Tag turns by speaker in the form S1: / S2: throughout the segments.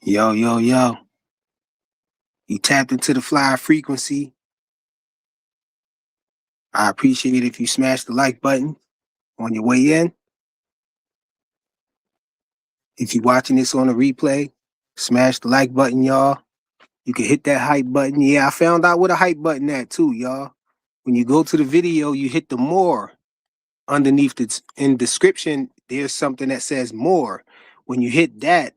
S1: Yo, yo, yo. You tapped into the fly frequency. I appreciate it if you smash the like button on your way in. If you're watching this on a replay, smash the like button, y'all. You can hit that hype button. Yeah, I found out what a hype button at too, y'all. When you go to the video, you hit the more. Underneath the in description, there's something that says more. When you hit that,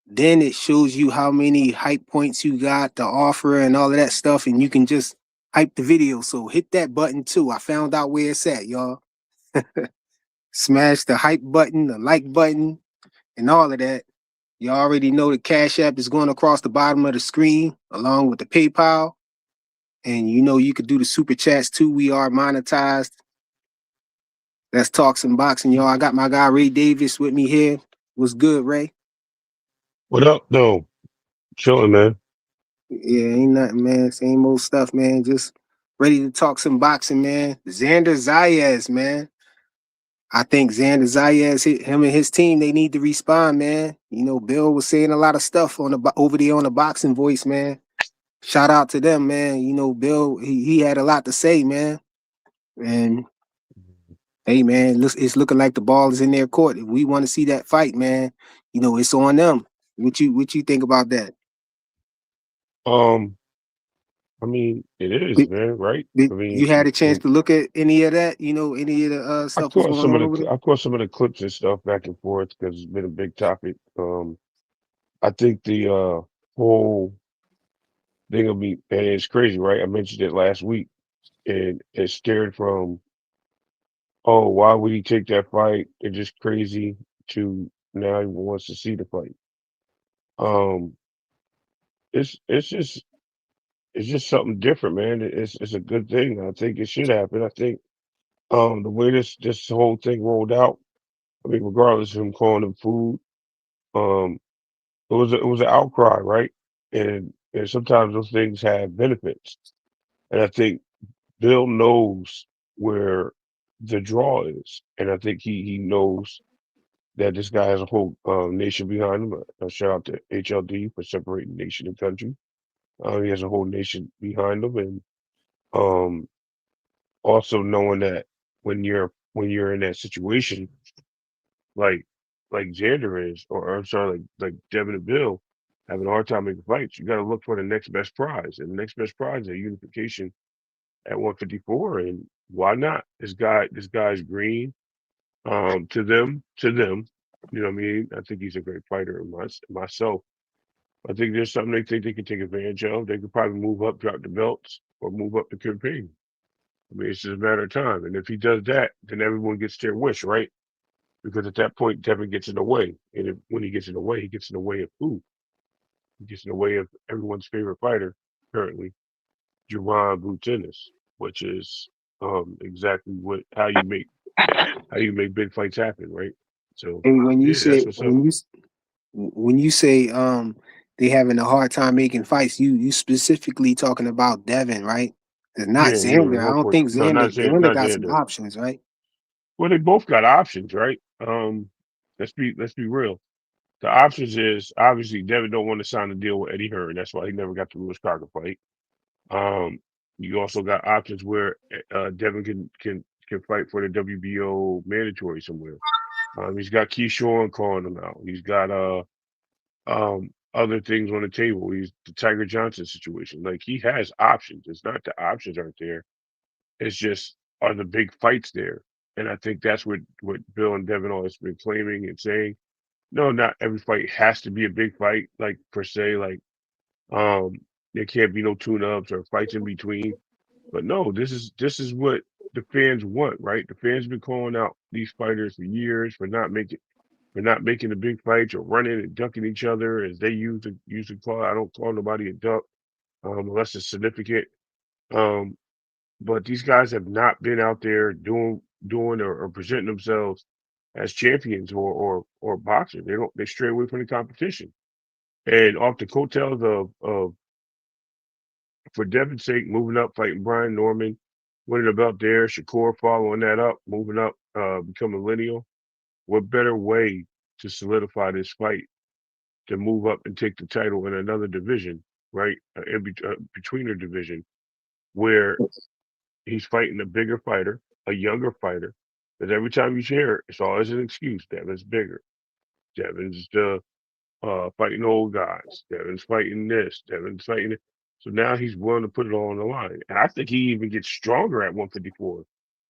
S1: then it shows you how many hype points you got, the offer, and all of that stuff, and you can just hype the video. So hit that button too. I found out where it's at, y'all. Smash the hype button, the like button, and all of that. You already know the Cash App is going across the bottom of the screen along with the PayPal. And you know you could do the super chats too. We are monetized. Let's talk some boxing, y'all. I got my guy Ray Davis with me here. What's good, Ray?
S2: What up, though? Chilling, man.
S1: Yeah, ain't nothing, man. Same old stuff, man. Just ready to talk some boxing, man. Xander Zayas, man. I think Xander Zayas, him and his team, they need to respond, man. You know, Bill was saying a lot of stuff on over there on the boxing voice, man. Shout out to them, man. You know, Bill, he had a lot to say, man. And hey, man, it's looking like the ball is in their court. If we want to see that fight, man, you know, it's on them. What you think about that?
S2: Um, I mean, it is, man, right?
S1: Did
S2: I mean,
S1: you had a chance
S2: when
S1: to look at any of that? You know, any of the stuff was going on over there?
S2: I caught some of the clips and stuff back and forth because it's been a big topic. I think the whole thing of me, and it's crazy, right? I mentioned it last week, and it stared from, oh, why would he take that fight? It's just crazy to now he wants to see the fight. Um, it's just something different, man. It's a good thing. I think it should happen. I think the way this whole thing rolled out, I mean, regardless of him calling them food, um, it was an outcry, right? And sometimes those things have benefits. And I think Bill knows where the draw is, and I think he knows that this guy has a whole nation behind him. Shout out to HLD for separating nation and country. He has a whole nation behind him, and um, also knowing that when you're in that situation like Xander is, or I'm sorry, like Devin and Bill having a hard time making fights, you got to look for the next best prize, and the next best prize is unification at 154. And why not? This guy's green. To them, you know what I mean. I think he's a great fighter. Myself, I think there's something they think they can take advantage of. They could probably move up, drop the belts, or move up the campaign. I mean, it's just a matter of time. And if he does that, then everyone gets their wish, right? Because at that point, Devin gets in the way. And when he gets in the way, he gets in the way of who? He gets in the way of everyone's favorite fighter currently, Jerron Brutinus, which is exactly what how you make big fights happen, right? So
S1: And when you
S2: yeah, that's
S1: say
S2: what's up.
S1: when you say they having a hard time making fights, you specifically talking about Devin, right? It's not
S2: Yeah, yeah,
S1: Xander. I don't think
S2: no,
S1: Xander
S2: not
S1: got some
S2: Xander.
S1: options, right?
S2: Well, they both got options, right? Let's be real. The options is obviously Devin don't want to sign a deal with Eddie Hearn. That's why he never got the Lewis Carter fight. Um, you also got options where Devin can fight for the WBO mandatory somewhere. He's got Keyshawn calling him out. He's got other things on the table. He's the Tiger Johnson situation. Like he has options. It's not the options aren't there. It's just are the big fights there. And I think that's what Bill and Devin always been claiming and saying. No, not every fight has to be a big fight, like per se. Like um, there can't be no tune-ups or fights in between. But no, this is what the fans want, right? The fans been calling out these fighters for years for not making the big fights or running and ducking each other as they use the call. I don't call nobody a duck unless it's significant. Um, but these guys have not been out there doing or presenting themselves as champions or boxers. They stray away from the competition. And off the coattails of for Devin's sake, moving up, fighting Brian Norman, winning a belt there, Shakur following that up, moving up, becoming lineal. What better way to solidify this fight to move up and take the title in another division, right? Between their division, where he's fighting a bigger fighter, a younger fighter. Because every time you hear it, it's always an excuse. Devin's bigger. Devin's fighting old guys. Devin's fighting this. Devin's fighting it. So now he's willing to put it all on the line. And I think he even gets stronger at 154.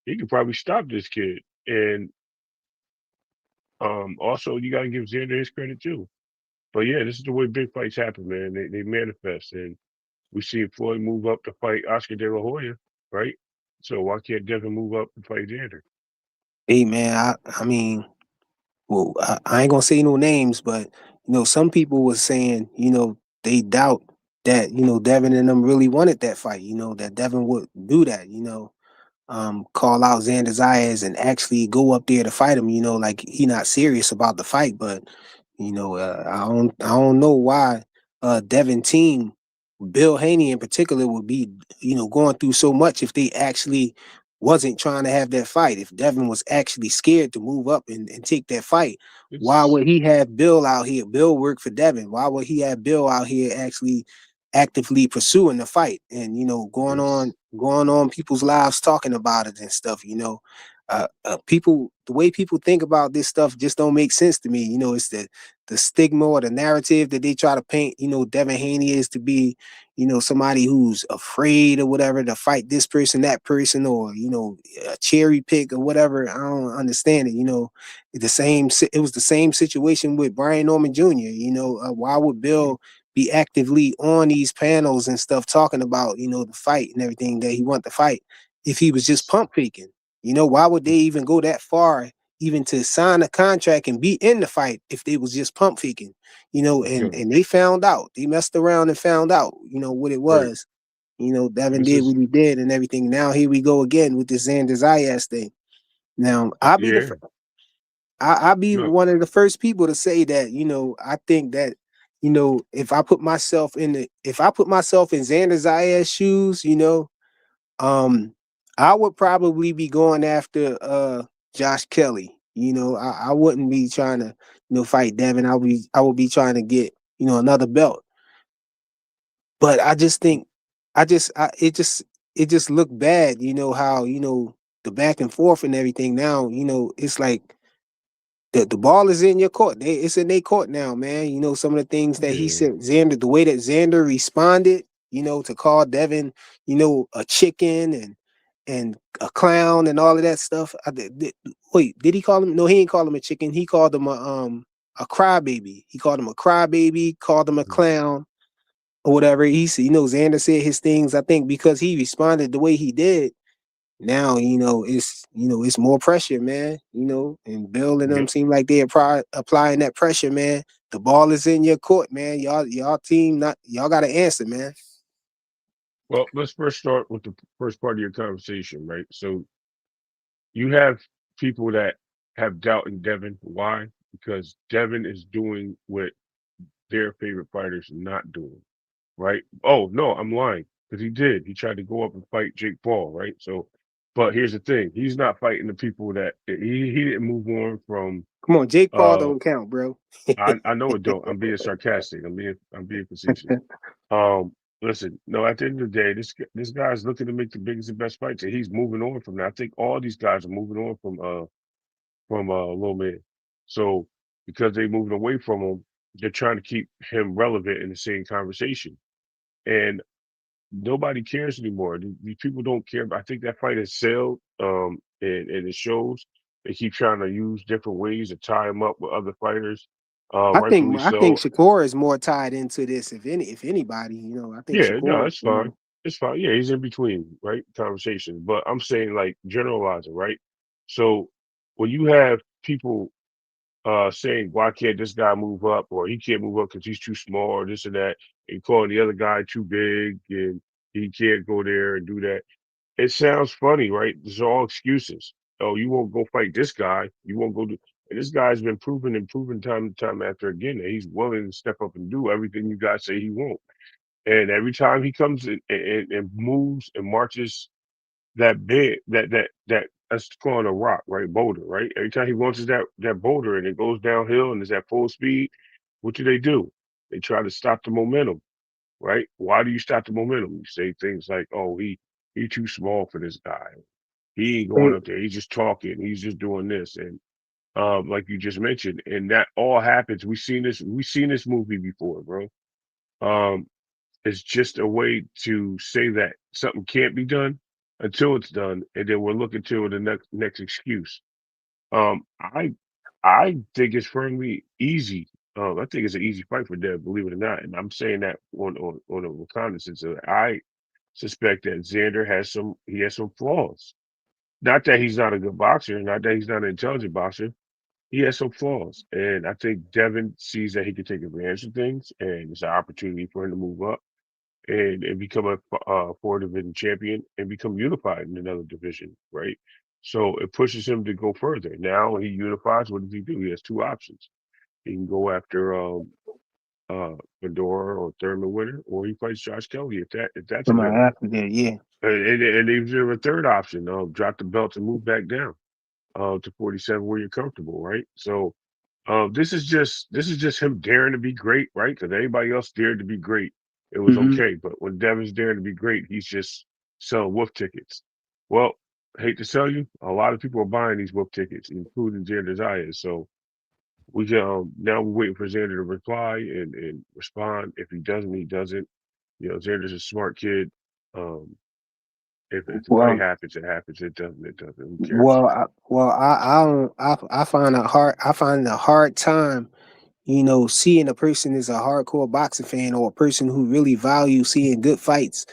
S2: He could probably stop this kid. And also, you got to give Xander his credit too. But yeah, this is the way big fights happen, man. They manifest. And we see Floyd move up to fight Oscar De La Hoya, right? So why can't Devin move up and fight Xander?
S1: Hey man, I mean, well, I ain't gonna say no names, but some people was saying, they doubt that, Devin and them really wanted that fight, that Devin would do that, call out Xander Zayas and actually go up there to fight him, like he not serious about the fight. But I don't know why Devin team, Bill Haney in particular, would be going through so much if they actually wasn't trying to have that fight. If Devin was actually scared to move up and take that fight, why
S2: It's
S1: would he have Bill out here? Bill worked for Devin. Why would he have Bill out here actually actively pursuing the fight and
S2: it's
S1: going on people's lives talking about it and stuff? People, the way people think about this stuff just don't make sense to me. It's the stigma or the narrative that they try to paint. Devin Haney is to be somebody who's afraid or whatever to fight this person, that person, or a cherry pick or whatever. I don't understand it. It was the same situation with Brian Norman Jr. Why would Bill be actively on these panels and stuff talking about the fight and everything that he want to fight if he was just pump faking? Why would they even go that far even to sign a contract and be in the fight if they was just pump faking?
S2: because
S1: And they found out. They messed around and found out, what it
S2: right.
S1: was. Devin
S2: This
S1: did
S2: is
S1: what he did and everything. Now here we go again with this Xander Zayas thing. Now I'll be the
S2: yeah.
S1: I'll be
S2: No.
S1: one of the first people to say that I think that if I put myself in Xander Zayas shoes, um, I would probably be going after Josh Kelly. I wouldn't be trying to fight Devin. I would be trying to get another belt. But I just think it just looked bad. How the back and forth and everything. Now it's like the ball is in your court. It's in their court now, man. Some of the things that he
S2: Yeah.
S1: said, Xander, the way that Xander responded, to call Devin, a chicken and a clown and all of that stuff. Wait, did he call him? No, he didn't call him a chicken. He called him a crybaby. He called him a crybaby, called him a
S2: Mhm.
S1: clown or whatever. He said, Xander said his things. I think because he responded the way he did, now it's more pressure, man. And Bill and them
S2: Yep.
S1: seem like they applying that pressure, man. The ball is in your court, man. Y'all team, not y'all got to answer, man.
S2: Well, let's first start with the first part of your conversation, right? So you have people that have doubt in Devin. Why? Because Devin is doing what their favorite fighters not doing, right? Oh no, I'm lying because he did. He tried to go up and fight Jake Paul, right? So, but here's the thing: he's not fighting the people that he didn't move on from.
S1: Come on, Jake Paul
S2: Uh,
S1: don't count, bro.
S2: I know it don't. I'm being sarcastic. I'm being facetious. Um, Listen, no, at the end of the day, this guy's looking to make the biggest and best fights, and he's moving on from that. I think all these guys are moving on from Lil Man. So because they moving away from him, they're trying to keep him relevant in the same conversation. And nobody cares anymore. These people don't care. I think that fight has sailed, and it shows. They keep trying to use different ways to tie him up with other fighters,
S1: I think
S2: rightfully
S1: I think
S2: so.
S1: Shakur is more tied into this, if anybody. I think
S2: Yeah, no,
S1: Shakur.
S2: it's fine. It's fine. Yeah, he's in between, right? Conversations. But I'm saying like generalizing, right? So when you have people saying, why can't this guy move up or he can't move up because he's too small or this and that, and calling the other guy too big and he can't go there and do that. It sounds funny, right? These are all excuses. Oh, you won't go fight this guy. You won't go do. And this guy's been proven and proven time and time after again that he's willing to step up and do everything you guys say he won't. And every time he comes and moves and marches that bit, that's calling a rock, right? Boulder, right? Every time he launches that boulder and it goes downhill and is at full speed, What do? They try to stop the momentum, right? Why do you stop the momentum? You say things like, "Oh, he too small for this guy. He ain't going
S1: Hey,
S2: up there. He's just talking. He's just doing this." And like you just mentioned, and that all happens. We've seen this movie before, bro. Um, it's just a way to say that something can't be done until it's done, and then we're looking to the next excuse. Um, I I think it's firmly easy. I think it's an easy fight for Dev, believe it or not. And I'm saying that on a reconnaissance. I suspect that Xander has some flaws. Not that he's not a good boxer, not that he's not an intelligent boxer. He has some flaws, and I think Devin sees that he can take advantage of things, and it's an opportunity for him to move up and become a four division champion and become unified in another division, right? So it pushes him to go further. Now when he unifies, what does he do? He has two options. He can go after Fedor or Thurman Winter, or he fights Josh Kelly if that's
S1: come on
S2: available.
S1: after that, yeah.
S2: And even a third option, drop the belt and move back down to 47 where you're comfortable, right? So this is just him daring to be great, right? Because anybody else dared to be great, it was
S1: Hmm.
S2: okay. But when Devin's daring to be great, he's just selling wolf tickets. Well, I hate to tell you, a lot of people are buying these wolf tickets, including Xander Zayas. So we can now we're waiting for Xander to reply and respond. If he doesn't, he doesn't. You know, Xander's a smart kid. Um, if the fight
S1: Well,
S2: happens, it happens. It doesn't, it doesn't. Who cares?
S1: I don't, I find a hard, I find a hard time, seeing a person is a hardcore boxing fan or a person who really values seeing good fights,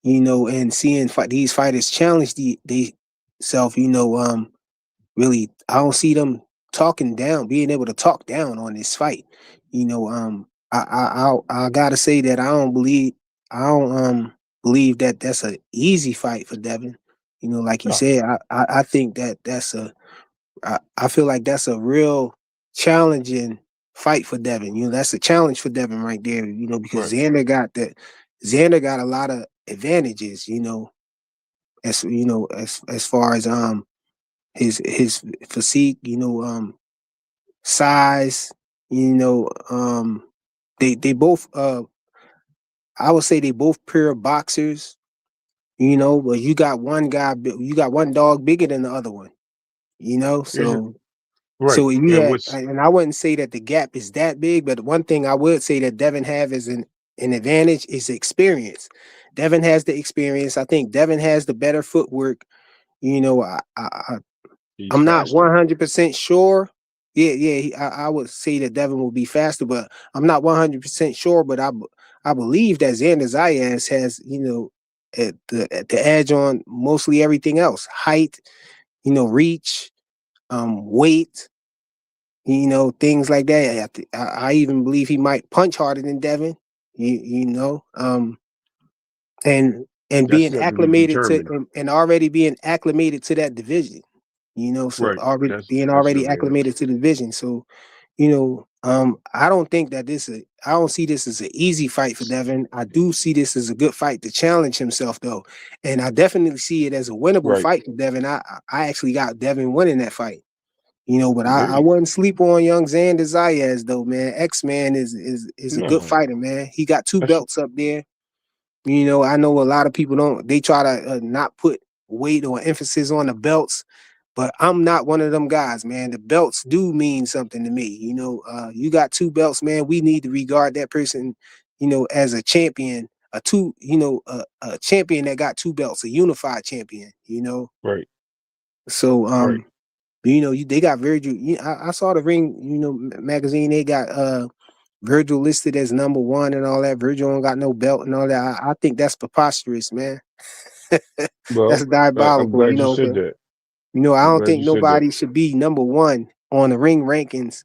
S1: and seeing these fighters challenge they self, really, I don't see them talking down, being able to talk down on this fight. I gotta say that I don't believe that that's a easy fight for Devin. Like you
S2: No,
S1: said, I think that I feel like that's a real challenging fight for Devin. That's a challenge for Devin right there. Because
S2: right,
S1: Xander got a lot of advantages. As far as his physique, size, you know, um, they both I would say they both pure boxers, but you got one dog bigger than the other one,
S2: yeah,
S1: so
S2: right.
S1: you
S2: And
S1: had,
S2: what's
S1: and I wouldn't say that the gap is that big, but one thing I would say that Devin have is an advantage is experience. Devin has the experience. I think Devin has the better footwork. You know,
S2: he's
S1: I'm not
S2: faster.
S1: 100% sure. Yeah, yeah, I would say that Devin will be faster, but I'm not 100% sure. But I believe that Xander Zayas has, at the edge on mostly everything else: height, reach, weight, things like that. I even believe he might punch harder than Devin. And
S2: That's
S1: being
S2: yet to be
S1: acclimated to
S2: determined.
S1: and already being acclimated to that division. So
S2: Right. That's
S1: already
S2: your advantage.
S1: acclimated to the division. So, I don't think that I don't see this as an easy fight for Devin. I do see this as a good fight to challenge himself though. And I definitely see it as a winnable
S2: Right.
S1: fight for Devin. I actually got Devin winning that fight. But I
S2: Really?
S1: wouldn't sleep on young Xander Zayas though, man. X-Man is a good
S2: No.
S1: fighter, man. He got two
S2: That's
S1: belts up there. I know a lot of people they try to not put weight or emphasis on the belts, but I'm not one of them guys, man. The belts do mean something to me. You got two belts, man. We need to regard that person, as a champion, a champion that got two belts, a unified champion.
S2: right.
S1: So,
S2: Right.
S1: they got Virgil. I saw the Ring, magazine. They got Virgil listed as number one and all that. Virgil don't got no belt and all that. I think that's preposterous, man. That's
S2: Well, I'm
S1: diabolical.
S2: glad you said that.
S1: I
S2: I'm
S1: don't
S2: glad
S1: think
S2: you said that.
S1: nobody should be number one on the ring rankings,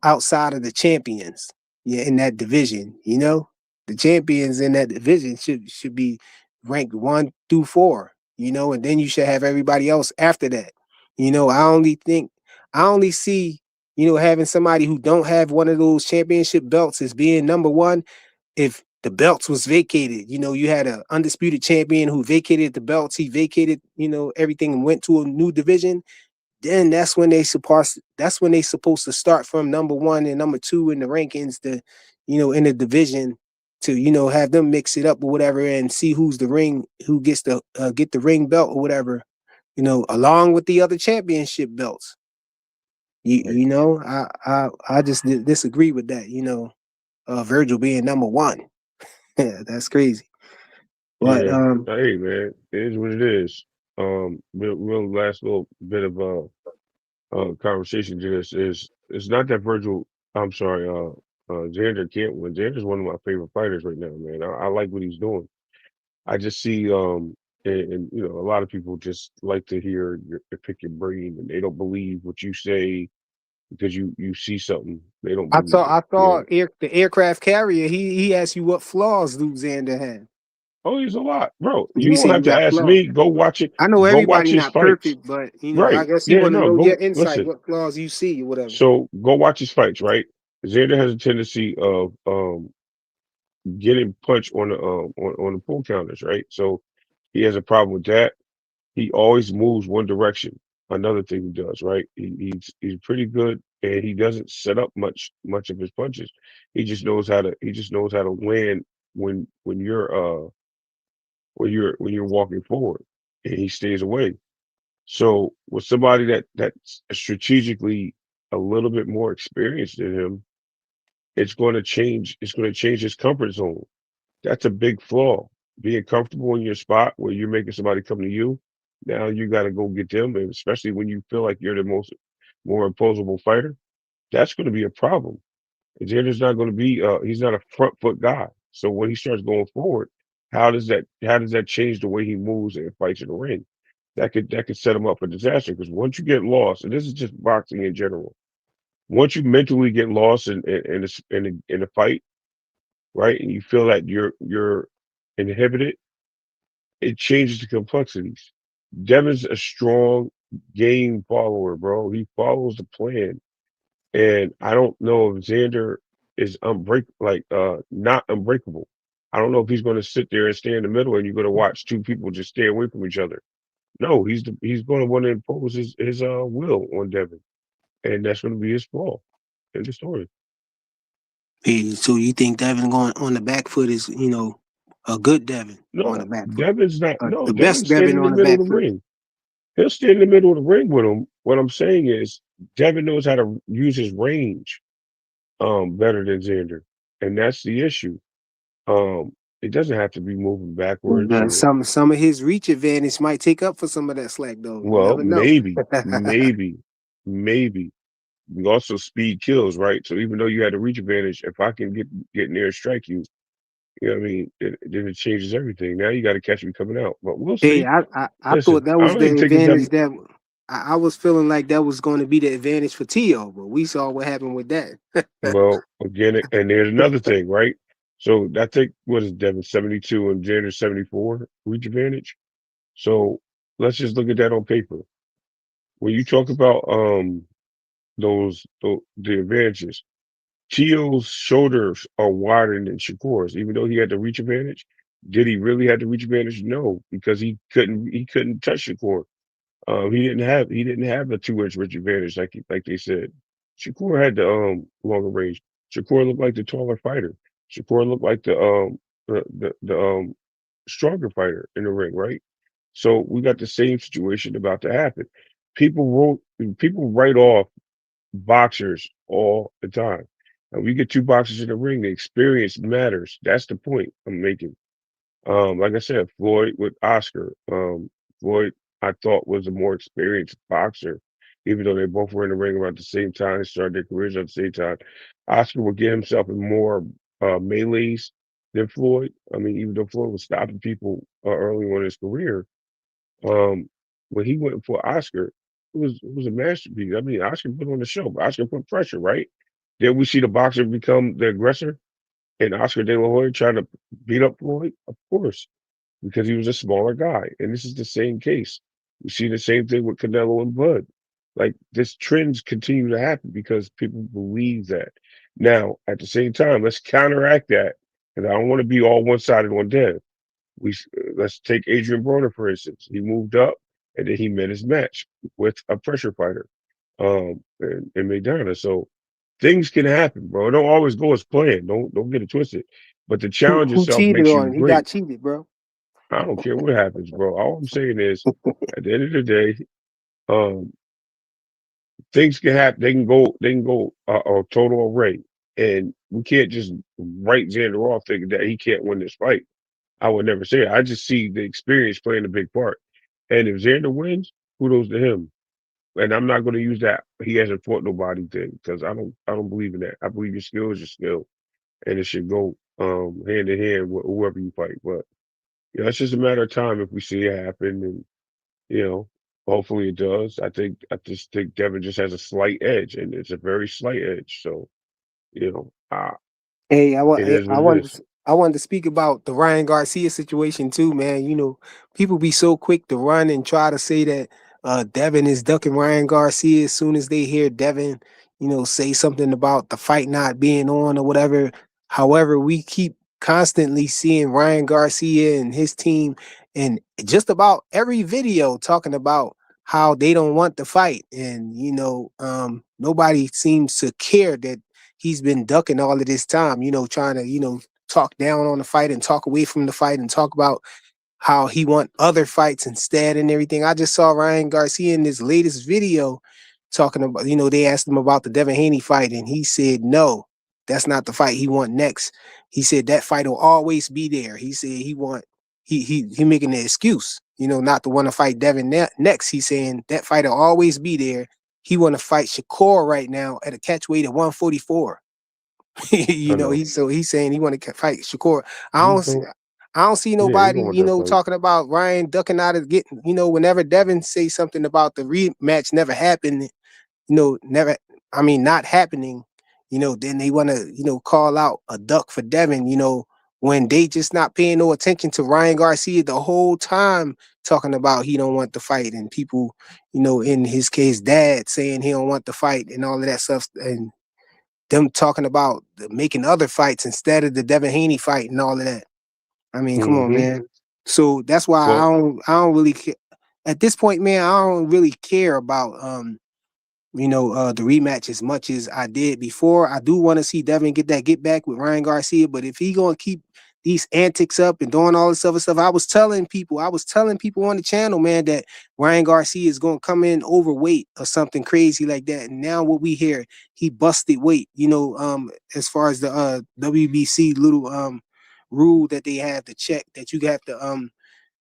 S1: outside of the champions, yeah, in that division. The champions in that division should be ranked 1 through 4, and then you should have everybody else after that. I only see, having somebody who don't have one of those championship belts as being number one if the belts was vacated. You had an undisputed champion who vacated the belts, he vacated, everything and went to a new division. then that's when they supposed to start from number one and number two in the rankings to, in the division to, have them mix it up or whatever and see who gets to get the ring belt or whatever, along with the other championship belts.
S2: Like,
S1: I just disagree with that. Virgil being number one. Yeah, that's crazy. But
S2: yeah. Hey, man, it is what it is. Real last little bit of conversation to this is it's not that Virgil. I'm sorry. Xander can't win. Xander's one of my favorite fighters right now, man. I like what he's doing. I just see and a lot of people just like to hear pick your brain, and they don't believe what you say because you see something. They don't believe it.
S1: I thought the aircraft carrier. He asked you what flaws do Xander have.
S2: Oh, he's a lot, bro. You
S1: You
S2: don't
S1: say
S2: have
S1: you
S2: to
S1: got
S2: ask
S1: flaws.
S2: me. Go watch it.
S1: I know
S2: Go watch
S1: everybody
S2: his
S1: not
S2: fights.
S1: perfect, but I
S2: Right.
S1: guess he
S2: Yeah,
S1: want to
S2: no,
S1: know your
S2: go
S1: insight,
S2: listen.
S1: what flaws you see or whatever.
S2: So go watch his fights, right? Xander has a tendency of getting punched on the on the pull counters, right? So he has a problem with that. He always moves one direction. Another thing he does, right? He's pretty good, and he doesn't set up much of his punches. He just knows how to land when you're walking forward, and he stays away. So with somebody that's strategically a little bit more experienced than him, it's going to change. It's going to change his comfort zone. That's a big flaw. Being comfortable in your spot where you're making somebody come to you. Now you got to go get them, and especially when you feel like you're the more imposable fighter, that's going to be a problem. Xander's not going to be. He's not a front foot guy. So when he starts going forward, how does that change the way he moves and fights in the ring? That could set him up for disaster because once you get lost, and this is just boxing in general, once you mentally get lost in a fight, right, and you feel that you're inhibited, it changes the complexities. Devin's a strong game follower, bro. He follows the plan. And I don't know if Xander is not unbreakable. I don't know if he's going to sit there and stay in the middle and you're going to watch two people just stay away from each other. No, he's going to want to impose his will on Devin, and that's going to be his flaw in the story.
S1: Hey, so you think Devin going on the back foot is, a good Devin on the
S2: No,
S1: back foot,
S2: Devin's not. No,
S1: the best
S2: Devin's standing
S1: Devin
S2: in the
S1: on the
S2: middle of
S1: back
S2: the
S1: foot?
S2: ring. He'll stand in the middle of the ring with him. What I'm saying is, Devin knows how to use his range better than Xander, and that's the issue. It doesn't have to be moving backwards or
S1: Some of his reach advantage might take up for some of that slack though. You
S2: well,
S1: never know.
S2: maybe. We also speed kills, right? So even though you had a reach advantage, if I can get near and strike you, you know what I mean, then it changes everything. Now you got to catch me coming out, but we'll
S1: Hey,
S2: see.
S1: I thought
S2: Listen,
S1: that
S2: I
S1: was
S2: don't
S1: the
S2: even think it's that.
S1: advantage that I was feeling like that was going to be the advantage for Tio, but we saw what happened with that.
S2: Well, again, and there's another thing, right? So I think what is Devin 72 and Jander 74 reach advantage. So let's just look at that on paper. When you talk about the advantages, Teal's shoulders are wider than Shakur's, even though he had the reach advantage. Did he really have the reach advantage? No, because he couldn't touch Shakur. He didn't have a 2 inch reach advantage like they said. Shakur had the longer range. Shakur looked like the taller fighter. Shakur looked like the stronger fighter in the ring, right? So we got the same situation about to happen. People write off boxers all the time. And we get two boxers in the ring, the experience matters. That's the point I'm making. Like I said, Floyd with Oscar. Floyd, I thought was a more experienced boxer, even though they both were in the ring around the same time, started their careers at the same time. Oscar would get himself in more melees than Floyd. I mean, even though Floyd was stopping people early on in his career, um, when he went for Oscar, it was a masterpiece. I mean, Oscar put on the show, but Oscar put pressure, right? Then we see the boxer become the aggressor, and Oscar De La Hoya trying to beat up Floyd, of course, because he was a smaller guy. And this is the same case. We see the same thing with Canelo and Bud. Like this trends continue to happen because people believe that. Now, at the same time, let's counteract that. And I don't want to be all one sided on Dev. Let's take Adrian Broner for instance. He moved up. and then he met his match with a pressure fighter, in McDonough. So things can happen, bro. It don't always go as planned. Don't get it twisted. But the challenge
S1: Who
S2: itself
S1: cheated
S2: makes you
S1: on him? He
S2: great.
S1: got cheated, bro.
S2: I don't care what happens, bro. All I'm saying is, at the end of the day, um, things can happen. They can go a total array, and we can't just write Xander off thinking that he can't win this fight. I would never say it. I just see the experience playing a big part. And if Xander wins, kudos to him. And I'm not going to use that he hasn't fought nobody thing because I don't believe in that. I believe your skill is your skill, and it should go hand in hand with whoever you fight. But it's just a matter of time if we see it happen, and you know, hopefully it does. I just think Devin just has a slight edge, and it's a very slight edge. So
S1: Hey,
S2: it is
S1: I
S2: what it
S1: wanted
S2: is.
S1: I wanted to speak about the Ryan Garcia situation too, man. People be so quick to run and try to say that Devin is ducking Ryan Garcia as soon as they hear Devin, say something about the fight not being on or whatever. However, we keep constantly seeing Ryan Garcia and his team in just about every video talking about how they don't want the fight. And nobody seems to care that he's been ducking all of this time, trying to, talk down on the fight and talk away from the fight and talk about how he want other fights instead and everything. I just saw Ryan Garcia in his latest video talking about, they asked him about the Devin Haney fight and he said, no, that's not the fight he want next. He said that fight will always be there. He said he making the excuse, not to want to fight Devin next. He's saying that fight will always be there. He want to fight Shakur right now at a catch weight of 144.
S2: I know.
S1: He's saying he want to fight Shakur. I
S2: He
S1: don't see,
S2: don't.
S1: I don't see
S2: Yeah, he
S1: nobody,
S2: don't want that fight.
S1: talking about Ryan ducking out of getting, whenever Devin say something about the rematch never happened, never, I mean, not happening, then they want to, call out a duck for Devin, when they just not paying no attention to Ryan Garcia the whole time talking about he don't want the fight and people, in his case, dad saying he don't want the fight and all of that stuff. And them talking about making other fights instead of the Devin Haney fight and all of that. I mean, come on,
S2: Hmm.
S1: man. So that's why
S2: Well,
S1: I don't really care. At this point, man, I don't really care about the rematch as much as I did before. I do want to see Devin get that get back with Ryan Garcia, but if he gonna keep these antics up and doing all this other stuff, I was telling people on the channel, man, that Ryan Garcia is gonna come in overweight or something crazy like that. And now what we hear, he busted weight. As far as the WBC little rule that they have to check that you have to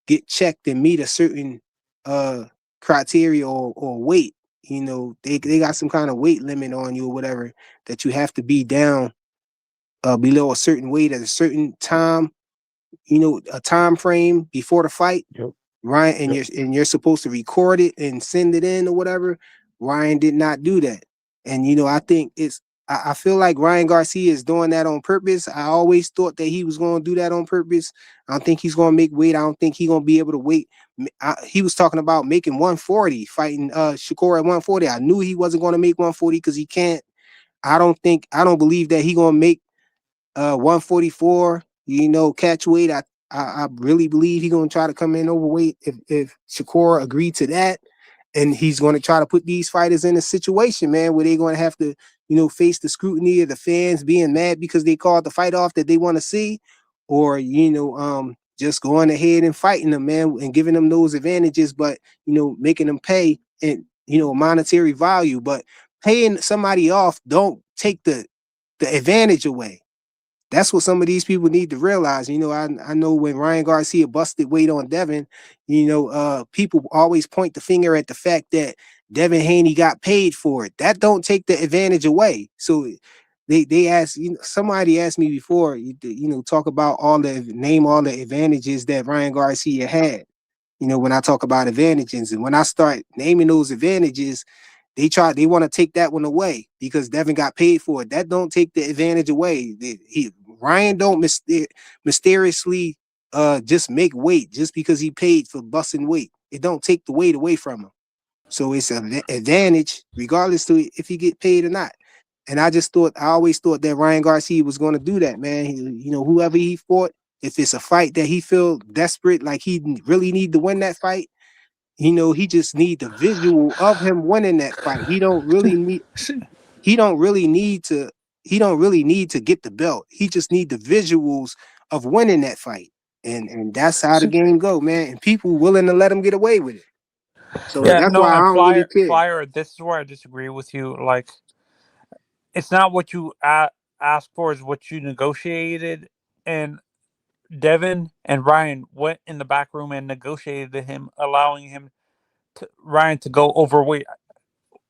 S1: get checked and meet a certain uh criteria or weight. They got some kind of weight limit on you or whatever that you have to be down below a certain weight at a certain time, a time frame before the fight.
S2: yep,
S1: Ryan, and
S2: yep.
S1: you're supposed to record it and send it in or whatever. Ryan did not do that. And I think I feel like Ryan Garcia is doing that on purpose. I always thought that he was going to do that on purpose. I don't think he's going to make weight. I don't think he's going to be able to wait. He was talking about making 140, fighting Shakur at 140. I knew he wasn't going to make 140 because he can't. I don't believe that he going to make 144, catch weight. I really believe he's gonna try to come in overweight if Shakur agreed to that. And he's gonna try to put these fighters in a situation, man, where they're gonna have to, face the scrutiny of the fans being mad because they called the fight off that they want to see, or just going ahead and fighting them, man, and giving them those advantages, but making them pay and monetary value. But paying somebody off don't take the advantage away. That's what some of these people need to realize. I know when Ryan Garcia busted weight on Devin, people always point the finger at the fact that Devin Haney got paid for it. That don't take the advantage away. So they asked, somebody asked me before, talk about name all the advantages that Ryan Garcia had. When I talk about advantages, and when I start naming those advantages, they want to take that one away because Devin got paid for it. That don't take the advantage away. Ryan don't mysteriously just make weight just because he paid for busting weight. It don't take the weight away from him. So it's an advantage regardless to if he get paid or not. And I always thought that Ryan Garcia was going to do that, man. Whoever he fought, if it's a fight that he feel desperate, like he really need to win that fight, He just need the visual of him winning that fight. He don't really need to he don't really need to get the belt. He just need the visuals of winning that fight. And that's how the game go, man. And people willing to let him get away with it. So
S2: Right.
S3: Yeah,
S1: that's
S3: no,
S1: why I
S3: and
S1: don't really care.
S3: Flyer. This is where I disagree with you. Like, it's not what you asked for; is what you negotiated. And Devin and Ryan went in the back room and negotiated him, allowing him Ryan to go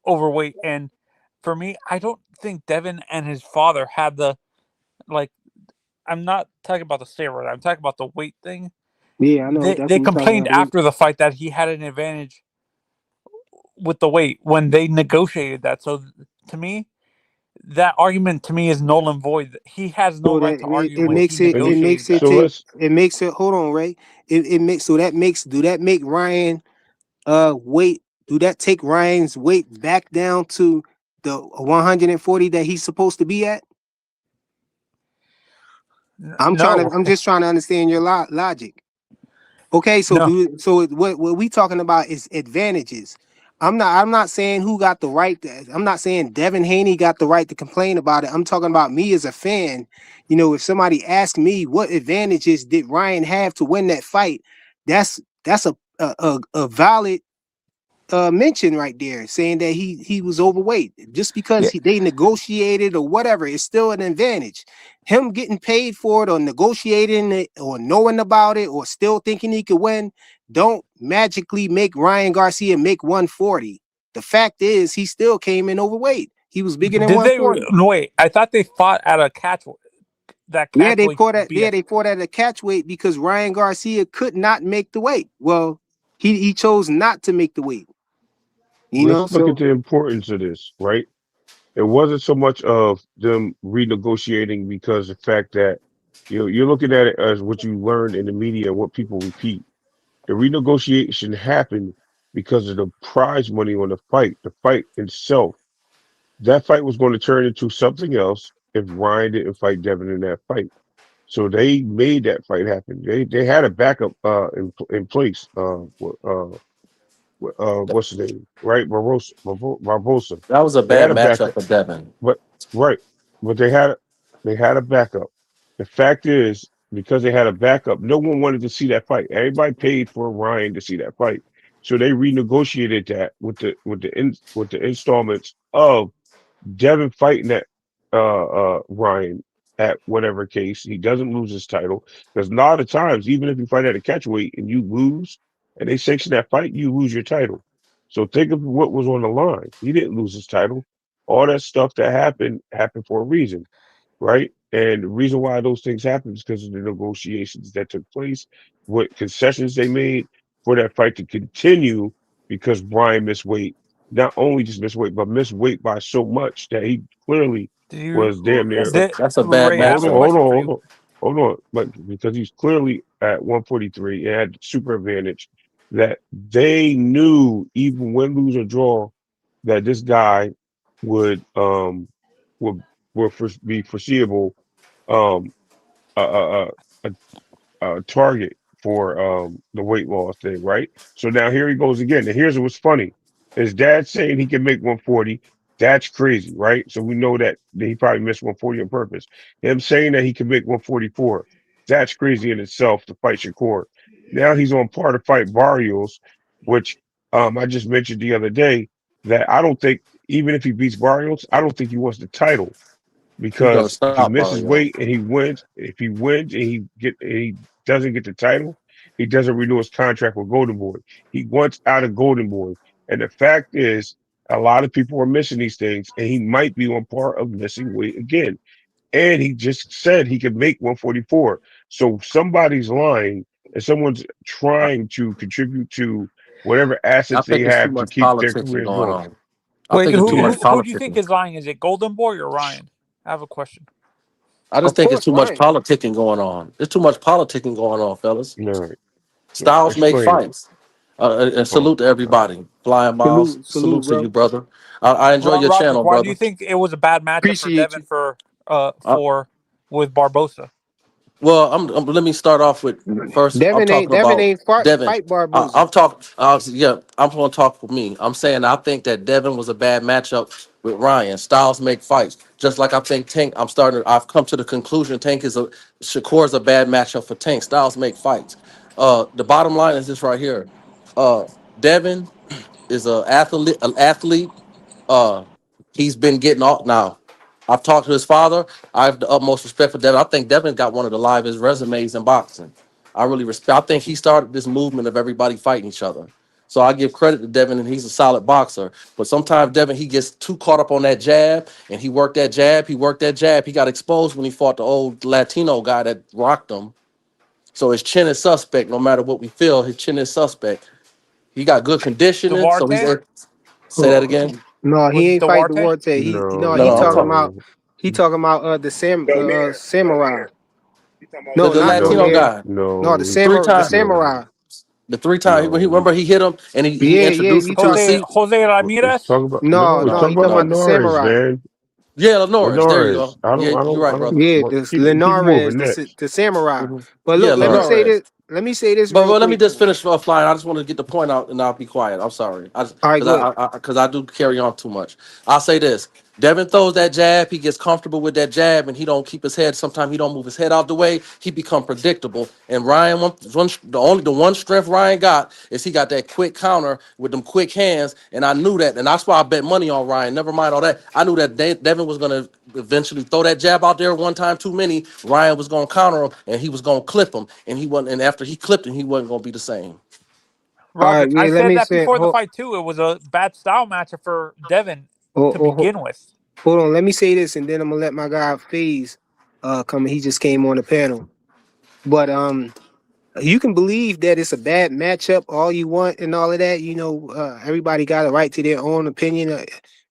S3: overweight. And for me, I don't think Devin and his father had the like. I'm not talking about the steroid. I'm talking about the weight thing.
S1: Yeah, I know. That's
S3: They
S1: what we're talking
S3: complained
S1: about.
S3: after the fight that he had an advantage with the weight when they negotiated that. So to me, that argument to me is null and void. He has no
S1: So
S3: right
S1: that
S3: to argue
S1: it
S3: when
S2: Well,
S3: he
S1: makes it
S2: and
S1: it
S3: negotiated
S1: makes it
S3: that.
S2: so
S1: take
S2: let's
S1: it makes it hold on, Ray. It makes so that makes do that make Ryan weight do that take Ryan's weight back down to the 140 that he's supposed to be at?
S3: No,
S1: I'm just trying to understand your logic. Okay, so
S3: no.
S1: what we talking about is advantages. I'm not saying who got the right I'm not saying Devin Haney got the right to complain about it. I'm talking about me as a fan. If somebody asked me what advantages did Ryan have to win that fight, that's a valid mention right there, saying that he was overweight. Just because
S3: Yeah.
S1: they negotiated or whatever, it's still an advantage. Him getting paid for it or negotiating it or knowing about it or still thinking he could win don't magically make Ryan Garcia make 140. The fact is he still came in overweight. He was bigger than
S3: Did they?
S1: 140.
S3: No, wait. I thought they fought at a
S1: Yeah,
S3: catch weight
S1: they
S3: BS.
S1: fought at a catch weight because Ryan Garcia could not make the weight. Well, he chose not to make the weight.
S2: let's look at
S1: So
S2: the importance of this, right? It wasn't so much of them renegotiating because the fact that you're looking at it as what you learned in the media and what people repeat. The renegotiation happened because of the prize money on the fight. The fight itself, that fight was going to turn into something else if Ryan didn't fight Devin in that fight. So they made that fight happen. They had a backup in place. What's his name? Right, Barbosa.
S4: That was a
S2: They had
S4: bad
S2: a
S4: matchup
S2: backup.
S4: for Devin.
S2: But right, but they had a backup. The fact is, because they had a backup, no one wanted to see that fight. Everybody paid for Ryan to see that fight, so they renegotiated that with the installments of Devin fighting that Ryan at whatever case. He doesn't lose his title because a lot of times, even if you fight at a catchweight and you lose, and they sanction that fight, you lose your title. So think of what was on the line. He didn't lose his title. All that stuff that happened for a reason, right? And the reason why those things happened is because of the negotiations that took place, what concessions they made for that fight to continue because Brian missed weight. Not only just missed weight, but missed weight by so much that he clearly
S3: Do
S2: was damn
S3: you?
S2: near.
S4: That's a bad
S3: Ray, I have
S2: Hold
S3: a
S2: on,
S4: matchup.
S2: hold on,
S3: question for
S2: hold
S3: you.
S2: on, hold on. But because he's clearly at 143 and had super advantage, that they knew even win, lose, or draw, that this guy would would be foreseeable um a, a, a, target for the weight loss thing, right? So now here he goes again. And here's what's funny: his dad saying he can make 140. That's crazy, right? So we know that he probably missed 140 on purpose. Him saying that he can make 144. That's crazy in itself to fight Shakur. Now he's on par to fight Barrios, which I just mentioned the other day that I don't think even if he beats Barrios, I don't think he wants the title
S4: He's gonna
S2: because if he
S4: stop
S2: misses
S4: Mario.
S2: weight and he wins, if he wins and he doesn't get the title, he doesn't renew his contract with Golden Boy. He wants out of Golden Boy, and the fact is, a lot of people are missing these things, and he might be on par of missing weight again. And he just said he could make 144. So somebody's lying, and someone's
S4: I,
S2: trying to contribute to whatever
S4: I
S2: assets they
S4: think it's too
S2: have to
S4: much
S2: keep their
S4: politicking
S2: careers
S4: going
S2: going.
S4: on. I
S3: Wait,
S4: think it's too
S2: Yeah.
S4: much
S3: who do you think
S4: politicking.
S3: is lying? Is it Golden Boy or Ryan? I have a question.
S4: I just
S1: of
S4: think it's
S1: course,
S4: too much
S1: Ryan.
S4: politicking going on. There's too much politicking going on, fellas.
S2: All right.
S4: Styles make
S2: Explain it.
S4: fights. And
S2: Oh
S4: salute to
S2: my God.
S4: everybody. Flying Miles,
S1: Salute,
S4: salute to
S1: bro.
S4: you, brother. I enjoy your
S3: Roderick,
S4: channel,
S3: why do
S4: brother.
S3: you think it was a bad matchup for
S1: Appreciate
S3: Devin
S1: you.
S3: for
S4: I,
S3: with Barbosa?
S4: Well, let me start off with first. I'm talking
S1: Devin
S4: about
S1: ain't
S4: Devin.
S1: fight Barboza.
S4: I'm talking. Yeah, I'm going to talk for me. I'm saying I think that Devin was a bad matchup with Ryan. Styles make fights, just like I think Tank. I've come to the conclusion Shakur's a bad matchup for Tank. Styles make fights. The bottom line is this right here. Devin is an athlete. Uh, he's been getting off now. I've talked to his father. I have the utmost respect for Devin. I think Devin got one of the livest resumes in boxing. I really respect. I think he started this movement of everybody fighting each other. So I give credit to Devin, and he's a solid boxer. But sometimes Devin, he gets too caught up on that jab, and he worked that jab. He worked that jab. He got exposed when he fought the old Latino guy that rocked him. So his chin is suspect. No matter what we feel, his chin is suspect. He got good conditioning, so he's.
S3: Duarte?
S4: Say that
S1: Oh,
S4: again.
S1: no,
S3: Was
S1: he
S3: it
S1: ain't fight
S3: Duarte?
S1: Duarte.
S2: No,
S4: No,
S1: He
S4: no, I'm
S1: talking
S4: talking
S1: about
S2: no,
S1: the samurai. No,
S4: the
S1: not
S4: Latino
S2: no,
S1: Domier.
S4: guy.
S1: No,
S2: no,
S4: Three
S1: the
S4: times.
S2: no,
S1: samurai.
S4: The three times when he
S2: no.
S4: remember he hit him and he
S1: Yeah, yeah.
S4: introduced
S1: You
S4: him to a
S1: talk.
S4: seat.
S3: Jose
S2: Let's
S3: Ramirez?
S2: talk about no.
S1: No,
S2: Let's
S1: no.
S2: talk
S1: He
S2: about
S1: talking about the
S2: Linares,
S1: samurai.
S2: man.
S4: Yeah, Lenoris. There you
S2: Linares.
S4: go. Yeah, you're
S2: I
S4: right,
S2: don't.
S4: brother.
S1: Yeah,
S2: Well,
S1: the
S2: keep
S1: Linares,
S2: moving next.
S1: the samurai.
S4: Mhm.
S1: But
S4: Yeah,
S1: look,
S2: All right.
S4: Lenoris.
S1: let me say this
S4: But
S1: real
S4: let me
S1: quick.
S4: just finish flying. I just want to get the point out, and I'll be quiet. I'm sorry,
S1: All right,
S4: because
S1: go ahead.
S4: I do carry on too much. I'll say this: Devin throws that jab. He gets comfortable with that jab, and he don't keep his head. Sometimes he don't move his head out the way. He become predictable. And Ryan, the one strength Ryan got is he got that quick counter with them quick hands, and I knew that, and that's why I bet money on Ryan. Never mind all that. I knew that Devin was gonna eventually throw that jab out there one time too many. Ryan was gonna counter him, and he was gonna clip him, and he wasn't. And after he clipped him, he wasn't gonna be the same.
S1: All
S3: Roger,
S1: right,
S3: I
S1: yeah. Let
S3: said
S1: me
S3: that
S1: say.
S3: before the fight too. It was a bad style matchup for Devin to
S1: Oh,
S3: begin with.
S1: hold on. Let me say this, and then I'm gonna let my guy FaZe come. He just came on the panel. But you can believe that it's a bad matchup all you want and all of that. Everybody got a right to their own opinion.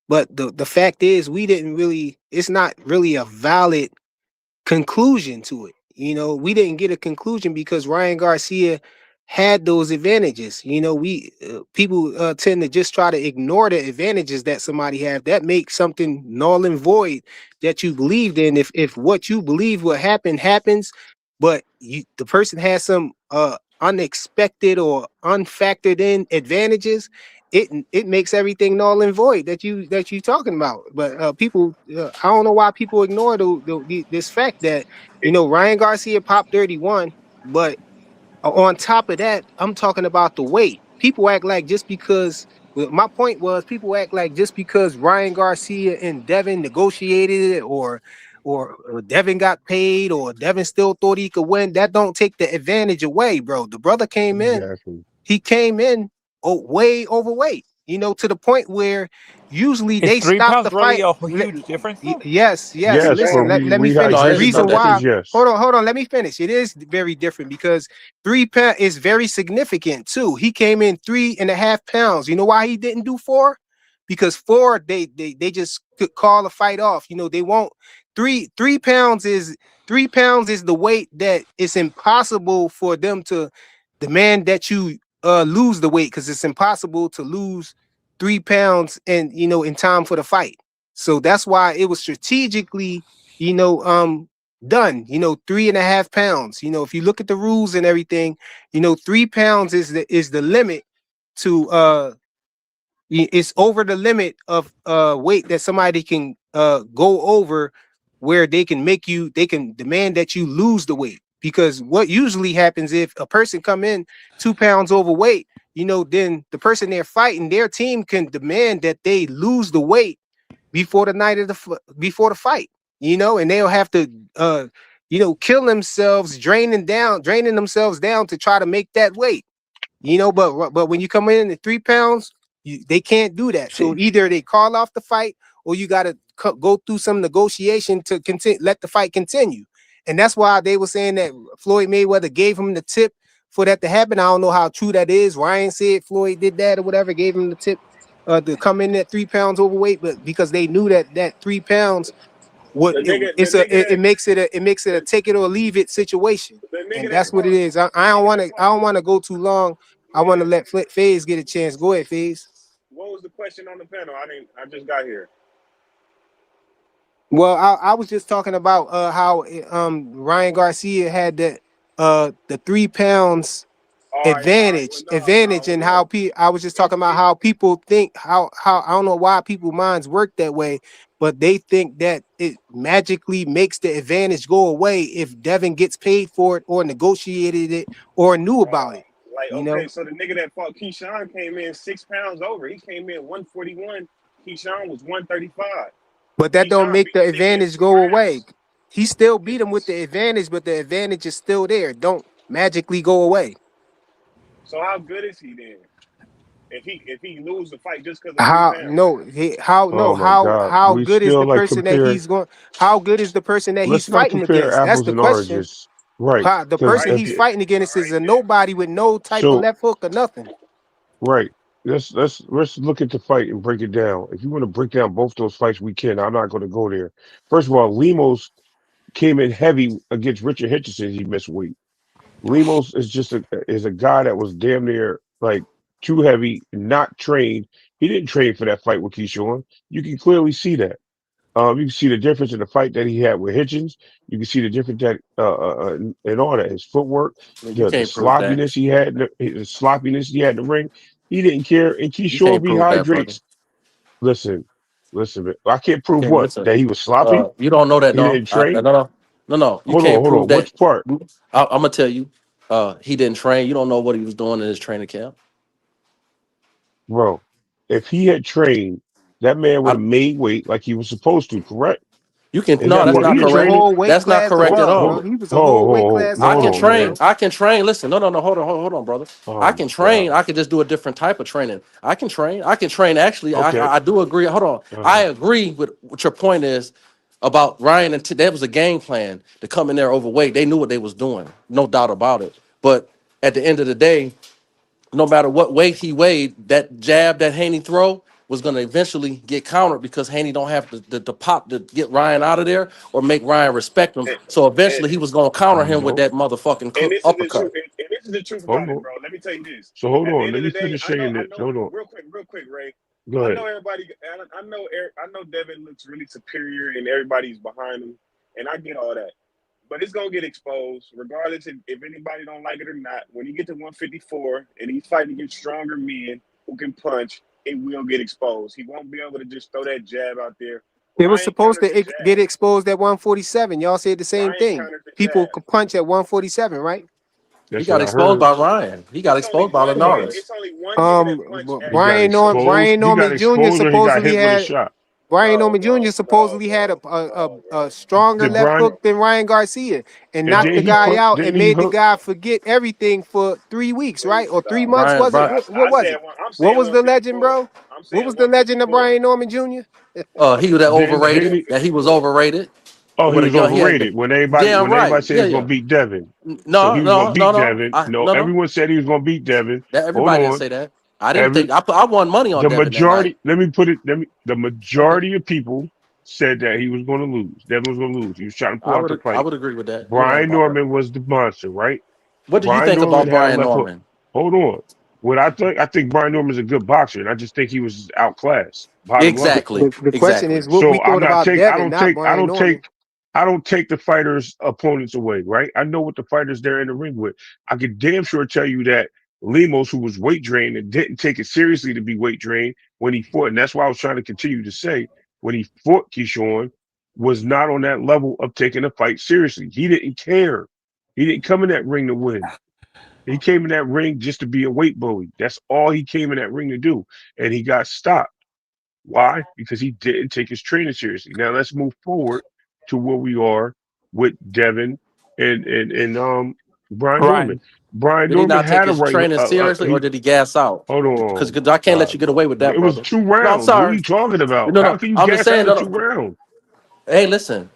S1: But the fact is, we didn't really. It's not really a valid conclusion to it. We didn't get a conclusion because Ryan Garcia had those advantages. We people tend to just try to ignore the advantages that somebody have. That makes something null and void that you believed in. If what you believe will happen happens, but the person has some unexpected or unfactored in advantages, it makes everything null and void that you talking about. But people, I don't know why people ignore this fact that Ryan Garcia popped 31, but on top of that, I'm talking about the weight. People act like just because. Well, my point was, people act like just because Ryan Garcia and Devin negotiated it, or Devin got paid, or Devin still thought he could win, that don't take the advantage away, bro. The brother came in,
S2: Exactly.
S1: he came in way overweight, to the point where usually
S3: Is
S1: they
S3: three
S1: stop the
S3: pounds really
S1: fight.
S3: a huge difference though?
S1: Yes.
S2: Yes, for
S1: Listen, let me finish.
S4: No,
S1: The
S4: it's
S2: rehydration
S4: not
S1: reason
S4: that
S1: why,
S2: purposes.
S4: deep.
S2: Yes.
S1: hold on, let me finish. It is very different because 3 pounds is very significant too. He came in 3.5 pounds. You know why he didn't do 4? Because 4, they just could call a fight off. They won't. 3 pounds is 3 pounds is the weight that it's impossible for them to demand that you lose the weight, because it's impossible to lose 3 pounds and in time for the fight. So that's why it was strategically done. 3.5 pounds. If you look at the rules and everything, 3 pounds is the limit to it's over the limit of weight that somebody can go over, where they can demand that you lose the weight. Because what usually happens, if a person come in 2 pounds overweight, then the person they're fighting, their team can demand that they lose the weight before the night of before the fight, and they'll have to kill themselves, draining themselves down to try to make that weight. But when you come in at 3 pounds, they can't do that. So either they call off the fight, or you got to go through some negotiation to continue, let the fight continue. And that's why they were saying that Floyd Mayweather gave him the tip for that to happen. I don't know how true that is. Ryan said Floyd did that or whatever, gave him the tip to come in at 3 pounds overweight, but because they knew that 3 pounds, it makes it a take it or leave it situation, and that's what it is. I don't want to go too long. I want to let FaZe get a chance. Go ahead, FaZe.
S5: What was the question on the panel? I just got here.
S1: Well, I was just talking about how Ryan Garcia had the 3 pounds
S5: All right. Well,
S1: advantage,
S5: well,
S1: and
S5: look.
S1: I was just talking about
S5: It
S1: how people think how I don't know why people minds work that way, but they think that it magically makes the advantage go away if Devin gets paid for it or negotiated it or knew about it.
S5: like
S1: You
S5: okay.
S1: know,
S5: So the nigga that fought Keyshawn came in 6 pounds over. He came in 141. Keyshawn was 135.
S1: but that don't
S5: Keyshawn
S1: make
S5: beat
S1: the
S5: the nigga in
S1: advantage
S5: two
S1: go away.
S5: rounds.
S1: He still beat him with
S5: It's,
S1: the advantage, but the advantage is still there. Don't magically go away.
S5: so how good is he then? If he lose the fight just because of three
S1: How
S5: pounds?
S1: no how no
S2: Oh my God.
S1: how
S2: We
S1: good is
S2: still
S1: the
S2: like
S1: person that
S2: compare.
S1: he's going? How good is the person that he's
S2: Let's not
S1: fighting
S2: compare
S1: against? That's
S2: apples
S1: the
S2: and
S1: question.
S2: oranges. Right.
S1: How, the
S2: Because
S1: person
S5: Right
S2: at
S1: he's
S5: then.
S2: the
S1: fighting against is
S5: Right
S1: a
S5: then.
S1: nobody with no type of
S2: so
S1: left hook or nothing.
S2: right. Let's look at the fight and break it down. If you want to break down both those fights, we can. I'm not going to go there. First of all, Lemos came in heavy against Richard Hitchison. He missed weight. Lemos is a guy that was damn near like too heavy, not trained. He didn't train for that fight with Keyshawn. You can clearly see that. You can see the difference in the fight that he had with Hitchens. You can see the difference that in all that his footwork,
S4: You
S2: the
S4: can't prove that.
S2: sloppiness he had, the sloppiness he had in the ring. He didn't care, and
S4: You
S2: Keyshawn
S4: can't prove that, brother.
S2: rehydrates. Listen, listen, man. I can't prove
S4: Okay,
S2: what
S4: listen.
S2: that he was sloppy.
S4: You don't know that,
S2: He
S4: no.
S2: didn't train.
S4: No. You
S2: Hold on,
S4: can't
S2: hold
S4: prove
S2: on.
S4: that.
S2: Which part,
S4: I'm gonna tell you. He didn't train. You don't know what he was doing in his training camp.
S2: bro? If he had trained, that man would
S4: I,
S2: have made weight like he was supposed to. Correct?
S4: you can
S2: Is
S4: no,
S2: that
S4: that's
S1: Yeah,
S2: what
S4: not
S1: he
S2: he had
S1: was a
S4: correct.
S2: training?
S1: whole weight
S4: That's not
S1: class
S4: correct at
S1: above,
S2: Hold
S1: bro.
S4: all.
S2: on,
S1: He was a
S2: hold on,
S1: whole weight
S2: hold on,
S1: class
S2: no,
S4: I
S2: hold
S4: can
S1: above
S2: on,
S1: him,
S4: train.
S2: man.
S1: bro.
S4: I can train. Listen, no. Hold on, brother.
S2: Oh
S4: I
S2: my
S4: can train.
S2: God.
S4: I can just do a different type of training. I can train. I can train. Actually,
S2: Okay.
S4: I do agree. Hold on. I
S2: Uh,
S4: agree with what your point is about Ryan. And that was a game plan to come in there overweight. They knew what they was doing, no doubt about it. But at the end of the day, no matter what weight he weighed, that jab that Haney throw was going to eventually get countered because Haney don't have the pop to get Ryan out of there or make Ryan respect him.
S5: And,
S4: So
S5: and,
S4: eventually he was going to counter him with
S2: no,
S4: that motherfucking
S5: and this is the truth.
S4: uppercut.
S5: And this is the truth
S2: hold
S5: about it,
S2: on.
S5: bro. Let me tell you this.
S2: So hold
S5: At the
S2: on.
S5: end
S2: Let
S5: of
S2: me
S5: the day,
S2: finish saying
S5: I
S2: this.
S5: know,
S2: Hold on.
S5: real quick, Ray.
S2: Go
S5: I
S2: ahead.
S5: know everybody. I know Devin looks really superior, and everybody's behind him, and I get all that. But it's gonna get exposed, regardless if anybody don't like it or not. When he get to 154 and he's fighting against stronger men who can punch, it will get exposed. He won't be able to just throw that jab out there.
S1: It was
S5: Ryan
S1: supposed
S5: countered the
S1: to get
S5: jab.
S1: exposed at 147. Y'all said the same
S5: Ryan
S1: thing.
S5: countered the
S1: People
S5: jab.
S1: could punch at 147, right?
S4: He
S2: That's what
S4: got
S2: I
S4: exposed
S2: heard.
S4: by Ryan. He got exposed by Linares.
S5: It's only one nigga that punched at
S2: He got exposed.
S1: Brian
S2: He got
S1: Norman Jr.
S2: exposed or he got
S1: supposedly
S2: hit with a
S1: had
S2: shot.
S1: Brian Norman Jr. supposedly had a stronger
S2: Did
S1: left
S2: Brian
S1: hook than Ryan Garcia and
S2: and
S1: knocked
S2: then
S1: the
S2: he
S1: guy
S2: put
S1: out and
S2: didn't he
S1: made the
S2: hook
S1: guy forget everything for 3 weeks, right? Or 3 months,
S4: Brian,
S1: was it?
S4: Brian
S1: What was it?
S5: I'm
S1: What
S5: saying
S1: was the legend,
S5: 154.
S1: bro?
S5: I'm
S1: What
S5: saying
S1: was the legend of
S5: 154.
S1: Brian Norman Jr.?
S4: he was that
S2: didn't
S4: overrated.
S2: he
S4: That he was
S5: 154.
S4: overrated.
S2: oh he
S4: With a
S2: was
S4: young, he had
S2: overrated
S4: damn
S2: when everybody
S4: right.
S2: said he
S4: Yeah,
S2: was
S4: yeah.
S2: gonna beat Devin. So he
S4: No,
S2: was gonna
S4: no, no,
S2: beat
S4: no.
S2: Devin. No,
S4: No.
S2: everyone said he was gonna beat Devin.
S4: That
S2: Hold
S4: everybody didn't
S2: on.
S4: say that. I didn't
S2: Every
S4: think. I won money on
S2: the
S4: Devin that night.
S2: majority let me put it let me the
S4: Okay,
S2: majority of people said that he was gonna lose. Devin was gonna lose. He was trying to pull out the
S4: I
S2: fight.
S4: would agree with that. You're right
S2: Brian
S4: about that.
S2: Norman was the monster, right?
S4: What do you
S2: Brian
S4: think
S2: Norman
S4: about
S2: had a
S4: Brian
S2: left hook.
S4: Norman?
S2: Hold on. What I think Brian Norman's a good boxer, and I just think he was outclassed. Bottom line.
S4: Exactly,
S1: The question
S4: exactly.
S1: is what we
S2: So I'm
S1: thought
S2: not
S1: about
S2: take
S1: Devin, not Brian Norman.
S2: I don't take the fighters' opponents away, right? I know what the fighters they're in the ring with. I can damn sure tell you that Lemos, who was weight drained and didn't take it seriously to be weight drained when he fought, and that's why I was trying to continue to say when he fought Keyshawn was not on that level of taking the fight seriously. He didn't care. He didn't come in that ring to win. He came in that ring just to be a weight bully. That's all he came in that ring to do. And he got stopped. Why? Because he didn't take his training seriously. Now let's move forward to where we are with Devin and Brian Norman.
S3: Ryan.
S2: Brian
S4: Did he
S2: Norman
S4: not take
S2: had a
S4: his
S2: right.
S4: training seriously, or
S2: He
S4: did he gas out?
S2: hold
S4: Because
S2: on,
S4: I can't let
S2: God,
S4: you get away with that,
S2: it was
S4: brother.
S2: two
S4: No, I'm
S2: rounds. What are
S4: sorry.
S2: you talking about? How
S4: No.
S2: can you
S4: I'm just
S2: gas
S4: saying.
S2: out
S4: No,
S2: of two
S4: no.
S2: rounds?
S4: Hey, listen.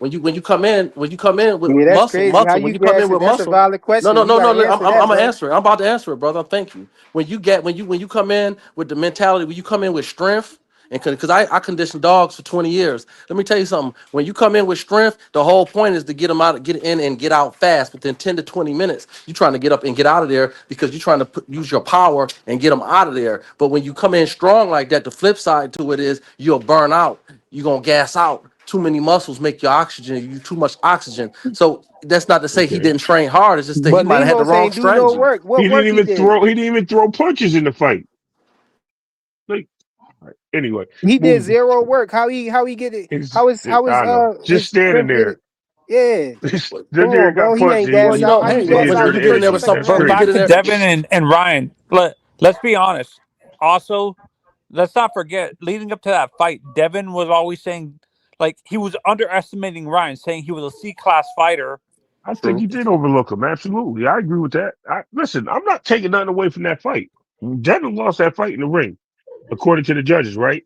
S4: when you come in with
S1: Yeah, that's crazy. How
S4: when
S1: you
S4: you come in
S1: guessing?
S4: with
S1: That's a
S4: muscle.
S1: valid
S4: No,
S1: question.
S4: no,
S1: You
S4: no,
S1: got
S4: no.
S1: to answer
S4: I'm
S1: that,
S4: gonna
S1: bro.
S4: answer it. I'm about to answer it, brother. Thank you. When you come in with the mentality, when you come in with strength, and because I conditioned dogs for 20 years. Let me tell you something. When you come in with strength, the whole point is to get them out, get in and get out fast. Within 10 to 20 minutes, you're trying to get up and get out of there because you're trying to use your power and get them out of there. But when you come in strong like that, the flip side to it is you'll burn out. You're gonna gas out. too many muscles make your oxygen, you too much oxygen. So that's not to say he
S2: Okay.
S4: didn't train hard. It's just that he
S1: But
S4: might have had the
S1: Lemos
S4: wrong
S1: ain't do no
S4: strategy.
S1: work. What work he did?
S2: He didn't even throw punches in the fight. Like, all right. Anyway,
S1: He did
S2: moving.
S1: zero work. How he get it? How is
S2: I know. Just
S1: his
S2: standing
S1: strength get it?
S2: there.
S1: Yeah.
S2: Just
S4: But,
S2: stood
S1: Come
S2: there
S1: on,
S2: and got
S1: bro. He
S2: punched
S1: ain't
S2: and he
S1: gas
S4: well, you
S2: wasn't
S1: out.
S4: know,
S1: How you
S4: hey,
S2: it
S4: when,
S1: gas
S2: is
S4: when
S1: out
S2: what
S4: you
S1: the
S2: it
S4: get in
S1: first
S2: is.
S4: there
S1: and
S4: with
S1: second
S4: some,
S2: That's
S4: when
S3: But
S4: you
S1: round?
S4: get
S3: back
S4: in
S3: to
S2: crazy.
S4: there,
S3: Devin and Ryan. Let's be honest. Also, let's not forget, leading up to that fight, Devin was always saying, like, he was underestimating Ryan, saying he was a C-class fighter.
S2: I think
S4: true.
S2: he did overlook him. Absolutely. I agree with that. Listen, I'm not taking nothing away from that fight. Devin lost that fight in the ring, according to the judges, right?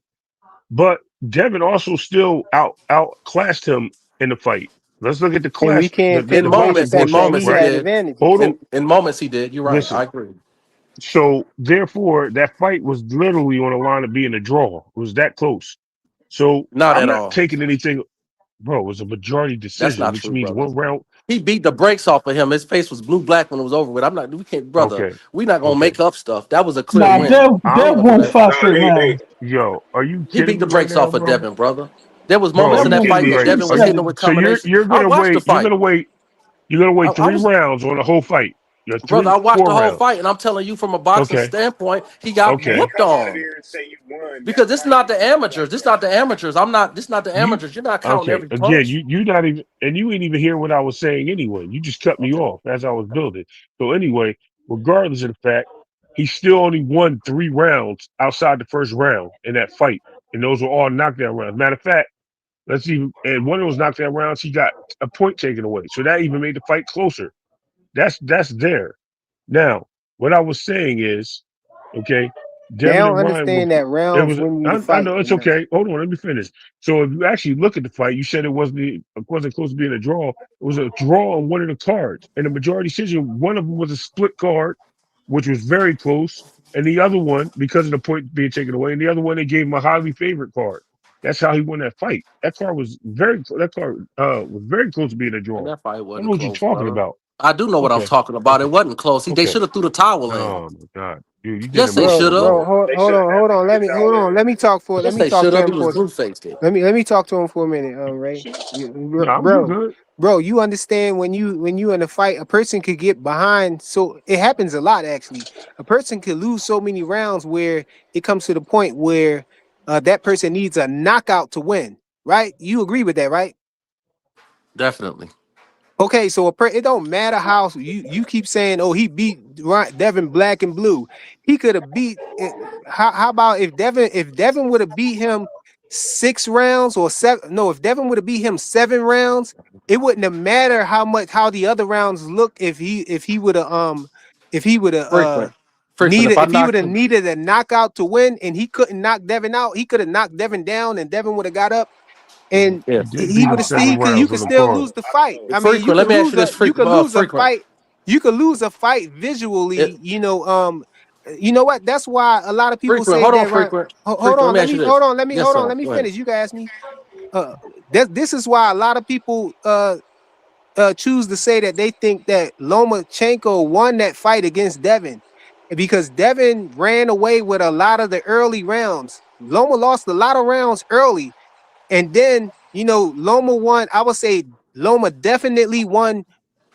S2: But Devin also still outclassed him in the fight. Let's look at the
S1: And we
S2: class,
S1: can't
S4: In
S1: take
S2: the
S1: away the
S2: boxing
S4: moments, in
S1: fact
S2: portion
S1: that
S2: of it,
S4: moments
S1: he
S4: he
S2: right?
S1: had
S4: did.
S1: advantages.
S2: Hold on.
S4: In moments he did. You're right. I
S2: Listen.
S4: agree.
S2: So therefore, that fight was literally on the line of being a draw. It was that close. So
S4: Not
S2: I'm
S4: at
S2: not
S4: all.
S2: taking anything, bro. It was a majority
S4: That's
S2: decision,
S4: not
S2: which
S4: true,
S2: means
S4: brother.
S2: one round.
S4: He beat the brakes off of him. His face was blue black when it was over with. I'm not. We can't, brother.
S2: Okay,
S4: We not gonna
S2: okay.
S4: make up stuff. That was a clear
S6: Nah,
S2: So
S4: win. We
S6: Dev
S4: ain't
S2: I'm
S4: gonna do
S6: won't
S4: that.
S6: fuck
S5: No,
S6: it, man.
S2: yo. Are you
S4: He
S2: kidding
S4: beat the
S2: me right
S4: brakes
S2: now,
S4: off of
S2: bro?
S4: Devin, brother. There was
S2: Bro,
S4: moments
S2: are
S4: in
S2: you
S4: that
S6: Devin
S2: kidding
S4: fight
S2: me
S4: that
S2: right?
S4: Devin
S2: Are
S4: was
S2: you?
S4: hitting
S6: seven.
S4: him with
S2: So
S4: combinations.
S2: you're
S4: I
S2: gonna
S4: watched the
S2: wait?
S4: fight,
S2: You're gonna wait
S4: I
S2: three
S4: was,
S2: rounds on the whole fight?
S4: brother. I watched
S2: 4
S4: the whole
S2: rounds.
S4: fight, and I'm telling you from a boxing
S2: Okay,
S4: standpoint, he got
S5: You can't
S2: okay.
S4: whooped
S5: come out of
S4: on
S5: there and say you won that
S4: because this is
S5: fight
S4: not
S5: and
S4: the
S5: lose like
S4: amateurs. This is
S5: that.
S4: not the amateurs. I'm not. This is not the
S2: You
S4: amateurs. You're not counting
S2: okay?
S4: every
S2: Again,
S4: punch.
S2: you not even, and you ain't even hear what I was saying anyway. You just cut me
S4: Okay.
S2: off as I was building. So anyway, regardless of the fact, he still only won 3 rounds outside the first round in that fight, and those were all knockdown rounds. Matter of fact, let's even, and one of those knockdown rounds, he got a point taken away, so that even made the fight closer. That's there. Now, what I was saying is, okay,
S1: They
S2: Devin
S1: don't
S2: and Ryan were.
S1: understand that
S2: It
S1: rounds
S2: was.
S1: win you the
S2: I
S1: fight,
S2: know it's
S1: man.
S2: okay. Hold on, let me finish. So if you actually look at the fight, you said it wasn't close to being a draw. It was a draw on one of the cards, and the majority decision. One of them was a split card, which was very close, and the other one, because of the point being taken away, and the other one they gave him a highly favorite card. That's how he won that fight. That card was very. That card was very close to being a
S4: And
S2: draw.
S4: that fight
S2: I don't
S4: wasn't
S2: know what you're
S4: close,
S2: talking
S4: brother.
S2: about.
S4: I do know what I'm
S2: Okay,
S4: talking about. It
S2: okay,
S4: wasn't close. They
S2: okay.
S4: should have threw the towel in.
S2: Oh my God, dude, you did
S4: Yes,
S2: him
S4: they
S2: wrong,
S4: should
S1: Bro,
S4: have.
S1: bro,
S2: bro.
S1: hold,
S5: They
S1: hold
S5: should have
S1: on, hold
S5: never
S1: on.
S5: threw the
S1: Hold
S5: towel
S1: on.
S5: in.
S1: Let
S4: Yes,
S1: me
S4: they
S1: talk
S4: should
S1: to
S4: have.
S1: him
S4: He was
S1: for
S4: blue faced it.
S1: let me talk to him for a minute, Ray.
S2: No, you
S1: Bro,
S2: good.
S1: bro, you understand when you in a fight, a person could get behind. So it happens a lot actually. A person could lose so many rounds where it comes to the point where that person needs a knockout to win. Right? You agree with that, right?
S4: Definitely.
S1: Okay, so it don't matter how you keep saying, oh, he beat Devin Black and Blue. He could have beat. How about if Devin would have beat him 6 rounds or seven? No, if Devin would have beat him 7 rounds, it wouldn't have mattered how the other rounds look if he would have
S4: Frequent. Frequent. If I knocked him,
S1: needed a knockout to win and he couldn't knock Devin out. He could have knocked Devin down and Devin would have got up and
S2: He
S4: if
S2: did
S1: he
S2: beat
S1: would
S2: him
S1: have still
S2: seven
S1: you
S2: rounds
S1: could
S2: on the
S1: still
S2: card.
S1: lose the
S5: I don't
S1: fight.
S5: know.
S1: I mean,
S4: frequent, let me ask you this.
S1: you could lose a
S4: Frequent.
S1: fight. You could lose a fight visually.
S4: It,
S1: You know what? That's why a lot of people
S4: frequent.
S1: say
S4: Hold on,
S1: that. Right?
S4: frequent.
S1: Hold
S4: Frequent. Let
S1: on.
S4: me ask you this. Yes,
S1: Hold on.
S4: sir.
S1: Let me
S4: Go ahead.
S1: finish. You can ask me. This is why a lot of people choose to say that they think that Lomachenko won that fight against Devin because Devin ran away with a lot of the early rounds. Loma lost a lot of rounds early. And then, Loma won. I would say Loma definitely won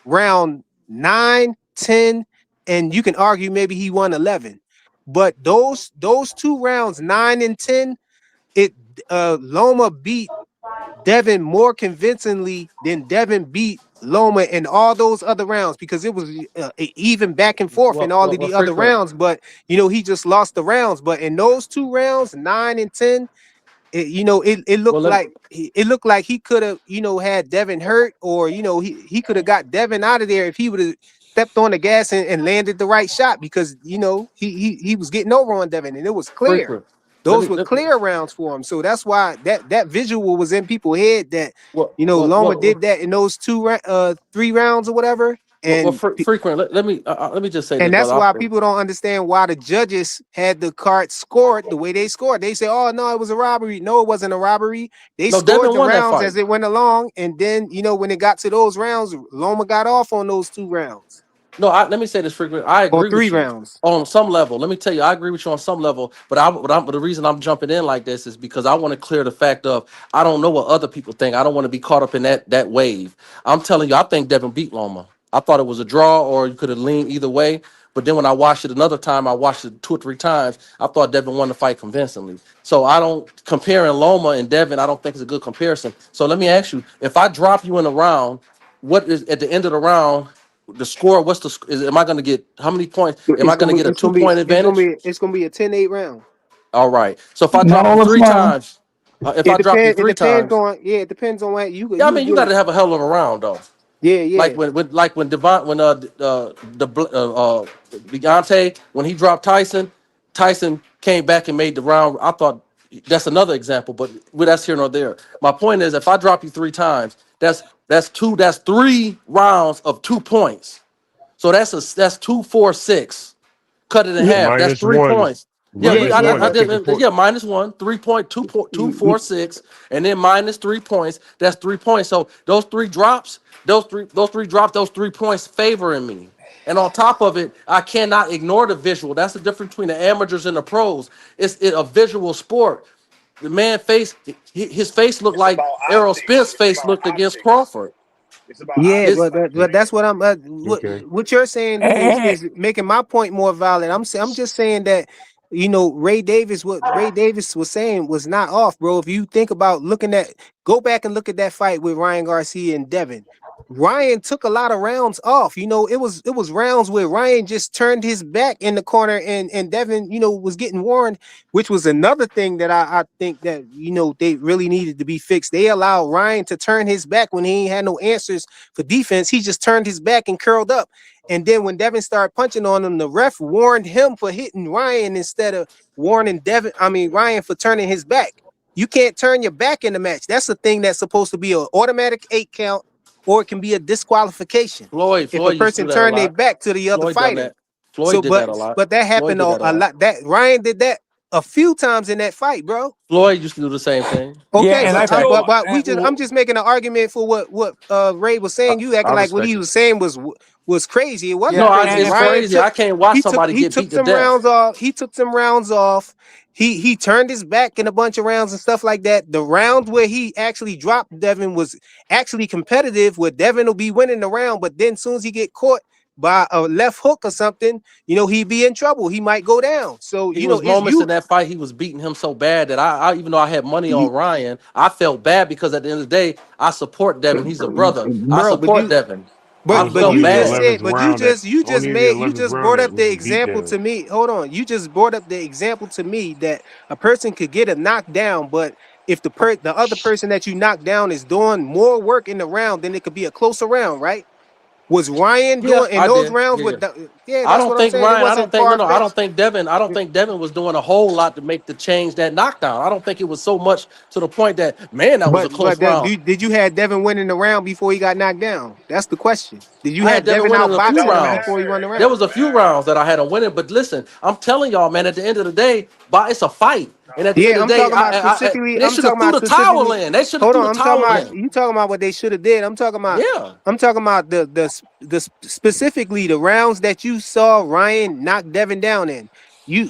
S1: round 9, 10, and you can argue maybe he won 11. But those 2 rounds, 9 and 10, it Loma beat Devin more convincingly than Devin beat Loma in all those other rounds because it was even back and forth in all of
S4: Well,
S1: the other
S4: frequent.
S1: rounds. But he just lost the rounds. But in those 2 rounds, 9 and 10, it
S4: Well,
S1: looked like he could have had Devin hurt or he could have got Devin out of there if he would have stepped on the gas and landed the right shot because he was getting over on Devin and it was clear.
S4: frequent. Let
S1: Those
S4: me.
S1: were clear rounds for him, so that's why that visual was in people's head that
S4: Well,
S1: Loma did that in those 3 rounds or whatever, and
S4: frequent. Let me just say
S1: and
S4: this,
S1: that's
S4: brother.
S1: why people don't understand why the judges had the card scored the way they scored. They say, "Oh no, it was a robbery." No, it wasn't a robbery. They
S4: No,
S1: scored
S4: Devin
S1: the
S4: won that
S1: rounds
S4: fight.
S1: as it went along, and then when it got to those rounds, Loma got off on those 2 rounds.
S4: No, let me say this frequent. I
S1: or
S4: agree
S1: three
S4: with you
S1: rounds?
S4: on some level. Let me tell you, I agree with you on some level. But the reason I'm jumping in like this is because I want to clear the fact of I don't know what other people think. I don't want to be caught up in that wave. I'm telling you, I think Devin beat Loma. I thought it was a draw, or you could have leaned either way. But then when I watched it another time, I watched it 2 or 3 times. I thought Devin won the fight convincingly. So I don't comparing Loma and Devin. I don't think it's a good comparison. So let me ask you: if I drop you in a round, what is at the end of the round? The score, what's the am I going to get how many points? Am I going to get a
S1: It's
S4: 2
S1: gonna be
S4: point advantage?
S1: it's gonna be a 10-8 round.
S4: All right. So if I
S6: Not
S4: drop you
S6: all the
S4: three
S6: time.
S4: times, if I drop you
S1: It
S4: three
S1: depends
S4: times,
S1: on it depends on what
S4: yeah, I
S1: you
S4: mean you
S1: get
S4: got
S1: it.
S4: to have a hell of a round though.
S1: Yeah,
S4: Like
S1: yeah.
S4: when Devon when Deontay when he dropped Tyson, Tyson came back and made the round. I thought that's another example, but that's here nor there. My point is, if I drop you 3 times, that's 3 rounds of 2 points. So that's 2, 4, 6. Cut it in
S1: Yeah,
S4: half. That's
S2: minus
S4: three
S2: one,
S4: points. Yeah,
S1: yeah,
S2: minus
S1: yeah,
S2: one.
S4: I
S2: I
S1: but
S2: take the
S4: did.
S2: point.
S4: Yeah, minus one, 3 point, 2, 4, 6, and then minus 3 points. That's 3 points. So those three drops, those 3 points favoring me. And on top of it, I cannot ignore the visual. That's the difference between the amateurs and the pros. It's a visual sport. The man face, his face looked
S5: It's
S4: like
S5: about
S4: Errol
S5: optics.
S4: Spence'
S5: It's
S4: face
S5: about
S4: looked against
S5: optics.
S4: Crawford.
S5: It's about
S1: yeah,
S4: His
S5: optics, like you
S1: but that's
S5: said.
S1: what I'm
S2: Okay.
S1: what you're saying is making my point more valid. I'm just saying that Ray Davis, what Ray Davis was saying was not off, bro. If you think about go back and look at that fight with Ryan Garcia and Devin. Ryan took a lot of rounds off. It was rounds where Ryan just turned his back in the corner and Devin, was getting warned, which was another thing that I think that they really needed to be fixed. They allowed Ryan to turn his back when he ain't had no answers for defense. He just turned his back and curled up. And then when Devin started punching on him, the ref warned him for hitting Ryan instead of warning Ryan for turning his back. You can't turn your back in the match. That's a thing that's supposed to be an automatic 8 count, or it can be a disqualification if a
S4: Floyd used to
S1: person
S4: do that a
S1: turn their
S4: lot.
S1: back to the other
S4: Floyd done
S1: fighter.
S4: that. Floyd
S1: So,
S4: did that
S1: but
S4: a lot.
S1: but that
S4: Floyd
S1: happened
S4: did that a
S1: a
S4: lot.
S1: lot. That Ryan did that a few times in that fight, bro.
S4: Floyd used to do the same thing.
S3: Yeah,
S1: Okay,
S3: and
S4: That's a
S3: I
S1: but
S3: feel
S4: tactic.
S1: I'm just making an argument for what Ray was saying. You
S4: I
S1: acting like what
S4: respect
S1: he
S4: it.
S1: was saying was crazy. It wasn't
S3: yeah,
S4: No,
S3: and
S1: crazy.
S3: if
S4: it's
S3: I
S1: Ryan
S4: crazy.
S1: took
S4: I can't watch
S1: he took
S4: somebody
S1: he
S4: get
S1: took
S4: beat to
S1: some
S4: death.
S1: rounds off. He took some rounds off. He turned his back in a bunch of rounds and stuff like that. The round where he actually dropped Devin was actually competitive, where Devin will be winning the round, but then as soon as he get caught by a left hook or something, he'd be in trouble. He might go down. So
S4: He was
S1: it's
S4: moments in
S1: you.
S4: that fight. He was beating him so bad that I even though I had money on Ryan, I felt bad because at the end of the day, I support Devin. He's a brother. I
S1: Bro, but
S4: support
S1: you
S4: Devin.
S2: It
S4: I
S2: was
S1: but
S4: felt
S1: you
S2: only the
S1: just
S4: bad.
S1: said,
S2: 11th
S1: but you
S2: round that
S1: just you just
S2: only the
S1: made you
S2: 11th
S1: just
S2: round
S1: brought
S2: that
S1: up
S2: was
S1: the
S2: a
S1: example
S2: beatdown.
S1: to me. Hold on, you just brought up the example to me that a person could get a knockdown, but if the other person that you knocked down is doing more work in the round, then it could be a closer round, right? Was Ryan
S4: Yeah,
S1: doing in
S4: I
S1: those
S4: did.
S1: rounds
S4: Yeah, yeah.
S1: with yeah, that's what I'm saying. It
S4: I don't
S1: wasn't
S4: think no
S1: far
S4: no, I don't
S1: fetched.
S4: think Devin, I don't think Devin was doing a whole lot to make the change that knockdown. I don't think it was so much to the point that man, that was a close round.
S1: Did you have Devin winning the round before he got knocked down? That's the question. Did you
S4: I had
S1: have
S4: Devin
S1: Devin
S4: winning a few
S1: outboxing
S5: Don't
S1: him
S4: rounds.
S1: before he won
S5: matter.
S1: the
S5: It
S4: There
S1: round?
S5: don't
S4: was a few
S5: matter.
S4: rounds that I had him winning, but listen, I'm telling y'all, man, at the end of the day, it's a fight. And at the end
S1: Yeah,
S4: of the day, they
S1: I'm
S4: should have
S1: talking
S4: threw
S1: about
S4: the towel
S1: specifically.
S4: in. They should have
S1: Hold
S4: threw
S1: on,
S4: the
S1: I'm talking
S4: towel
S1: about
S4: in.
S1: you talking about what they should have did.
S4: Yeah.
S1: I'm talking about specifically the rounds that you saw Ryan knock Devin down in.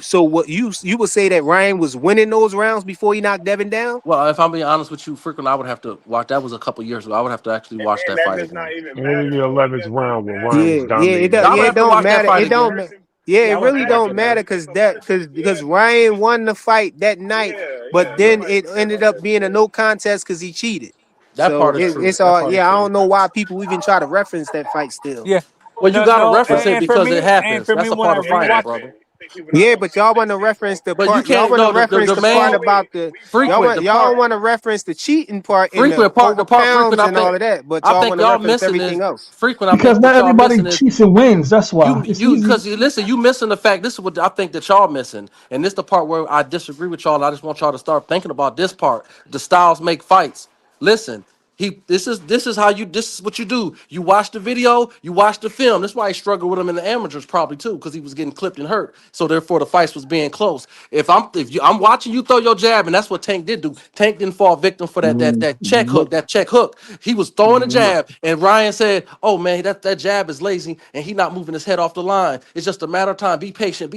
S1: So what you would say that Ryan was winning those rounds before he knocked Devin down?
S4: Well, if I'm being honest with you, frequent, I would have to watch. That was a couple years ago. I would have to actually watch
S5: And
S4: that
S5: that
S4: fight
S5: does not
S4: again.
S5: even
S2: Only
S5: matter,
S2: the
S5: though. It
S2: 11th
S5: doesn't even
S2: round when
S5: matter.
S2: Ryan was
S1: Yeah, it
S2: dominating
S1: does.
S2: that
S4: I would
S1: Yeah, it
S4: have
S2: fight.
S4: to
S1: don't
S4: watch that
S1: matter.
S4: fight
S1: It
S5: The
S1: don't.
S4: again.
S1: Ma- Yeah,
S5: it
S1: it
S4: Yeah, I would
S5: don't
S4: have
S1: really
S4: to watch
S5: matter
S1: don't
S4: it
S5: because
S1: matter
S4: again.
S5: it's
S1: because
S5: just a
S1: because
S5: yeah,
S1: Ryan won the fight that night, but
S5: yeah.
S1: then
S5: Like
S1: it ended up being a no contest because he cheated.
S4: That
S1: So
S4: part is true.
S1: it's
S4: That
S1: all
S4: part is
S1: yeah. I
S4: true.
S1: don't know why people even try to reference that fight still.
S3: yeah,
S4: Well, you
S3: no,
S4: got to
S3: no,
S4: reference it because it
S3: and
S4: happens.
S3: for me
S4: That's a
S3: when
S4: part
S3: I
S4: of
S5: it
S4: fighting,
S3: rewatch,
S4: brother.
S5: happened. People not
S1: Yeah,
S5: gonna
S1: but
S5: say
S1: y'all want
S5: that
S1: to
S5: shit
S1: reference the
S5: though.
S4: But you
S1: part. Y'all
S4: can't
S1: want to
S4: know
S1: reference
S4: the
S1: the
S5: We
S1: part
S5: saw
S4: main
S5: it.
S1: about the
S5: We
S1: y'all
S5: saw
S4: frequent
S1: want
S4: the
S5: it.
S1: y'all
S4: part
S1: want to reference the cheating part in the
S4: frequent part
S1: over
S4: the part frequent.
S1: pounds
S4: I
S1: and all
S4: think
S1: of that, but y'all want to
S4: y'all
S1: reference
S4: missing
S1: everything
S4: is
S1: else.
S4: frequent. I
S6: Because
S4: think
S6: not
S4: what y'all
S6: everybody
S4: missing is
S6: cheats and wins. That's why it's
S4: you
S6: easy.
S4: because you listen, you missing the fact. This is what I think that y'all missing, and this the part where I disagree with y'all. And I just want y'all to start thinking about this part. The styles make fights. Listen, This is how you this is what you do. You watch the video, you watch the film. That's why he struggled with him in the amateurs probably too, because he was getting clipped and hurt. So therefore the fights was being close. I'm watching you throw your jab, and that's what Tank did do. Tank didn't fall victim for that check hook,
S1: Look,
S4: that check hook. He was throwing a jab, and Ryan said, "Oh man, that jab is lazy, and he not moving his head off the line. It's just a matter of time. Be patient,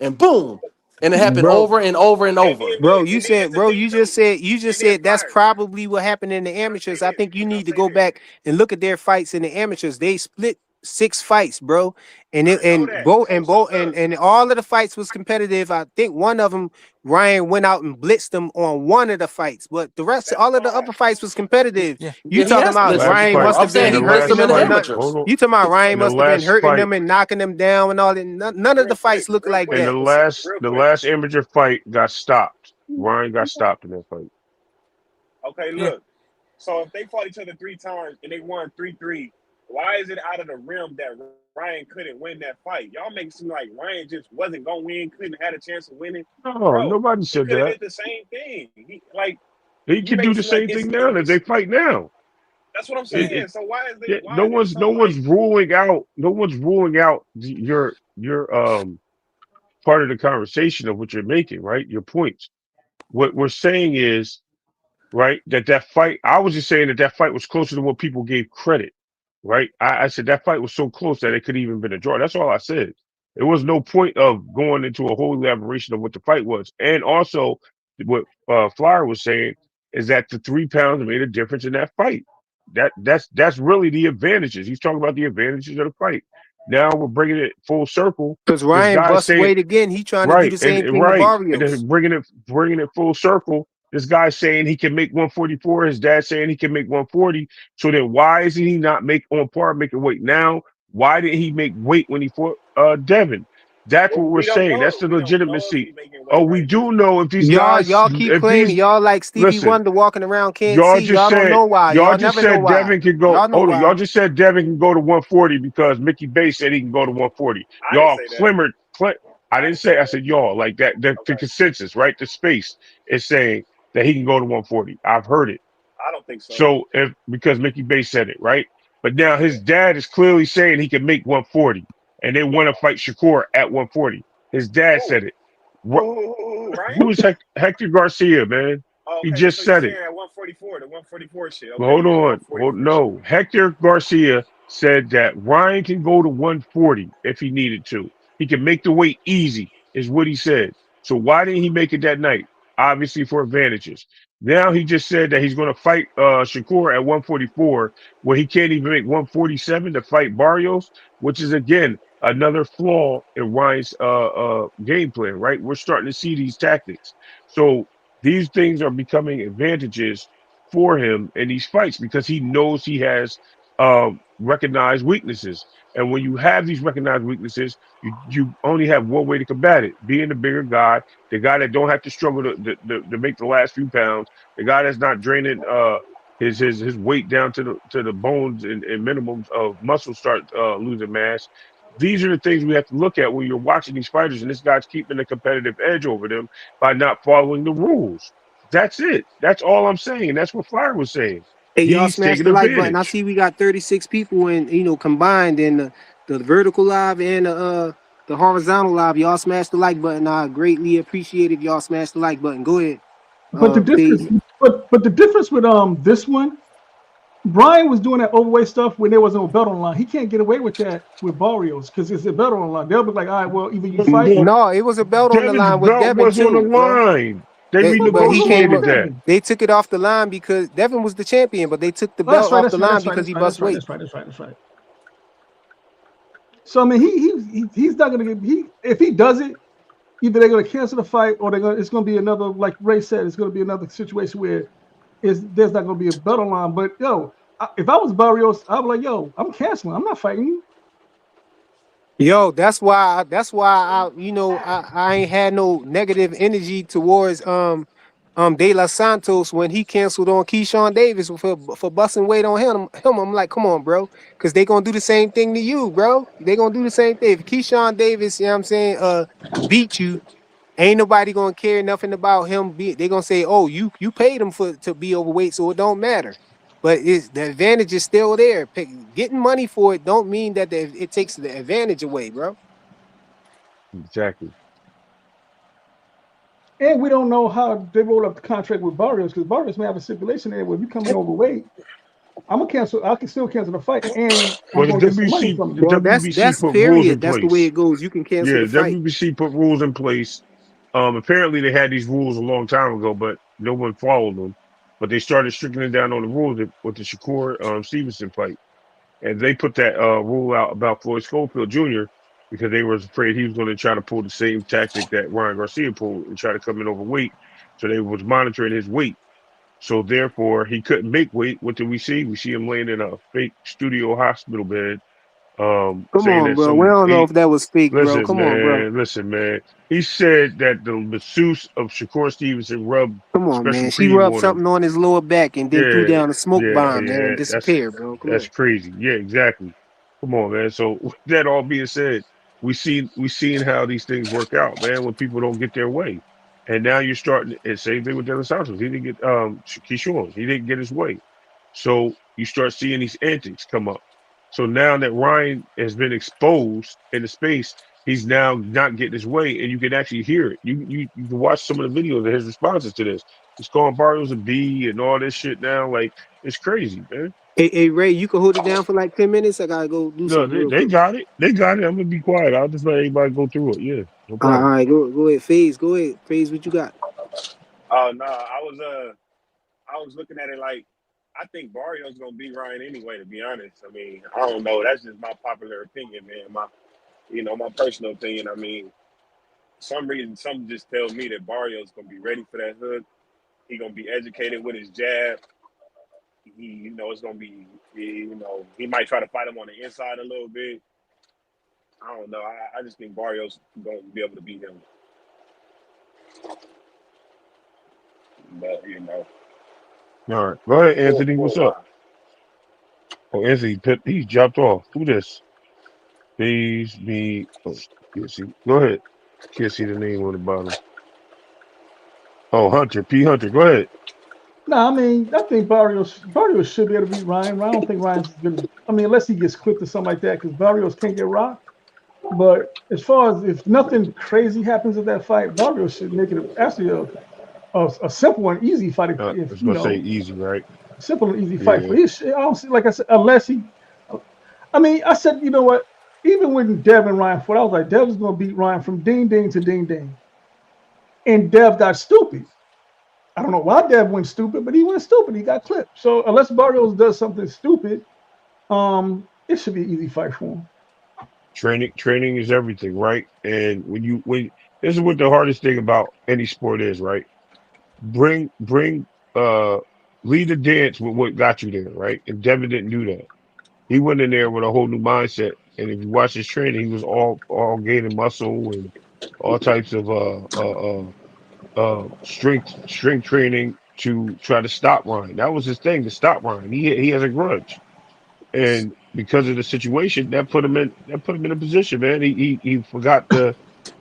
S4: and boom." And it happened
S1: bro.
S4: over and over and
S5: And
S4: over.
S5: then
S1: Bro,
S5: look,
S1: you
S5: and then
S1: said,
S5: it's the
S1: bro,
S5: thing too.
S1: you just
S5: And then
S1: said that's
S5: Fire.
S1: probably what happened in the
S5: We're gonna say
S1: amateurs. I
S5: this.
S1: think you
S5: We're gonna
S1: need to
S5: say
S1: go
S5: this.
S1: back and look at their fights in the amateurs. They split 6 fights, bro, and
S5: I know that.
S1: and all of the fights was competitive. I think one of them, Ryan went out and blitzed them on one of the fights, but the rest,
S5: that's
S1: all of the
S5: fine.
S1: other fights was competitive.
S3: Yeah.
S1: You
S4: Yeah, he
S1: talking
S4: has
S2: The
S1: about
S4: blitzed him
S2: last
S1: Ryan
S2: fight,
S4: before.
S1: must
S4: I'm
S1: have
S4: saying
S1: been
S2: in the
S4: he blitzed
S1: hurting
S4: him
S2: last
S4: in
S1: them
S4: the
S1: or
S2: fight,
S1: nothing?
S2: hold
S4: amateurs.
S2: on,
S1: You talking about Ryan
S2: in the
S1: must have been
S2: last
S1: hurting
S2: fight,
S1: them and knocking them down and all that? None of
S5: Real
S1: the
S5: quick,
S1: fights look
S5: real
S1: like
S5: quick,
S2: in
S1: that.
S5: real
S2: the
S5: quick.
S2: last amateur fight got stopped. Ryan got stopped in that fight.
S5: Okay,
S3: Yeah.
S5: look. So if they fought each other 3 times and they won 3-3, why is it out of the realm that Ryan couldn't win that fight? Y'all make it seem like Ryan just wasn't gonna win, couldn't have a chance of winning.
S2: No,
S5: Bro,
S2: nobody
S5: he
S2: said
S5: could have
S2: that.
S5: did the same thing. Like
S2: He
S5: you
S2: can
S5: make
S2: do
S5: it
S2: the
S5: seem like
S2: same thing now that they fight now.
S5: that's what I'm
S2: It,
S5: saying.
S2: it,
S5: So
S2: yeah,
S5: why is it
S2: no
S5: so
S2: one's
S5: like
S2: ruling out. No one's ruling out your part of the conversation of what you're making, right? Your points. What we're saying is, right, that fight. I was just saying that fight was closer to what people gave credit, right? I said that fight was so close that it could even been a draw. That's all I said. There was no point of going into a whole elaboration of what the fight was, and also what Flyer was saying is that the 3 pounds made a difference in that fight. That's really the advantages. He's talking about the advantages of the fight. Now we're bringing it full circle.
S1: Because
S2: This
S1: Ryan
S2: guy's
S1: bust
S2: saying
S1: weight again. He trying to do
S2: right
S1: the same thing to
S2: right, and
S1: Barrios.
S2: then bringing it full circle. This guy saying he can make 144. His dad saying he can make 140. So then why isn't he not make on par making weight now? Why didn't he make weight when he fought Devin? That's what
S5: well,
S2: we're saying. That's the
S5: we don't know if
S2: legitimacy.
S5: he's making
S2: Oh,
S5: weight
S2: we
S5: right now.
S2: do know if these guys,
S1: Y'all keep
S2: if
S1: claiming
S2: these,
S1: y'all like Stevie
S2: listen,
S1: Wonder walking around can't see.
S2: y'all
S1: Y'all
S2: just
S1: never know
S2: said
S1: why.
S2: Devin can go.
S1: Y'all know
S2: Hold on, y'all
S1: why.
S2: just said Devin can go to 140 because Mickey Bay said he can go to 140.
S5: I didn't
S2: Y'all
S5: say that.
S2: clamored. I
S5: I
S2: didn't
S5: didn't say
S2: say. I
S5: that.
S2: said y'all like that. The
S5: Okay.
S2: consensus, right? The space is saying that he can go to 140. I've heard it.
S5: I don't think so.
S2: So if because Mickey Bay said it, right? But now
S5: Yeah.
S2: his dad is clearly saying he can make 140, and they want to fight Shakur at 140. His dad
S5: Who?
S2: said it. What?
S5: Ryan?
S2: Who is Hector Garcia, man?
S5: Oh,
S2: He
S5: okay,
S2: just
S5: so you're
S2: said it.
S5: saying at 144, the 144 shit. Okay,
S2: Hold
S5: yeah,
S2: on. Hold
S5: 144 shit.
S2: no. Hector Garcia said that Ryan can go to 140 if he needed to. He can make the weight easy, is what he said. So why didn't he make it that night? Obviously for advantages. Now he just said that he's going to fight Shakur at 144, where he can't even make 147 to fight Barrios, which is again another flaw in Ryan's game plan. Right? We're starting to see these tactics. So these things are becoming advantages for him in these fights because he knows he has recognized weaknesses. And when you have these recognized weaknesses, you only have one way to combat it: being the bigger guy, the guy that don't have to struggle to make the last few pounds, the guy that's not draining his weight down to the bones and minimums of muscle start losing mass. These are the things we have to look at when you're watching these fighters, and this guy's keeping a competitive edge over them by not following the rules. That's it. That's all I'm saying. That's what Flyer was saying.
S1: Hey, y'all
S2: He's
S1: smash
S2: taking
S1: the like button. I
S2: advantage.
S1: see we got 36 people in, combined in the vertical live and the horizontal live. Y'all smash the like button. I greatly appreciate if y'all smash the like button. Go ahead.
S6: But the difference,
S1: Paige.
S6: but the difference with this one, Brian was doing that overweight stuff when there was no belt on the line. He can't get away with that with Barrios because it's a belt on the line. They'll be like, all right, well, either you
S2: But
S6: fight
S2: but
S6: or
S1: No, it was a belt on the
S2: Devin's
S1: line with
S2: belt
S1: Devin
S2: was on the
S1: too, bro.
S2: line. They
S6: but it was over for
S2: renegotiated that.
S6: Devin.
S1: They took it off the line because Devin was the champion, but they took the
S6: Oh, that's
S1: belt
S6: right,
S1: off
S6: that's
S1: the
S6: right,
S1: line
S6: that's right,
S1: because
S6: that's
S1: he
S6: right,
S1: bust
S6: that's right,
S1: weight.
S6: that's right, that's right, that's right. So I mean, he's not gonna get if he does it, either they're gonna cancel the fight or it's gonna be another, like Ray said, it's gonna be another situation where there's not gonna be a belt on line. But yo, if I was Barrios, I'd be like, yo, I'm canceling. I'm not fighting you.
S1: Yo, that's why I ain't had no negative energy towards De Los Santos when he canceled on Keyshawn Davis for busting weight on him. I'm like, come on, bro, because they gonna do the same thing to you, bro. They gonna do the same thing. If Keyshawn Davis, you know what I'm saying, beat you, ain't nobody gonna care nothing about him. They gonna say, oh, you paid him to be overweight, so it don't matter. but it's the advantage is still there. Getting money for it don't mean that it takes the advantage away, bro.
S2: Exactly.
S6: And we don't know how they roll up the contract with Barrios because Barrios may have a stipulation there where if you come in overweight, I'm gonna cancel. I can still cancel the fight, and I'm
S2: Well, the
S6: gonna get some money
S2: WC,
S6: from
S2: the
S6: you.
S1: Well,
S2: WBC
S1: that's
S2: put rules
S1: period.
S2: in
S1: That's the way
S2: place.
S1: it goes. You can cancel
S2: Yeah,
S1: the fight.
S2: WBC put rules in place. Apparently they had these rules a long time ago, but no one followed them. But they started stricken down on the rules with the Shakur Stevenson fight, and they put that rule out about Floyd Schofield Jr. because they were afraid he was going to try to pull the same tactic that Ryan Garcia pulled and try to come in overweight. So they was monitoring his weight. So therefore, he couldn't make weight. What did we see? We see him laying in a fake studio hospital bed,
S1: Come
S2: saying
S1: on,
S2: that
S1: bro. We
S2: some
S1: don't know if
S2: eight.
S1: that was fake, bro. Come on, bro.
S2: Listen, man. He said that the masseuse of Shakur Stevenson rubbed
S1: Come on,
S2: special
S1: man. She
S2: cream
S1: rubbed
S2: on him.
S1: something on his lower back and then threw
S2: Yeah,
S1: down a smoke bomb, man, and disappeared, bro. Come
S2: that's
S1: on.
S2: crazy. Yeah, exactly. Come on, man. So with that all being said, we seen how these things work out, man. When people don't get their way, and now you're starting. And same thing with Dylan Santos. He didn't get Keyshawn. He didn't get his way. So you start seeing these antics come up. So now that Ryan has been exposed in the space, he's now not getting his way, and you can actually hear it. You can watch some of the videos of his responses to this. He's calling Barrios a B and all this shit now. Like it's crazy, man.
S1: Hey, Ray, you can hold it down for like 10 minutes. I gotta go do
S2: No,
S1: something
S2: they,
S1: real
S2: they
S1: quick.
S2: got it. They got it. I'm gonna be quiet. I'll just let everybody go through it. Yeah, no
S1: All
S2: problem.
S1: right, go ahead, Phase. Go ahead, Phase. What you got?
S5: Oh no, I was looking at it like I think Barrio's gonna beat Ryan anyway. To be honest, I mean I don't know. That's just my popular opinion, man. My personal opinion. I mean, some reason something just tells me that Barrio's gonna be ready for that hook. He gonna be educated with his jab. It's gonna be, he might try to fight him on the inside a little bit. I don't know. I just think Barrios gonna be able to beat him, but
S2: All right, go ahead, Anthony.
S5: for a
S2: What's up?
S5: while.
S2: Oh, Anthony, he's dropped off. Who this? Please me. Oh, can't see. Go ahead. Can't see the name on the bottom. Oh, Hunter P. Hunter. Go ahead.
S6: No, I mean, I think Barrios should be able to beat Ryan. I don't think Ryan's as good as. I mean, unless he gets clipped or something like that, because Barrios can't get rocked. But as far as if nothing crazy happens at that fight, Barrios should make it actually a simple and easy fight.
S2: I
S6: If
S2: was gonna say easy, right?
S6: simple and easy fight for
S2: Yeah.
S6: you. I don't see, like I said, unless he. I mean, I said, you know what? Even when Dev and Ryan fought, I was like, Dev is going to beat Ryan from ding ding to ding ding, and Dev got stupid. I don't know why Dev went stupid, but he went stupid. He got clipped. So unless Barrios does something stupid, it should be an easy fight for him.
S2: Training is everything, right? And when this is what the hardest thing about any sport is, right? Bring uh lead the dance with what got you there, right? And Devin didn't do that. He went in there with a whole new mindset. And if you watch his training, he was all gaining muscle and all types of strength training to try to stop Ryan. That was his thing, to stop Ryan. He has a grudge. And because of the situation, that put him in a position, man. He forgot the,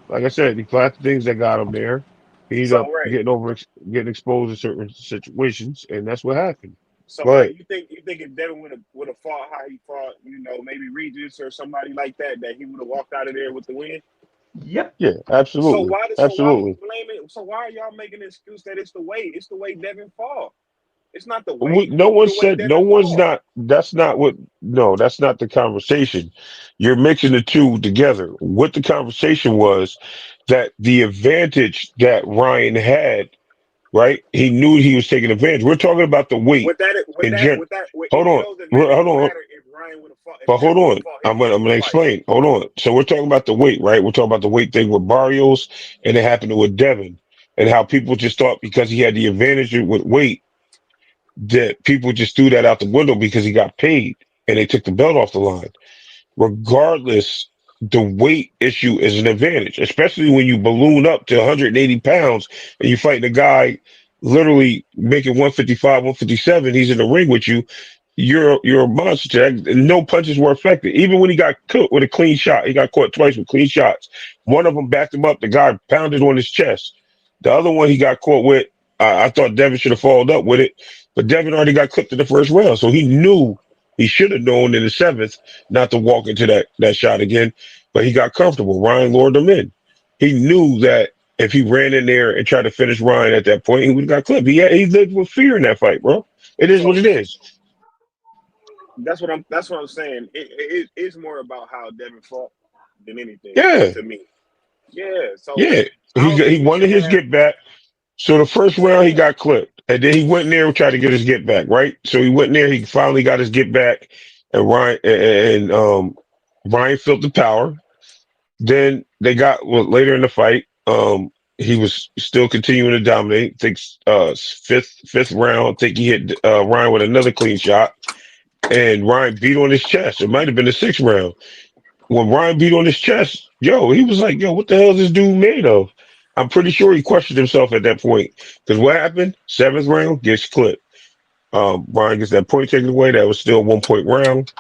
S2: like I said, he forgot the things that got him there. He ended
S5: So
S2: up
S5: Ray,
S2: getting exposed in certain situations, and that's what happened.
S5: so Ray,
S2: But
S5: you think if Devin would have fought how he fought, maybe Regis or somebody like that he would have walked out of there with the win?
S6: Yep.
S2: yeah,
S5: So
S2: absolutely,
S5: why do we
S2: absolutely.
S5: blame it? So why are y'all making an excuse that it's the weight? It's the way Devin fought. It's not the weight.
S2: No
S5: It's
S2: one
S5: the way
S2: said, no
S5: Devin
S2: one's
S5: fought.
S2: not. That's not what. No, that's not the conversation. You're mixing the two together. What the conversation was, that the advantage that Ryan had, right? He knew he was taking advantage. We're talking about the weight
S5: With that, with
S2: in
S5: that,
S2: gen.
S5: with that, with
S2: Hold
S5: any of
S2: on,
S5: those
S2: hold
S5: advantages
S2: on.
S5: matter if Ryan would have fought, if
S2: But hold
S5: Devin would have
S2: on.
S5: fought
S2: I'm
S5: his
S2: gonna, I'm
S5: first
S2: gonna
S5: fight.
S2: explain. Hold on. So we're talking about the weight, right? We're talking about the weight thing with Barrios, and it happened with Devin, and how people just thought because he had the advantage with weight that people just threw that out the window because he got paid and they took the belt off the line. Regardless, the weight issue is an advantage, especially when you balloon up to 180 pounds and you fight a guy literally making 155, 157. He's in the ring with you. You're a monster. No punches were effective. Even when he got caught with a clean shot, he got caught twice with clean shots. One of them backed him up. The guy pounded on his chest. The other one he got caught with, I thought Devin should have followed up with it. But Devin already got clipped in the first round, so he knew he should have known in the seventh not to walk into that shot again. But he got comfortable. Ryan lured him in. He knew that if he ran in there and tried to finish Ryan at that point, he would have got clipped. He lived with fear in that fight, bro. It is what
S5: So
S2: it is.
S5: that's what I'm saying. It's more about how Devin fought than anything
S2: Yeah,
S5: to me. Yeah. So
S2: yeah.
S5: I don't think
S2: He
S5: we should
S2: wanted his
S5: have.
S2: get back. So the first round he
S5: Yeah.
S2: got clipped, and then he went in there and tried to get his get back. Right. So he went in there. He finally got his get back, and Ryan felt the power. Then they got later in the fight. He was still continuing to dominate. I think fifth round. I think he hit Ryan with another clean shot, and Ryan beat on his chest. It might have been the sixth round when Ryan beat on his chest. Yo, he was like, "Yo, what the hell is this dude made of?" I'm pretty sure he questioned himself at that point because what happened? Seventh round gets clipped. Brian gets that point taken away. That was still a 1 point round.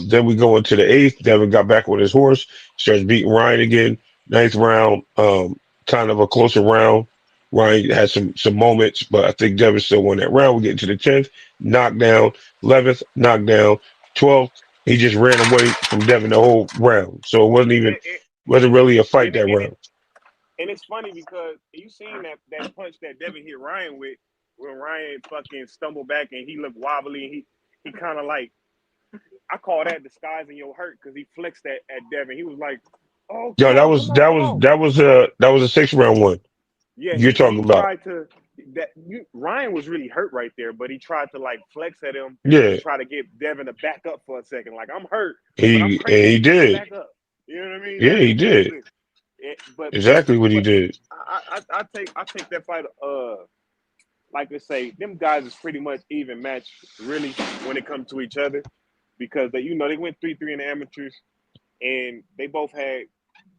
S2: Then we go into the eighth. Devin got back on his horse, starts beating Ryan again. Ninth round, kind of a closer round. Ryan had some moments, but I think Devin still won that round. We get into the 10th, knockdown. 11th, knockdown. 12th, he just ran away from Devin the whole round. So it
S5: And,
S2: wasn't really a fight
S5: and,
S2: that
S5: and,
S2: round.
S5: and it's funny because you seen that punch that Devin hit Ryan with when Ryan fucking stumbled back and he looked wobbly and he kind of like I call that disguising your hurt because he flexed at Devin. He was like, "Oh,
S2: Yo,
S5: come on, come on, come on."
S2: that was a 6 round one.
S5: Yeah,
S2: You're
S5: he
S2: talking about.
S5: tried to Ryan was really hurt right there, but he tried to like flex at him
S2: Yeah.
S5: and try to get Devin to back up for a second. Like I'm hurt, but I'm
S2: And
S5: cranking
S2: he
S5: you to
S2: did.
S5: back up. You know what I mean?
S2: Yeah, he
S5: That's
S2: did.
S5: it. But
S2: Exactly what he
S5: but
S2: did.
S5: I take that fight. Like I say, them guys is pretty much even match really when it comes to each other because they went 3-3 in the amateurs and they both had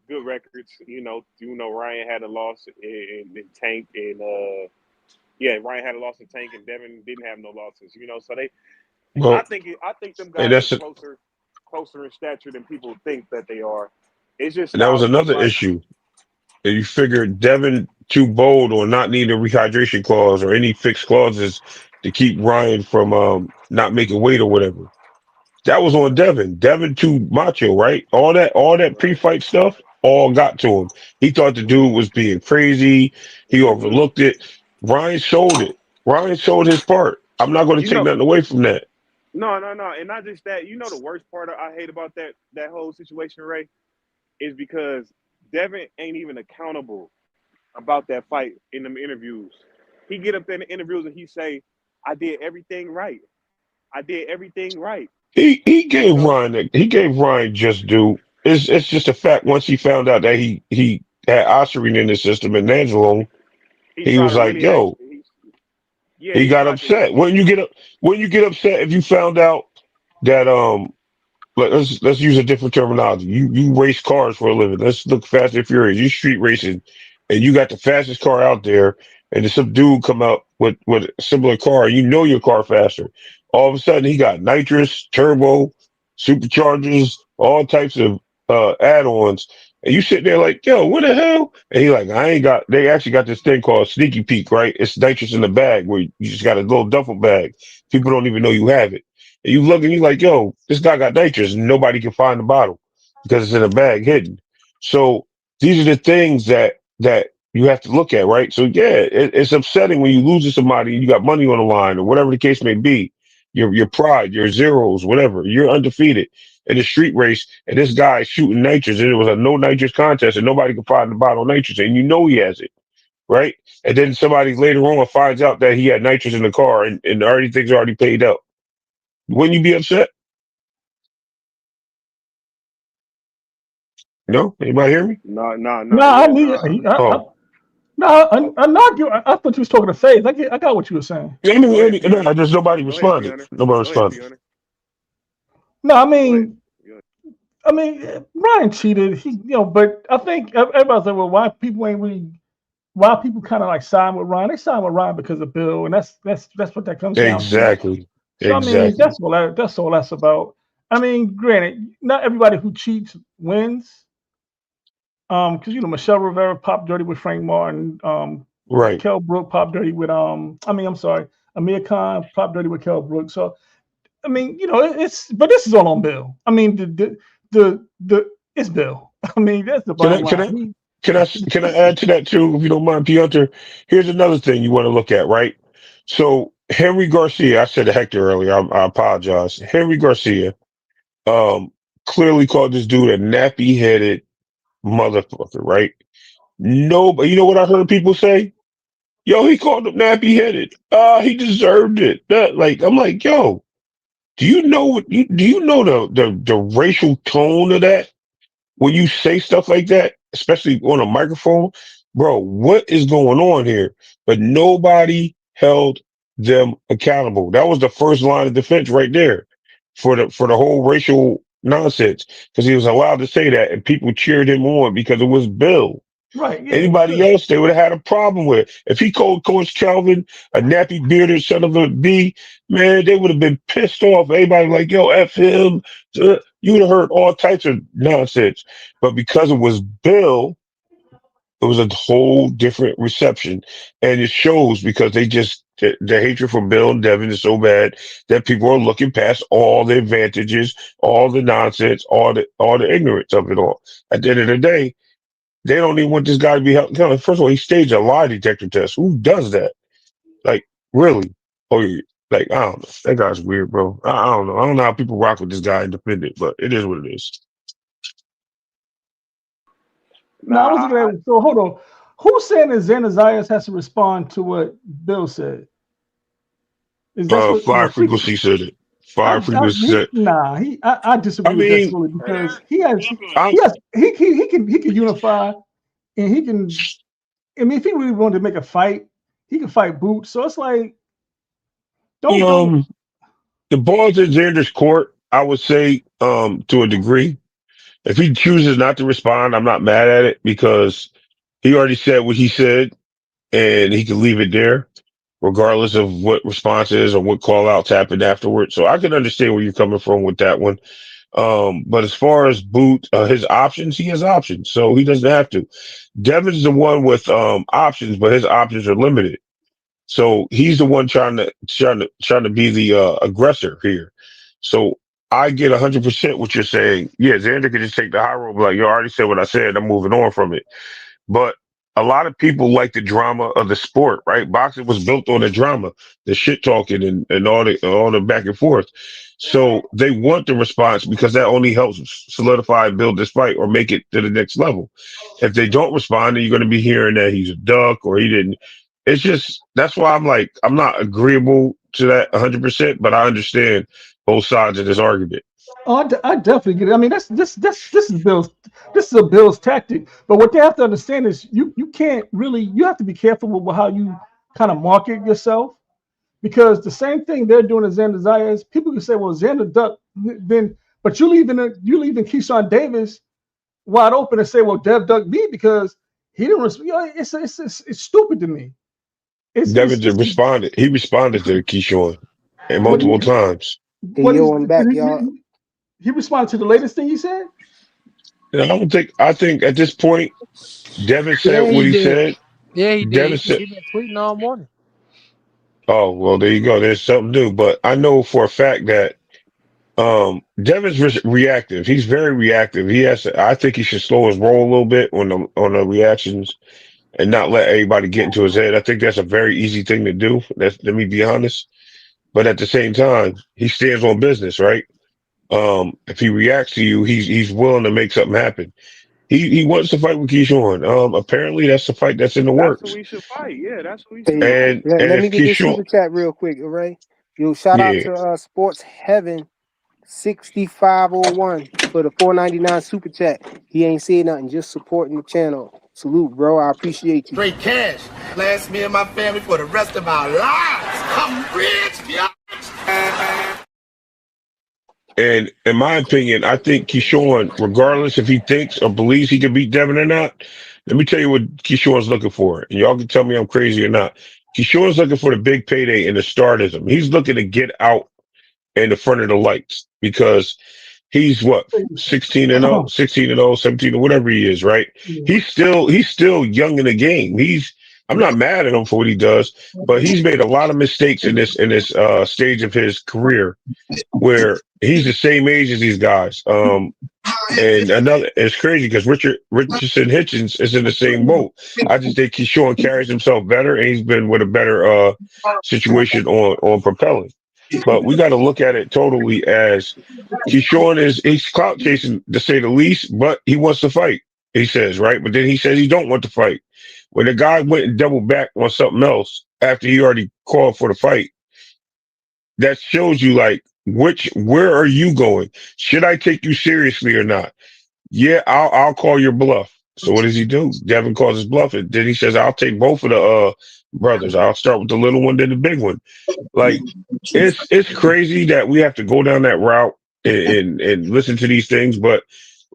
S5: good records. Ryan had a loss in Tank and yeah, Ryan had a loss in Tank and Devin didn't have no losses. So I
S2: Well,
S5: think them
S2: and
S5: guys are
S2: that's
S5: closer in stature than people think that they are. It's just
S2: and that was
S5: styles of the
S2: another
S5: fight.
S2: issue. And you figure Devin too bold on not needing a rehydration clause or any fixed clauses to keep Ryan from not making weight or whatever. That was on Devin. Devin too macho, right? All that
S5: Right.
S2: pre-fight stuff all got to him. He thought the dude was being crazy. He
S5: Mm-hmm.
S2: overlooked it. Ryan showed it. Ryan showed his part. I'm not going to
S5: You
S2: take
S5: know,
S2: nothing away from that.
S5: no, no, no, and not just that. The worst part I hate about that whole situation, Ray, is because Devin ain't even accountable about that fight in them interviews. He get up there in the interviews and he say, "I did everything right. I did everything right." You know,
S2: He gave Ryan just due. It's just a fact. Once he found out that he had ostarine in the system and Nandrolone,
S5: he
S2: he
S5: tried
S2: was
S5: to
S2: like,
S5: really act.
S2: "Yo."
S5: Yeah,
S2: He
S5: he
S2: got
S5: tried to.
S2: upset. When you get upset if you found out that let's use a different terminology. You race cars for a living. Let's look Fast and Furious. You street racing, and you got the fastest car out there, and then some dude come out with a similar car. You know your car faster. All of a sudden, he got nitrous, turbo, superchargers, all types of add-ons, and you sit there like, yo, what the hell? And he like, I ain't got. They actually got this thing called Sneaky Peek, right? It's nitrous in the bag where you just got a little duffel bag. People don't even know you have it. And you look and you like, yo, this guy got nitrous and nobody can find the bottle because it's in a bag hidden. So these are the things that you have to look at, right? So yeah, it's upsetting when you lose to somebody and you got money on the line or whatever the case may be. Your pride, your zeros, whatever. You're undefeated in a street race, and this guy is shooting nitrous, and it was a no nitrous contest, and nobody could find the bottle of nitrous, and you know he has it, right? And then somebody later on finds out that he had nitrous in the car, and already things are already paid out. Wouldn't you be upset? No? Anybody hear me?
S5: No, no,
S6: No,
S5: no,
S6: I
S5: yeah,
S6: mean,
S5: no.
S2: Oh.
S6: no, I not you. I thought you was talking to Faith. I got what you were saying.
S2: Yeah,
S5: Go ahead,
S2: no,
S5: Fiona.
S2: just nobody
S5: Go ahead,
S2: responded.
S5: Fiona.
S2: Nobody
S5: Go ahead,
S2: responded.
S5: Fiona.
S6: No,
S5: Go ahead.
S6: I mean, Ryan cheated. But I think everybody's like, well, why people kind of like sign with Ryan? They sign with Ryan because of Bill, and that's what that comes down to.
S2: Exactly.
S6: So I mean,
S2: Exactly.
S6: that's all that's about. I mean, granted, not everybody who cheats wins. Because Michelle Rivera popped dirty with Frank Martin.
S2: Right.
S6: Kell Brook popped dirty with I mean, I'm sorry. Amir Khan, Prop Dirty with Kell Brooks. So I mean, but this is all on Bill. I mean, the it's Bill. I mean, that's the
S2: Can
S6: bottom
S2: I can
S6: line.
S2: I can I add to that too, if you don't mind, Piotr? Here's another thing you want to look at, right? So Henry Garcia, I said Hector earlier. I apologize. Henry Garcia, um, clearly called this dude a nappy headed motherfucker, right? No, but you know what I heard people say? Yo, he called him nappy headed. He deserved it. Like I'm like, yo, do you know the racial tone of that? When you say stuff like that, especially on a microphone, bro, what is going on here? But nobody held them accountable. That was the first line of defense right there for the whole racial nonsense because he was allowed to say that and people cheered him on because it was Bill.
S6: Right? Yeah,
S2: Anybody
S6: good.
S2: else, they would have had a problem with. If he called Coach Calvin a nappy bearded son of a B, man, they would have been pissed off. Everybody like, yo, F him. You would have heard all types of nonsense. But because it was Bill, it was a whole different reception. And it shows because the hatred for Bill and Devin is so bad that people are looking past all the advantages, all the nonsense, all the ignorance of it all. At the end of the day, they don't even want this guy to be held accountable. First of all, he staged a lie detector test. Who does that? Like, really? Oh, yeah. Like, I don't know. That guy's weird, bro. I don't know. I don't know how people rock with this guy and defend it, but it is what it is.
S6: No, I was
S5: Nah,
S6: looking at. So hold on. Who's saying that Xander Zayas has to respond to what Bill said? Is that's what?
S2: Fire frequency said it. Fire frequency said.
S6: I
S2: I
S6: disagree with that
S2: mean,
S6: totally because he has
S2: I'm,
S6: he can unify and he can. I mean, if he really wanted to make a fight, he can fight Boots. So it's like don't.
S2: um, the ball's in Xander's court. I would say, to a degree. If he chooses not to respond, I'm not mad at it because he already said what he said, and he can leave it there, regardless of what response is or what call outs happened afterwards. So I can understand where you're coming from with that one. But as far as Boot, his options, he has options, so he doesn't have to. Devin's the one with options, but his options are limited. So he's the one trying to be the aggressor here. So I get 100% what you're saying. Yeah, Xander could just take the high road, be like, you already said what I said. I'm moving on from it. But a lot of people like the drama of the sport, right? Boxing was built on the drama, the shit talking and all the back and forth. So they want the response because that only helps solidify and build this fight or make it to the next level. If they don't respond, then you're going to be hearing that he's a duck or he didn't. It's just that's why I'm like I'm not agreeable to that 100%, but I understand both sides of this argument.
S6: Oh, I definitely get it. I mean, this is a Bill's tactic. But what they have to understand is you can't really you have to be careful with how you kind of market yourself because the same thing they're doing as Xander Zayas, people can say, well, Xander Duck, then but you leaving Keyshawn Davis wide open and say, well, Dev Duck beat because he didn't respond. It's stupid to me.
S2: Devin
S6: It's
S2: responded. He responded to Keyshawn and
S6: what
S2: multiple
S6: he
S2: times.
S1: Hey,
S6: what
S1: yo,
S6: is
S1: I'm back, y'all.
S6: he responded to the latest thing he said.
S2: And I don't think. I think at this point, Devin said
S7: Yeah,
S2: what
S7: he
S2: he
S7: did.
S2: said.
S7: Yeah, he
S2: Devin
S7: did.
S2: said,
S7: He been tweeting all morning.
S2: "Oh well, there you go. There's something new." But I know for a fact that Devin's reactive. He's very reactive. He has. I think he should slow his roll a little bit on the reactions and not let everybody get into his head. I think that's a very easy thing to do. Let me be honest. But at the same time, he stands on business, right? If he reacts to you, he's willing to make something happen. He wants to fight with Keyshawn. Apparently that's the fight that's in the
S5: that's who
S2: works.
S5: we should fight. Yeah, that's who we should
S1: Hey,
S5: fight.
S2: And
S1: let me
S2: if
S1: get this
S2: Keyshawn,
S1: super chat real quick, all right? Yo, shout out
S2: yeah,
S1: to Sports Heaven 6501 for the 4.99 super chat. He ain't saying nothing, just supporting the channel. Salute, bro. I appreciate you.
S8: Straight cash. Last me and my family for the rest of our lives. I'm rich, bitch.
S2: and in my opinion, I think Keyshawn, regardless if he thinks or believes he can beat Devin or not, let me tell you what Keyshawn's looking for, and y'all can tell me I'm crazy or not. Keyshawn's looking for the big payday and the stardom. He's looking to get out in the front of the lights because he's what 16 and 0, 16 and 0, 17 or whatever he is, right? He's still young in the game. I'm not mad at him for what he does, but he's made a lot of mistakes in this stage of his career where he's the same age as these guys. And another, it's crazy because Richardson Hitchens is in the same boat. I just think Keyshawn carries himself better, and he's been with a better situation on propelling. But we got to look at it totally as Keyshawn he's clout chasing to say the least, but he wants to fight. He says right, but then he says he don't want to fight. When the guy went and doubled back on something else after he already called for the fight, that shows you like where are you going? Should I take you seriously or not? Yeah, I'll call your bluff. So what does he do? Devin calls his bluff, and then he says, "I'll take both of the brothers. I'll start with the little one, then the big one." Like it's crazy that we have to go down that route and listen to these things, but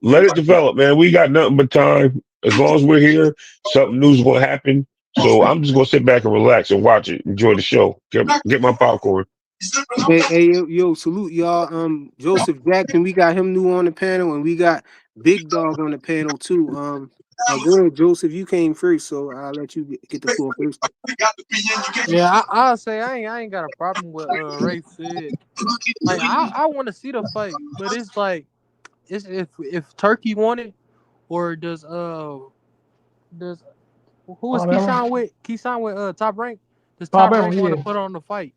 S2: let it develop, man. We got nothing but time. As long as we're here, something new's will happen. So I'm just gonna sit back and relax and watch it, enjoy the show, get my popcorn.
S1: Hey, yo, salute y'all. Joseph Jackson, we got him new on the panel, and we got Big Dog on the panel too. Go ahead, Joseph. You came first, so I'll let you get the floor first.
S7: Yeah, I'll say I ain't got a problem with Ray said. Like I want to see the fight, but it's like it's if Turkey won it, or does who is Keyshawn with? Keyshawn with Top Rank? Does Top Rank want to put on the fight?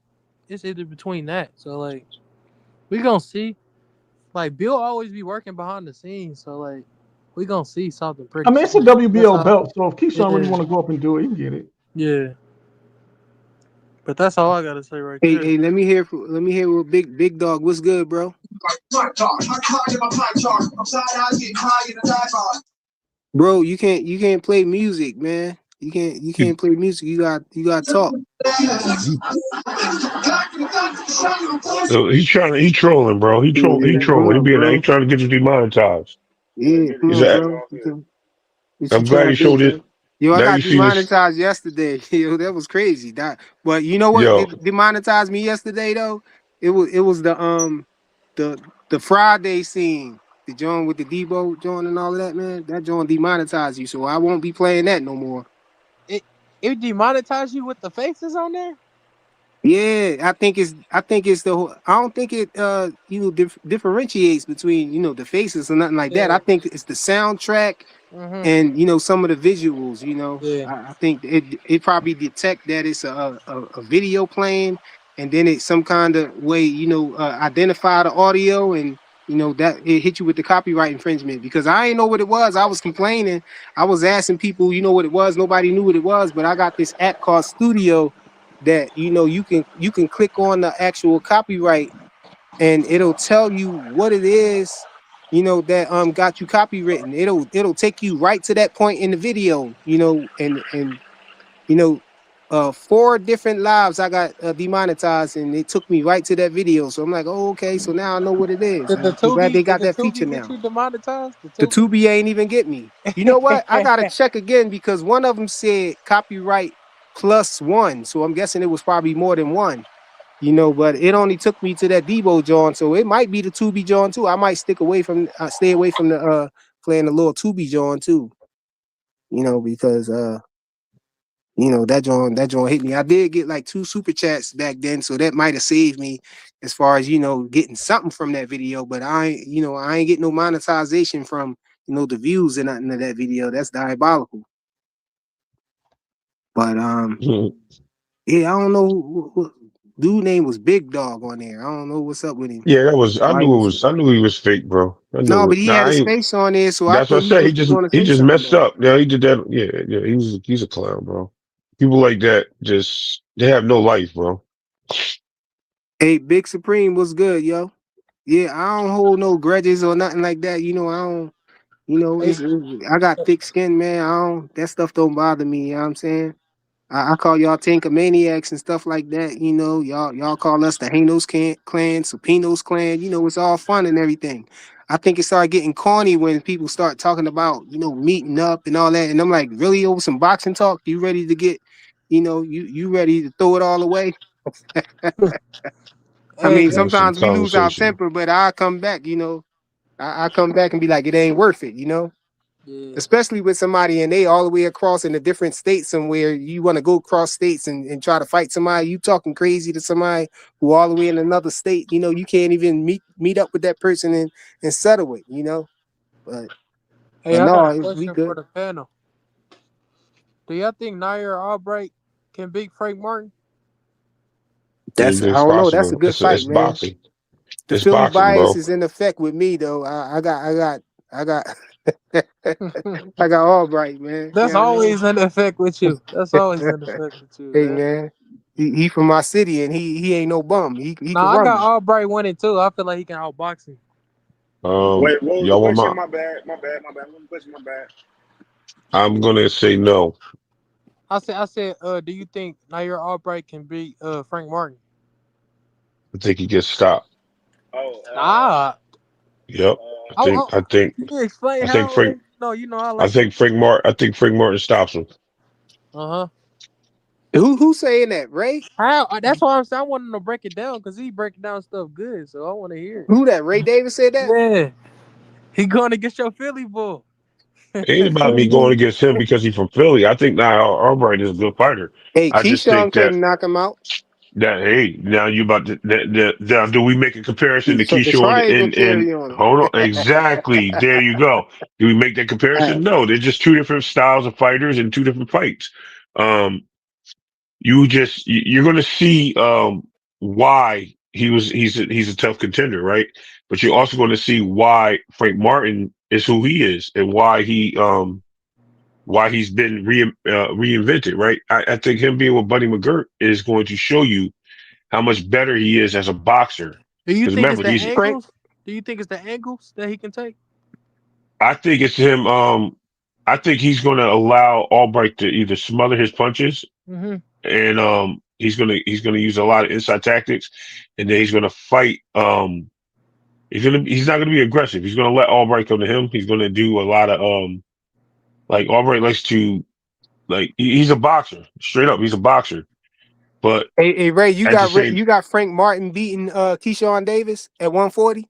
S7: It's either between that. So like we gonna see. Like Bill always be working behind the scenes, so like we gonna see something pretty.
S6: I mean, it's a
S7: soon.
S6: WBO belt, so if Keyshawn really want to go up and do it, he can get it.
S7: Yeah. But that's all I gotta say right
S1: Hey,
S7: there.
S1: hey, let me hear what Big Dog. What's good, bro? Bro, you can't play music, man. You can't play music. You got to talk.
S2: So he trolling, bro. He trolling. He being he trying to get you demonetized.
S1: Yeah, come
S2: He's
S1: on,
S2: like,
S1: bro. What you
S2: I'm glad
S1: trying
S2: he
S1: to do,
S2: showed it.
S1: bro? Yo, I
S2: Now
S1: got
S2: you see this.
S1: demonetized yesterday. Yo, that was crazy. But you know what
S2: Yo,
S1: did demonetize me yesterday though? It was the Friday scene, the joint with the Deebo joint and all of that, man. That joint demonetized you, so I won't be playing that no more.
S7: It demonetized you with the faces on there?
S1: Yeah, I think it's the whole, I don't think it differentiates between the faces or nothing like that. I think it's the soundtrack and some of the visuals.
S7: Yeah.
S1: I think it probably detect that it's a video playing, and then it some kind of way identify the audio, and that it hit you with the copyright infringement, because I ain't know what it was. I was complaining. I was asking people, what it was. Nobody knew what it was, but I got this app called Studio that you can click on the actual copyright, and it'll tell you what it is that got you copywritten. It'll take you right to that point in the video, and you know 4 different lives I got demonetized, and it took me right to that video. So I'm like, oh, okay, so now I know what it is. I'm glad they
S7: Did
S1: got
S7: the
S1: that feature
S7: Tubi get
S1: now.
S7: you demonetized? The
S1: The
S7: Tubi?
S1: Tubi ain't even get me. You know what? I gotta check again, because one of them said copyright +1, so I'm guessing it was probably more than one. But it only took me to that Deebo John, so it might be the Tubi John too. I might stay away from the playing the little Tubi John too. Because that John hit me. I did get like 2 super chats back then, so that might have saved me as far as getting something from that video. But I ain't getting no monetization from the views and nothing of that video. That's diabolical. But yeah, I don't know dude name was Big Dog on there. I don't know what's up with him.
S2: yeah, that was.
S1: Why he was
S2: I knew he was fake, bro. I
S1: No,
S2: knew
S1: but
S2: it.
S1: he
S2: Nah,
S1: had
S2: I
S1: his
S2: ain't.
S1: face on there, so I
S2: That's what I
S1: thought he
S2: said.
S1: was going to
S2: He
S1: say
S2: just
S1: something
S2: messed
S1: though.
S2: up. Yeah, he did that. Yeah. He's a clown, bro. People like that they have no life, bro.
S1: Hey, Big Supreme was good, yo. Yeah, I don't hold no grudges or nothing like that. I don't. I got thick skin, man. That stuff don't bother me. You know what I'm saying? I call y'all Tankamaniacs and stuff like that. Y'all call us the Hanos clan, Supinos clan. It's all fun and everything. I think it started getting corny when people start talking about meeting up and all that. And I'm like, really, over some boxing talk? You ready to get, you ready to throw it all away? I
S7: Hey,
S1: mean,
S2: Have some
S1: sometimes we lose our
S2: conversation.
S1: temper, but I come back. I come back and be like, it ain't worth it.
S7: Yeah.
S1: especially with somebody and they all the way across in a different state somewhere. You want to go across states and try to fight somebody. You talking crazy to somebody who all the way in another state. You know, you can't even meet up with that person and settle it. You know, but
S7: Hey, I got a
S1: no, we
S7: question for
S1: good.
S7: the panel. Do y'all think Nair Albright can beat Frank Martin?
S1: That's I
S2: Anything's
S1: don't know. That's a
S2: possible.
S1: good
S2: It's
S1: fight, man.
S2: boxing.
S1: The
S2: It's
S1: Philly
S2: boxing,
S1: bias
S2: bro.
S1: is in effect with me though. I got I got Albright, man. You
S7: That's
S1: know what I mean?
S7: always in effect with you. That's always in effect with you,
S1: Hey
S7: man.
S1: man, he from my city and he ain't no bum. He can
S7: Nah, I
S1: run
S7: got
S1: me.
S7: Albright winning too. I feel like he can outbox him.
S5: Wait, what was the
S2: Y'all want
S5: question?
S2: my?
S5: My bad. My bad. My bad. What was the question? My bad.
S2: I'm gonna say no.
S7: I said, do you think Nair Albright can beat Frank Martin?
S2: I think he gets stopped.
S5: Oh,
S7: Nah.
S2: Yep. I
S7: I,
S2: think.
S7: I,
S2: I think.
S7: can you explain
S2: I think
S7: how?
S2: Frank.
S7: No, I
S2: I
S7: like to.
S2: think Frank Martin. I think Frank Martin stops him.
S7: Uh-huh.
S1: Who saying that? Ray?
S7: How? That's why I'm saying I want him to break it down because he breaking down stuff good. So I want to hear it.
S1: Who that? Ray Davis said that?
S7: Yeah, he going to get your Philly bull.
S2: It ain't about me going against him because he's from Philly. I think now Albright is a good fighter.
S1: Hey,
S2: I just
S1: Keyshawn
S2: think that
S1: couldn't knock him out.
S2: hey, now you about to now do we make a comparison to
S1: So the
S2: Keyshawn
S1: triangle
S2: and
S1: carry on him.
S2: hold on, exactly, there you go. Do we make that comparison? No, they're just two different styles of fighters and two different fights. Um, you're going to see why he's a tough contender, right? But you're also going to see why Frank Martin is who he is and why he's been reinvented, right? I think him being with Buddy McGirt is going to show you how much better he is as a boxer.
S7: Do you
S2: Because
S7: think it's
S2: remember,
S7: the
S2: he's
S1: Frank,
S7: angles? Do you think it's the angles that he can take?
S2: I think it's him. I think he's going to allow Albright to either smother his punches
S7: Mm-hmm.
S2: and he's gonna use a lot of inside tactics, and then he's gonna fight. He's not gonna be aggressive. He's gonna let Albright come to him. He's gonna do a lot of like Albright likes to he's a boxer, straight up. He's a boxer, but
S1: hey Ray,
S2: at the same
S1: you got Frank Martin beating Keyshawn Davis at 140.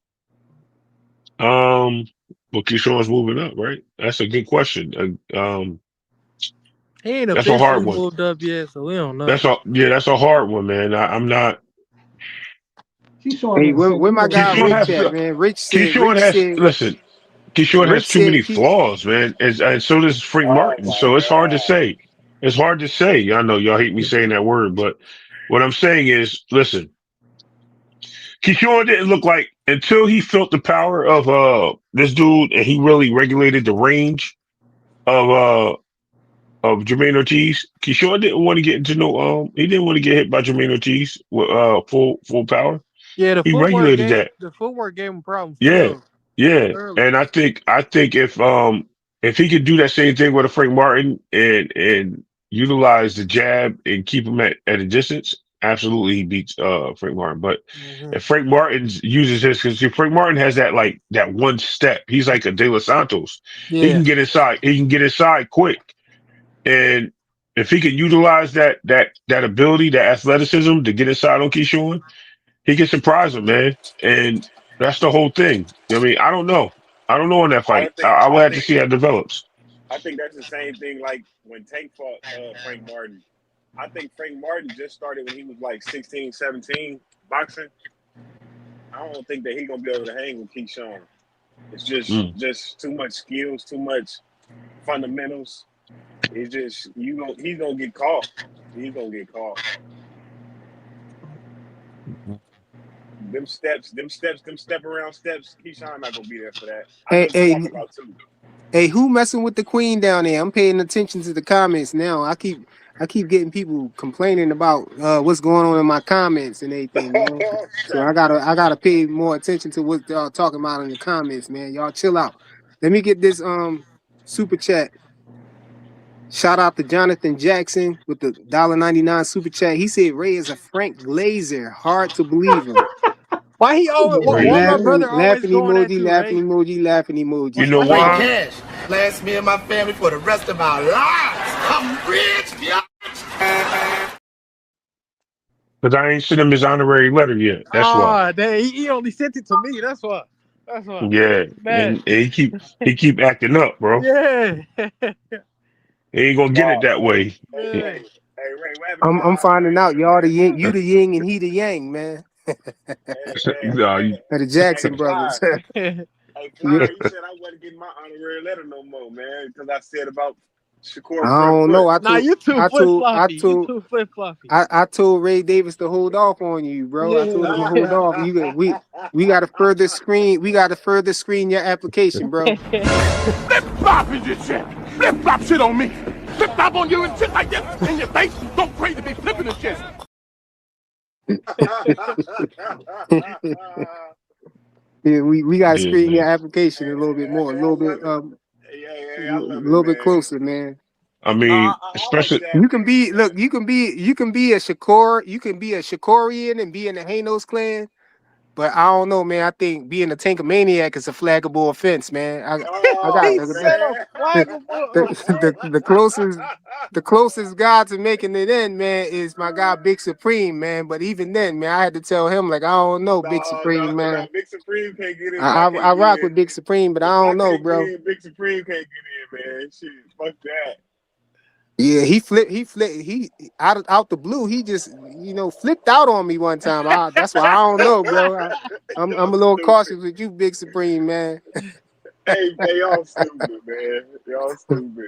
S2: um, well, Keyshawn's moving up, right? That's a good question.
S7: He ain't
S2: That's a hard
S7: officially
S2: one.
S7: moved up yet, so we don't know.
S2: That's a hard one, man. I'm not.
S6: Keyshawn
S1: Hey,
S6: didn't say
S1: where
S6: he
S1: my
S6: don't
S1: guy
S6: even
S2: Keyshawn
S6: know
S1: Rich
S2: has
S1: at, man?
S2: Keyshawn has listen. Keyshawn has
S1: Rich
S2: too
S1: said
S2: many flaws, man, and so does Frank
S5: oh
S2: Martin.
S5: my
S2: So it's hard to
S5: God.
S2: say. It's hard to say. I know y'all hate me saying that word, but what I'm saying is, listen, Keyshawn didn't look like until he felt the power of this dude, and he really regulated the range of Jermaine Ortiz. Keyshawn didn't want to get into no he didn't want to get hit by Jermaine Ortiz with full power.
S7: Yeah,
S2: He regulated that.
S7: the footwork gave him problems
S2: Yeah, yeah,
S7: early.
S2: and I think if he could do that same thing with a Frank Martin and utilize the jab and keep him at a distance, absolutely he beats Frank Martin. But
S7: Mm-hmm.
S2: if Frank Martin uses his because Frank Martin has that one step, he's like a De Los Santos. He
S7: Yeah,
S2: can get inside. He can get inside quick, and if he can utilize that ability, that athleticism to get inside on Keyshawn, he can surprise him, man. And that's the whole thing. I mean, I don't know. I don't know on that
S5: I
S2: fight.
S5: don't think.
S2: I
S5: I
S2: would have to
S5: think.
S2: see how it develops.
S5: I think that's the same thing. Like when Tank fought Frank Martin. I think Frank Martin just started when he was like 16, 17 boxing. I don't think that he's gonna be able to hang with Keyshawn. It's
S2: Mm.
S5: just too much skills, too much fundamentals. It's just he's gonna get caught. He's gonna get caught. Them step around steps. Keyshawn not gonna be there for that. I know
S1: hey
S5: what you're
S1: hey
S5: talking about too.
S1: hey, who messing with the queen down there? I'm paying attention to the comments now. I keep getting people complaining about what's going on in my comments and everything, man. So I gotta pay more attention to what y'all talking about in the comments, man. Y'all chill out. Let me get this super chat. Shout out to Jonathan Jackson with the $1.99 super chat. He said Ray is a Frank Glazer. Hard to believe him.
S7: why he always?
S2: Crazy.
S7: Why my
S1: Laughing,
S7: brother always
S1: laughing
S7: going at
S1: emoji,
S7: you,
S1: laughing
S7: Ray?
S1: emoji, laughing emoji.
S2: You know
S8: Free
S2: why?
S8: cash. Last me and my family for the rest of our lives. I'm rich, bitch.
S2: Because I ain't sent him his honorary letter yet. That's why.
S7: Ah, dang, he only sent it to me. That's why. That's what.
S2: Yeah,
S7: Man.
S2: and he keep acting up, bro.
S7: Yeah.
S2: He ain't gonna get it
S5: Dog,
S2: that way.
S7: Man.
S5: hey, Ray, what happened to
S1: I'm
S5: Plies,
S1: finding
S5: man?
S1: out y'all the yin, you
S5: Hey,
S1: the yin and he the yang, man.
S2: Nah, you,
S1: The
S5: hey,
S1: Jackson brothers.
S5: Plies.
S7: Yeah.
S5: Hey,
S1: Yeah.
S5: Plies, you said I wasn't getting my honorary letter no more, man, because I said about
S1: I
S5: Shakur front
S1: don't
S5: foot.
S1: know.
S7: Nah, you too flip floppy. You too flip floppy.
S1: I told Ray Davis to hold off on you, bro. I told him to hold off. We got to further screen. We got to further screen your application, bro.
S8: Flip flop is your shit. Flip flop shit on me. Flip flop on you and shit like this in your face. Don't crazy be flipping the shit.
S1: Yeah, we got to
S2: yeah,
S1: screen your
S2: man.
S1: application a little bit more, a
S5: Hey, I
S1: little bit,
S5: love it.
S1: a
S5: I love it,
S1: little bit
S5: man.
S1: closer, man.
S2: I
S5: No,
S2: mean,
S5: I like
S2: especially
S5: that.
S1: You can be look. You can be a Shakur. You can be a Shakorian and be in the Hanos clan. But I don't know, man. I think being a Tankamaniac is a flaggable offense, man. I got
S5: Oh
S7: He
S1: the
S7: said a
S5: man.
S7: flaggable offense.
S1: the closest guy to making it in, man, is my guy Big Supreme, man. But even then, man, I had to tell him like I don't know, Big Supreme,
S5: No,
S1: man.
S5: Big Supreme can't get in if I
S1: I
S5: can't get
S1: rock
S5: in.
S1: with Big Supreme, but I
S5: If I
S1: don't know,
S5: can't get
S1: bro.
S5: in, Big Supreme can't get in, man. Shit, fuck that.
S1: Yeah, he out the blue. He just flipped out on me one time. That's why I don't know, bro. I'm
S5: Y'all
S1: a little
S5: stupid.
S1: cautious with you, Big Supreme, man.
S5: Hey, y'all stupid, man. Y'all stupid.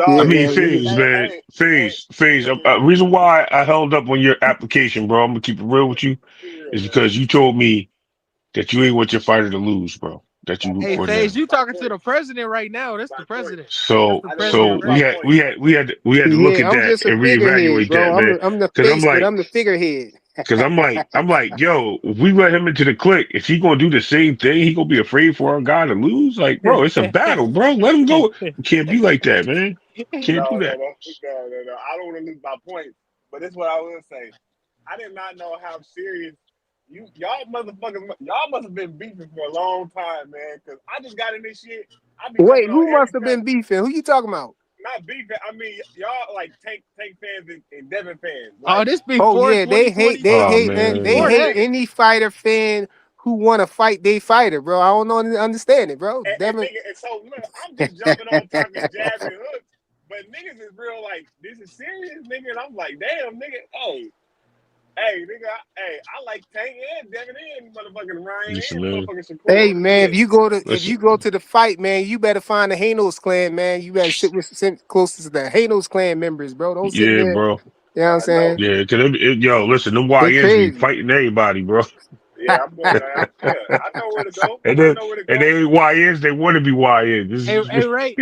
S2: I
S1: Yeah,
S5: No,
S2: mean,
S1: man.
S2: Phase, man,
S5: hey,
S2: Phase. Reason why I held up on your application, bro, I'm gonna keep it real with you,
S5: yeah,
S2: is
S5: man.
S2: because you told me that you ain't want your fighter to lose, bro. That you
S5: By
S2: root
S7: Hey,
S2: for
S5: points.
S7: Faze,
S2: now.
S7: you
S5: By
S7: talking to the
S5: points.
S7: president right now? That's
S5: By
S7: the
S5: points.
S7: president. That's
S2: So,
S7: the
S5: I didn't want to
S7: president
S2: so
S5: lose by
S7: right now.
S2: we had to look
S1: Yeah,
S2: at
S1: I'm
S2: that
S1: just a
S2: and
S1: figurehead,
S2: reevaluate that,
S1: bro.
S2: man.
S1: I'm the
S2: Because
S1: face, but I'm the figurehead.
S2: I'm like, yo, if we let him into the clique, is he gonna do the same thing? He gonna be afraid for our guy to lose? Like, bro, it's a battle, bro. Let him go. You can't be like that, man. Can't do
S5: No,
S2: that.
S5: no. I don't want to lose by points. But this is what I will say. I did not know how serious y'all motherfuckers, y'all must have been beefing for a long time, man. Because I just got in this shit. I be
S1: Wait,
S5: jumping on
S1: who
S5: every
S1: must have
S5: track.
S1: been beefing? Who you talking about?
S5: Not beefing. I mean, y'all like tank fans and Devin fans.
S7: Oh,
S5: Like,
S7: this
S1: Oh
S7: before
S1: yeah, they
S2: Oh
S7: 2022.
S1: hate, man. They
S7: Before
S2: man.
S1: hate
S7: that.
S5: nigga,
S1: any fighter fan who want to fight they fighter, bro. I don't know understand it, bro.
S5: and
S1: Devin.
S5: nigga, and so look, I'm just jumping on talking jabs and hooks. But niggas is real like, this is serious, nigga. And I'm like, damn, nigga, nigga, I like Tank and Devin and motherfucking Ryan
S2: Listen,
S5: and
S2: man.
S5: motherfucking
S1: Hey
S5: Shakur.
S1: man,
S5: Shit.
S1: if you
S2: Listen.
S1: go to the fight, man, you better find the Hanos clan, man. You better sit closest to the Hanos clan members, bro. Don't sit
S2: Yeah,
S1: there.
S2: bro.
S1: You know what I'm
S5: I know.
S1: saying?
S2: Yeah, cause yo, listen, them
S1: They
S2: YNs be
S1: crazy.
S2: fighting everybody, bro.
S5: Yeah, I'm going to, yeah, I know where to go.
S2: And
S5: I
S2: then
S5: know where to
S2: and
S5: go.
S2: they ain't YNs, they want to be YNs.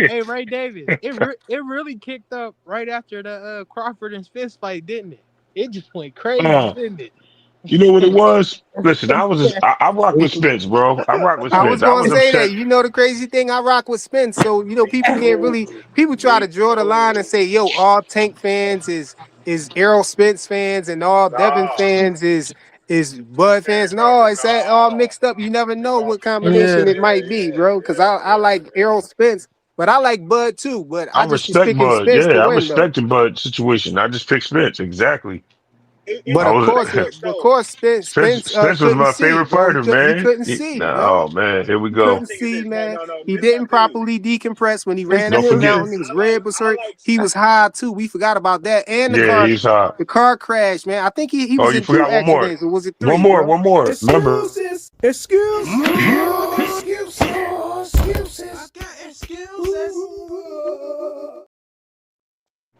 S7: Hey Ray Davis. It really kicked up right after the Crawford and Spence fight, didn't it? It just went crazy,
S2: uh,
S7: didn't it?
S2: you know what it was? Listen, I rock with Spence, bro. I rock with
S1: I was
S2: Spence. I
S1: gonna
S2: was
S1: say that.
S2: upset.
S1: You know the crazy thing, I rock with Spence. So people can't really try
S5: Me
S1: to draw the line and
S5: too.
S1: say, yo, all Tank fans is Errol Spence fans and all Devin
S5: Nah,
S1: fans is Bud fans. No, it's all mixed up. You never
S5: it's
S1: know
S5: all
S1: what combination
S7: Yeah.
S1: it might be, bro. Cause I like Errol Spence, but I like Bud too. But
S2: I
S1: I just was
S2: respect
S1: picking
S2: Bud.
S1: Spence
S2: Yeah,
S1: to
S2: I
S1: win though.
S2: respect the Bud situation. I just picked Spence. Exactly.
S5: It's
S1: But
S2: I
S1: of
S2: was
S5: different
S1: course,
S5: Spence though.
S1: Spence
S2: Spence was
S1: couldn't
S2: my
S1: see,
S2: favorite
S1: bro.
S2: fighter,
S1: He
S2: man.
S1: couldn't see, bro.
S2: Oh man, here we
S1: He
S5: My
S2: go.
S1: couldn't
S5: thing is
S1: see,
S5: this. No,
S1: man.
S5: no, no.
S1: He
S5: This my
S1: didn't
S5: thing.
S1: properly decompress when he ran
S2: Don't
S1: up the
S2: forget.
S1: mountain. His red was hurt.
S5: I like.
S1: He was high too. We forgot about that. And
S2: Yeah, he's hot.
S1: the car crash, man. I think he
S2: Oh,
S1: was
S2: you
S1: in two
S2: forgot one more.
S1: accidents, or was it three, bro?
S2: One more. Remember,
S8: Excuse. Excuses. I got excuses.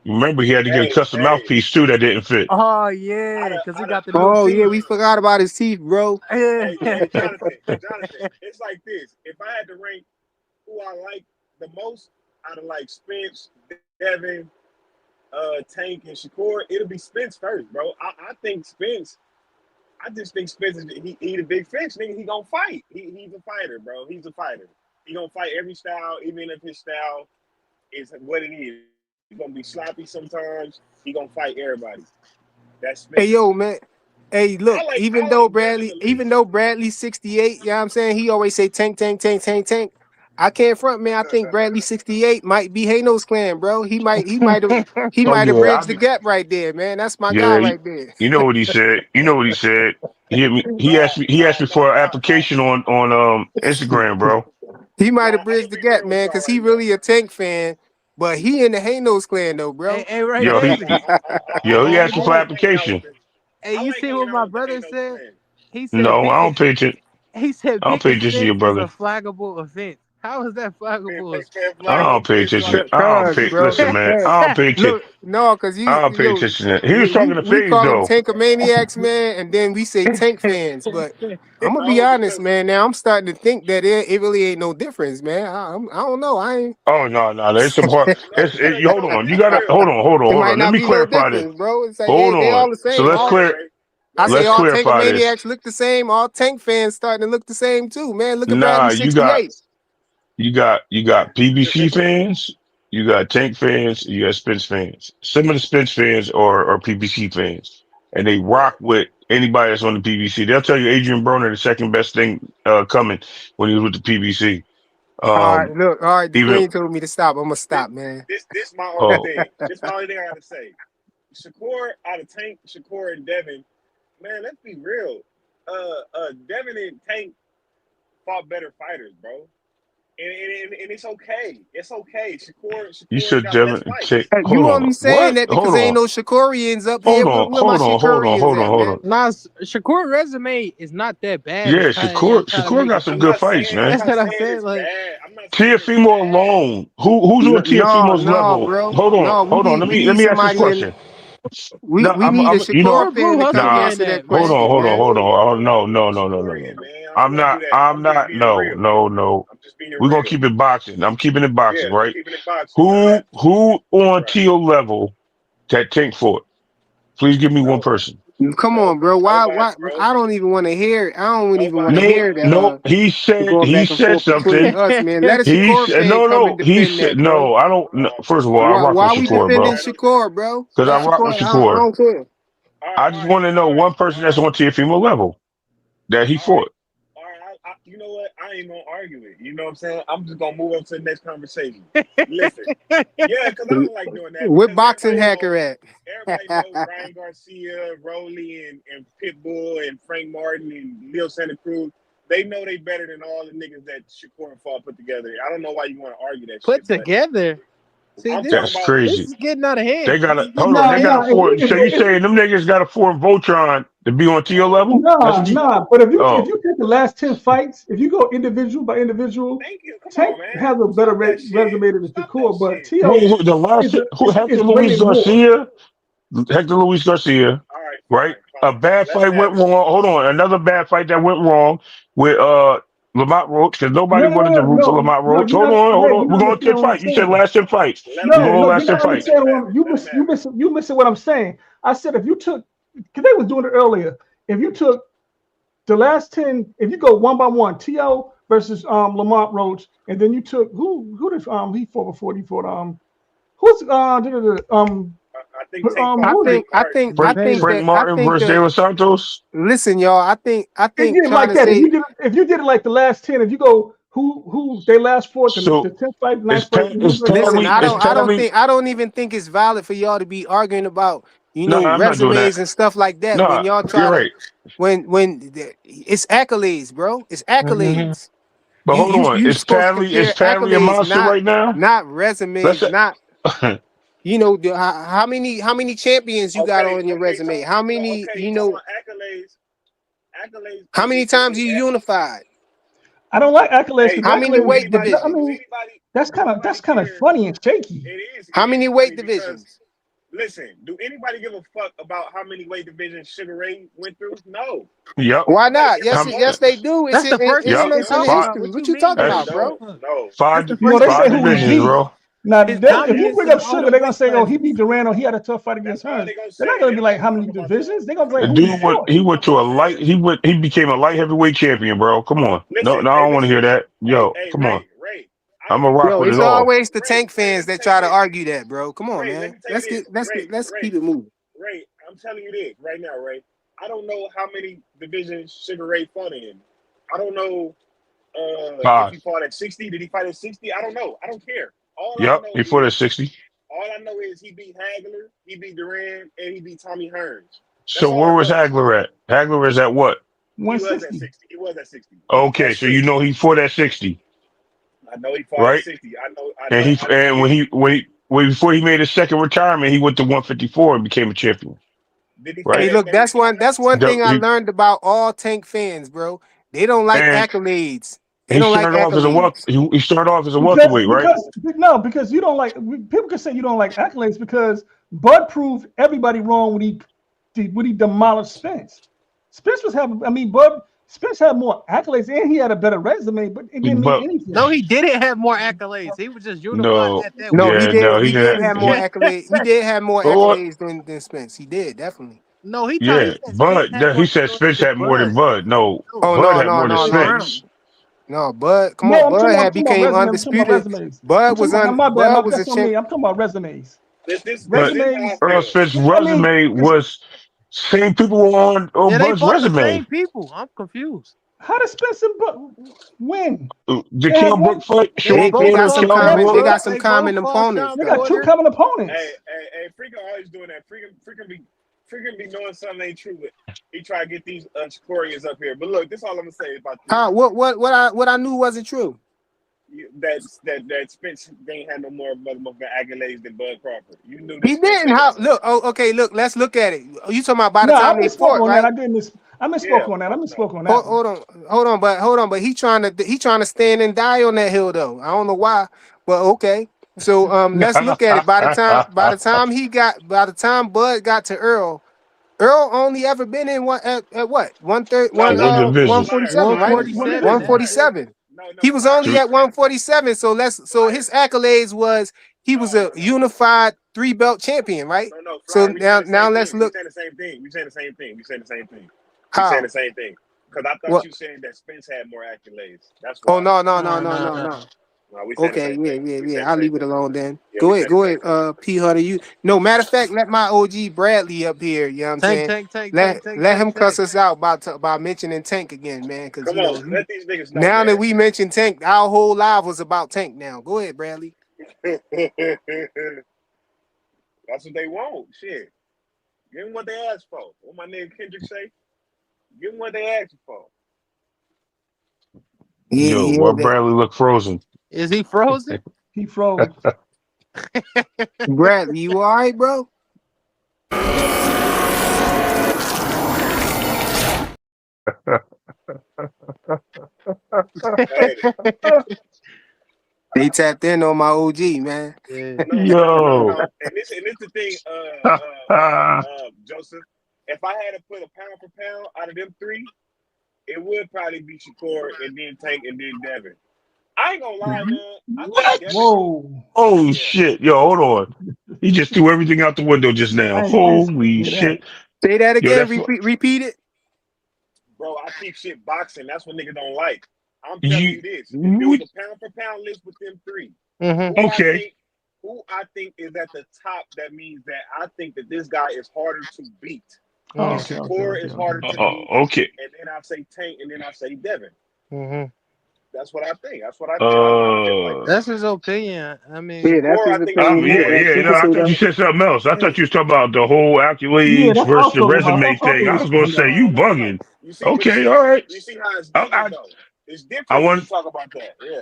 S2: remember he had to get a
S5: Hey,
S2: custom mouthpiece too that didn't fit.
S7: Oh
S5: I
S7: yeah,
S5: don't,
S7: because he
S5: I don't.
S7: got the new
S1: Oh yeah,
S7: teeth.
S1: we forgot about his teeth, bro.
S7: Yeah.
S5: Jonathan. It's like this. If I had to rank who I like the most out of like Spence, Devin, Tank, and Shakur, it'll be Spence first, bro. I think Spence. I just think Spence is he the big fish, nigga. He gonna fight. He's a fighter, bro. He's a fighter. He gonna fight every style, even if his style is what it is. He's gonna be sloppy sometimes. He gonna fight everybody. That's
S1: Hey
S5: Spence.
S1: yo, man. Hey, look,
S5: I like Devin the
S1: Even
S5: least.
S1: though Bradley's 68, you know what I'm saying? He always say tank, tank, tank, tank, tank. I can't front, man. I think Bradley 68 might be Hayno's clan, bro. He
S2: Oh
S1: might have
S2: yeah,
S1: bridged the gap right there, man. That's my guy
S2: yeah.
S1: right there.
S2: You know what he said. You know what he said. He hit me. He asked me. He asked me for an application on Instagram, bro.
S1: He might have
S5: Nah, I
S1: bridged
S5: ain't
S1: the
S5: be
S1: gap,
S5: real with
S1: man,
S5: y'all
S1: because
S5: right
S1: he
S5: now.
S1: really a Tank fan, but he in the Hayno's clan though,
S7: Hey,
S1: bro.
S7: hey, Ray
S2: Yo,
S7: David.
S2: he
S7: Hey,
S2: asked me for
S7: hey,
S2: application.
S7: hey,
S5: I
S7: you
S5: like
S7: see what
S5: hanging
S7: my
S5: out with the
S7: brother
S5: Halo
S7: said?
S5: clan.
S7: He said
S2: No, I
S7: picking.
S2: don't pay attention.
S7: He said
S2: I don't pay
S7: picking
S2: attention to your
S7: sticks is
S2: brother.
S7: a flaggable offense. How is that flaggable?
S5: Man,
S2: I
S5: flag
S2: don't pay
S5: offense
S2: attention.
S5: like
S2: I don't
S1: Cuz,
S2: pay.
S1: bro.
S2: Listen, man. I don't pay attention.
S1: Look, no, cause
S2: I don't pay
S1: yo,
S2: attention to that. He was talking to
S1: we
S2: Phase
S1: call them
S2: though.
S1: Tankomaniacs, man, and then we say Tank fans. But I'm gonna be
S5: no,
S1: honest,
S5: because
S1: man. Now I'm starting to think that it really ain't no difference, man. I don't know. I ain't.
S2: Oh no, it's some hard.
S5: no,
S2: Hold
S5: because
S2: on. You
S5: be
S2: gotta
S5: real.
S1: It
S2: hold
S1: might
S2: on. Let
S1: not
S2: me
S1: be no
S2: clarify this.
S1: difference, bro. It's like
S2: Hold
S1: they
S2: on.
S1: all the
S2: So
S1: same.
S5: Go
S1: All
S5: ahead, Ray. Go
S1: I say
S2: let's
S5: ahead.
S1: all
S2: clarify this.
S1: Tankomaniacs look the same. All Tank fans starting to look the same too, man. Look at
S2: Nah,
S1: Bradley 68.
S2: you got PBC fans, you got Tank fans, you got Spence fans. Some of the Spence fans are PBC fans, and they rock with anybody that's on the PBC. They'll tell you Adrian Broner the second best thing coming when he was with the PBC.
S1: All right, look, all right. The
S2: Even
S1: Queen told me to stop. I'm gonna
S5: This,
S1: stop, man.
S5: this my only
S2: oh
S5: thing. This my only thing I gotta say. Shakur out of Tank, Shakur and Devin. Man, let's be real. Devin and Tank fought better fighters, bro. And it's okay. It's okay.
S2: you
S5: Shakur
S2: said
S5: got less
S2: Devin,
S5: fights.
S2: hold
S1: You
S2: on,
S1: only saying
S2: what?
S1: that because ain't no Shakorians up here. Where my Shakorians at,
S2: Hold
S1: man?
S2: on.
S7: Nah, Shakur resume is not that bad.
S2: Yeah,
S7: Is how y'all try to
S2: Shakur
S7: make
S2: got
S7: it
S2: some
S5: I'm
S7: seem.
S2: good
S5: not
S2: fights,
S5: saying I'm
S2: man.
S7: That's
S5: not
S7: what I'm
S5: saying
S7: saying.
S5: it's
S7: Like,
S5: bad. I'm not saying it's
S2: Tiafimo
S5: bad.
S2: alone. Who's on
S1: No,
S2: Tiafimo's
S1: no,
S2: level?
S1: bro. No,
S2: Hold on.
S1: we
S2: Let
S1: need
S2: me ask this
S1: somebody in.
S2: question.
S1: We
S2: No,
S1: we need a Shakur
S7: where Blue
S1: fan to
S7: Hustle
S1: come
S2: nah.
S7: man
S1: answer that
S7: at,
S2: Hold
S7: man?
S2: on,
S1: question,
S5: Bro,
S1: man.
S2: Oh
S5: I don't want
S2: no.
S5: Shakurian, man. I don't want to do that. I'm just being real.
S2: No.
S5: I'm just being
S2: We're gonna
S5: real.
S2: keep it boxing. I'm keeping it
S5: Yeah,
S2: boxing,
S5: we
S2: right?
S5: keeping it boxing. But
S2: Who on
S5: right,
S2: Tio level that tank for it? Please give me one
S5: no,
S2: person.
S1: Come on, bro. Why?
S5: nobody, bro.
S1: I don't even want to hear it. I don't even want to
S5: Nobody,
S2: Name
S1: hear
S5: bro.
S2: no.
S1: the going
S2: He
S1: back and
S2: said
S1: forth between
S2: something.
S1: us, man. Let a
S2: He
S1: Shakur
S2: said
S1: fan come and
S2: no. He
S1: defend
S2: said
S1: that, bro.
S2: no. I don't. No. First of all, I rock with
S1: Why we
S2: Shakur,
S1: defending
S2: bro.
S1: Shakur, bro?
S2: Because
S1: Let
S2: I rock
S1: Shakur.
S2: with
S1: I
S2: Shakur.
S1: don't care.
S2: I just want to know one person that's on Tiafimo level that he
S5: All right.
S2: fought.
S5: All right, you know what? I ain't gonna argue it. You know what I'm saying? I'm just gonna move on to the next conversation. Listen, yeah, because I don't like doing that
S1: Where
S5: because
S1: boxing hacker at?
S5: everybody know Ryan Garcia, Rolly, and Pitbull, and Frank Martin, and Leo Santa Cruz. They know they better than all the niggas that Shakur and Fall put together. I don't know why you want to argue that
S7: Put
S5: shit, but
S7: together. See,
S5: I'm
S7: this
S5: talking
S2: That's
S5: about.
S7: this
S2: crazy.
S7: is getting out of
S2: They
S7: hand.
S2: got
S7: This
S2: a
S7: is getting
S2: hold
S7: out
S2: on.
S7: of
S2: They
S6: Nah,
S2: got a
S6: nah.
S7: hand.
S2: four. So you saying them niggas got a four Voltron to be on Tio level? That's
S6: Nah,
S2: what you.
S6: nah. But if
S2: Oh,
S6: you take the last 10 fights, if you go individual by individual,
S5: Thank you. Come
S6: Tank
S5: on, man.
S6: has a better
S5: Stop that shit.
S6: resume than
S5: Stop that
S6: Shakur, but
S5: shit.
S6: T.O.
S2: the last
S6: is
S2: who Hector
S6: is
S2: Luis
S6: rated more.
S2: Garcia. Hector Luis Garcia,
S5: All right,
S2: right?
S5: fine,
S2: A
S5: fine.
S2: bad
S5: Let's
S2: fight
S5: have
S2: went
S5: it.
S2: wrong. Hold on, another bad fight that went wrong with Lamont Roach because nobody
S6: No, no,
S2: wanted
S6: no,
S2: to root for
S6: no,
S2: Lamont
S6: no.
S2: Roach. Hold
S6: You're
S2: on. We're
S6: not
S2: going to 10
S6: understanding what I'm
S2: fights. You said
S6: saying.
S2: last 10 fights.
S5: Let them
S2: We're
S6: No,
S5: have
S2: going
S5: it.
S6: no,
S2: last
S6: you're
S2: 10
S6: not
S2: fights.
S5: Let them
S6: understanding
S5: have
S6: what
S5: it.
S6: you
S5: Let them
S6: miss.
S5: have it.
S6: You missing what I'm saying. I said if you took, because they was doing it earlier. If you took the last 10, if you go one by one, T.O. versus Lamont Roach, and then you took who did he fought before he fought who's
S5: I think Tank fought
S1: I
S6: who did
S5: Frank
S1: think I
S5: Martin.
S1: think I think
S7: Zepeda.
S2: Frank
S1: that I
S2: Martin
S1: think
S2: versus De
S1: that
S2: Los Santos.
S1: listen, y'all. I
S6: they
S1: think
S6: did it
S1: trying
S6: like
S1: to
S6: that.
S1: say
S6: If you did it like the last 10, if you go who they last fought the
S2: So
S6: 10th fight, ninth fight, who's
S2: it's
S6: like that
S1: listen.
S6: was
S2: Terry. It's Terry.
S1: I don't even think it's valid for y'all to be arguing about
S2: No, I'm not doing that.
S1: resumes and stuff like that when
S2: No,
S1: y'all
S2: you're
S1: try to
S2: right.
S1: it's accolades, bro. It's
S7: Mm-hmm.
S1: accolades.
S2: But hold on.
S1: You supposed to
S2: Is
S1: compare
S2: Padley a
S1: accolades,
S2: monster right now?
S1: not
S2: Let's
S1: resumes, not how many champions you got on your resume? How many
S5: Okay, you talking about accolades? Accolades
S1: how
S5: can
S1: many
S5: get you
S1: times
S5: any.
S1: you unified?
S6: I don't like accolades
S5: Hey,
S6: because
S1: How many
S6: accolades.
S1: weight
S5: anybody?
S6: I
S5: Do
S1: divisions?
S6: mean,
S5: anybody?
S6: that's
S5: Nobody
S6: kind of
S5: cares.
S6: funny and shaky.
S1: How
S5: It is
S1: many
S5: funny
S1: weight
S5: because
S1: divisions?
S5: listen. Do anybody give a fuck about how many weight divisions Sugar Ray went through? No.
S2: Yep.
S1: Why
S5: Nobody
S1: not?
S5: gives a
S2: How,
S5: fuck.
S1: Yes, they do.
S7: That's the first thing
S2: yep.
S7: they
S1: It's in the
S7: talk
S2: Five.
S7: about.
S1: history.
S7: What
S1: What
S7: you
S1: you
S7: mean
S1: talking
S7: they
S5: No, they
S1: about,
S7: don't give
S1: bro?
S5: don't.
S7: a fuck?
S5: No.
S7: That's the
S6: No,
S7: first
S6: they
S7: thing
S6: say
S2: Five
S7: they
S6: who
S7: talk
S6: he
S2: divisions,
S7: about.
S6: beat.
S2: bro.
S6: Now,
S7: His
S6: if you
S7: dominance
S6: bring
S7: in
S6: up
S7: all
S6: Sugar,
S7: the
S6: they're gonna
S7: weight
S6: say, "Oh, he
S7: classes.
S6: beat Durant. He had a tough fight
S5: That's
S6: against
S5: all
S6: Hearns."
S5: they gonna
S6: They're not
S5: say.
S6: gonna
S5: They
S6: be
S5: don't
S6: like
S5: give a
S6: how many
S5: fuck about the.
S6: divisions. They're gonna be
S2: The
S6: like who he
S2: dude went.
S6: fought.
S2: He went to a light.
S5: Man,
S2: He became a light heavyweight champion, bro. Come on. No,
S5: listen.
S2: no, I
S5: Hey,
S2: don't want to
S5: listen.
S2: hear that. Yo,
S5: Hey,
S2: come on.
S5: Ray. I
S2: I'm a
S5: give
S2: rock
S1: Yo,
S2: with
S5: Sugar
S2: it
S1: it's
S2: all.
S1: always the tank
S5: Let
S1: fans
S5: me
S1: that
S5: tell you
S1: try to
S5: this.
S1: argue that, bro. Come on,
S5: Let
S1: man.
S5: me tell you this.
S1: Let's keep it moving.
S5: I'm telling you this right now, Ray. I don't know how many divisions Sugar Ray fought in. I don't know If
S2: Five.
S5: he fought at 60, did he fight at 60? I don't know. I don't care.
S2: Yep. He fought at 60.
S5: All I know is he beat Hagler, he beat Duran, and he beat Tommy Hearns.
S2: So
S5: That's all
S2: where
S5: I
S2: was
S5: know.
S2: Hagler at? Hagler is at what?
S5: He was at
S6: 160.
S5: 60. He was at 60.
S2: Okay,
S5: That's
S2: so
S5: true.
S2: you know he fought at 60,
S5: I know he fought at
S2: right?
S5: 60.
S2: And before he made his second retirement, he went to 154 and became a champion,
S5: Did he fight
S2: right?
S1: Hey,
S5: at
S1: look,
S5: Vegas
S1: that's
S5: Carter?
S1: one thing I learned about all Tank fans, bro. They don't like
S2: And
S1: accolades. They
S2: he
S1: don't like
S2: started off as a
S1: accolades.
S2: he started off as a welterweight, right?
S6: Because you don't like, people can say you don't like accolades because Bud proved everybody wrong when he demolished Spence. Spence had more accolades and he had a better resume, but it didn't mean
S2: But
S6: anything.
S7: No, he didn't have more accolades. He was just unified
S2: no,
S7: at that
S1: No,
S7: weight.
S1: he
S2: yeah,
S1: did.
S2: no, he
S1: He did
S2: didn't.
S1: have more accolades. He did have more
S2: But
S1: accolades than Spence. He did definitely.
S7: No, he
S2: yeah,
S7: said Spence
S2: Bud.
S7: had more
S2: He said
S7: accolades
S2: Spence
S7: than
S2: had more than
S7: Bud.
S2: Bud. No,
S7: No,
S1: Oh
S2: Bud
S1: no,
S2: had
S1: no,
S2: more than
S1: no,
S7: other way
S1: no,
S2: Spence.
S7: around.
S1: no. Bud, come
S6: No,
S1: on. Bud
S6: I'm
S1: had
S6: talking about
S1: became
S6: resume. I'm talking about
S1: undisputed.
S6: resumes.
S1: Bud was
S6: My bad.
S1: Bud was a
S6: That's on
S1: champ.
S6: me. I'm talking about resumes.
S2: But
S5: This how I
S6: Resumes.
S2: Earl
S5: feel.
S2: Spence's
S6: I mean,
S2: resume was same people were on
S7: Yeah, they
S2: Bud's
S7: fought the
S2: resume.
S7: same people. I'm confused.
S6: how did Spencer win?
S2: The
S6: They had
S2: Kell
S6: one.
S2: Brook fight,
S6: They
S2: Sean
S1: They
S7: Both
S1: got
S2: Porter,
S1: some
S7: fought
S2: Kell
S7: Kell
S1: common. They
S2: Brook.
S1: got
S7: Brook.
S1: some
S7: They both
S1: common
S7: fought
S1: opponents.
S7: Sean
S6: got two
S7: Porter.
S6: common opponents.
S5: Freaking always doing that. Freaking be knowing something ain't true. But he try to get these Koreans up here. But look, this is all I'm gonna say about this.
S1: Huh? What I knew wasn't true.
S5: That Spence ain't had no more motherfucking accolades than Bud Crawford. You knew that
S1: He
S5: Spence
S1: didn't.
S5: ain't
S1: How?
S5: got no.
S1: Look. Oh, okay. Look. Let's look at it. You talking about by the
S6: No, I
S1: time they
S6: misspoke
S1: fought,
S6: on that.
S1: right?
S6: I misspoke
S5: Yeah,
S6: on that. I
S5: fuck no.
S6: misspoke on that one.
S1: Hold on. But he trying to stand and die on that hill though. I don't know why, but okay. So let's look at it. By the time Bud got to Earl only ever been in one at what
S5: No, no, no.
S2: division.
S1: 147, right?
S7: 147
S6: Division.
S7: now.
S1: 147.
S5: No.
S1: He was only at 147. So
S5: Fire.
S1: his accolades was he was a
S5: No.
S1: unified 3-belt champion, right?
S5: No,
S1: So
S5: Fryer. We saying the
S1: now
S5: same
S1: let's
S5: thing. We
S1: look
S5: saying the same thing. We saying the same thing. We saying the same thing. We saying
S1: how
S5: the same thing. Because I thought
S1: what.
S5: you saying that Spence had more accolades. That's
S1: Oh
S5: why.
S1: no.
S7: No.
S5: No, we saying the
S1: Okay,
S5: same thing. We
S1: yeah.
S5: saying the
S1: I'll
S5: same
S1: leave it
S5: thing.
S1: alone then.
S5: Yeah, we saying the
S1: Go
S5: same
S1: ahead,
S5: thing.
S1: P Hunter. You no matter of fact, let my OG Bradley up here, you know what I'm saying? Let him cuss us out about mentioning Tank again, man. Cause
S5: Come
S1: you know,
S5: on, let these niggas know,
S1: now that
S5: man.
S1: we mentioned Tank, our whole live was about Tank now. Go ahead, Bradley.
S5: That's what they want. Shit. Give them what they asked for. What my nigga Kendrick say? Give them what they asked for.
S2: Yo,
S1: Yeah,
S2: why Bradley look frozen?
S7: Is he frozen?
S6: He froze.
S1: Bradley, you all right, bro?
S5: Hey,
S1: They tapped in on my OG, man.
S7: Yeah.
S2: Yo.
S5: And this the thing, Joseph. If I had to put a pound for pound out of them three, it would probably be Shakur and then Tank and then Devin. I ain't gonna lie, man. I think
S2: What?
S5: Devin.
S6: Whoa.
S2: Holy
S5: Yeah.
S2: shit. Yo, hold on. He just threw everything out the window just now.
S6: I ain't expect
S2: Holy
S6: to hear
S2: shit.
S1: Say that
S2: Yo,
S1: again.
S2: that's
S1: Repeat it.
S5: Bro, I keep shit boxing. That's what niggas don't like. I'm telling
S2: you
S5: you this. If there was
S2: what?
S5: a pound for pound list with them three,
S7: Mm-hmm.
S2: Okay.
S5: who I think is at the top, that means that I think that this guy is harder to beat.
S6: Oh,
S5: And
S7: Mm-hmm.
S5: Shakur is harder to beat.
S2: Okay.
S5: And then I say Tank, and then I say Devin.
S7: Mm-hmm.
S5: That's what I think. That's what I feel. I feel like
S2: Uh
S5: that.
S7: That's his opinion. I mean,
S1: Yeah, that's
S5: Shakur,
S1: his
S5: I think, is
S1: opinion.
S2: yeah,
S5: more.
S2: yeah.
S1: You
S2: No,
S1: can
S2: I
S1: say
S2: thought you
S1: that.
S2: said something else. I thought
S7: hey,
S2: you was talking about the whole
S6: yeah,
S2: accolades
S6: that's
S2: versus the
S6: also
S2: resume thing. I was gonna
S6: that.
S2: say you
S5: No.
S2: bugging.
S5: You see, but
S2: Okay, all right.
S5: you see how it's
S2: I,
S5: different though. It's
S2: I
S5: different when you
S2: want
S5: talk about that. Yeah.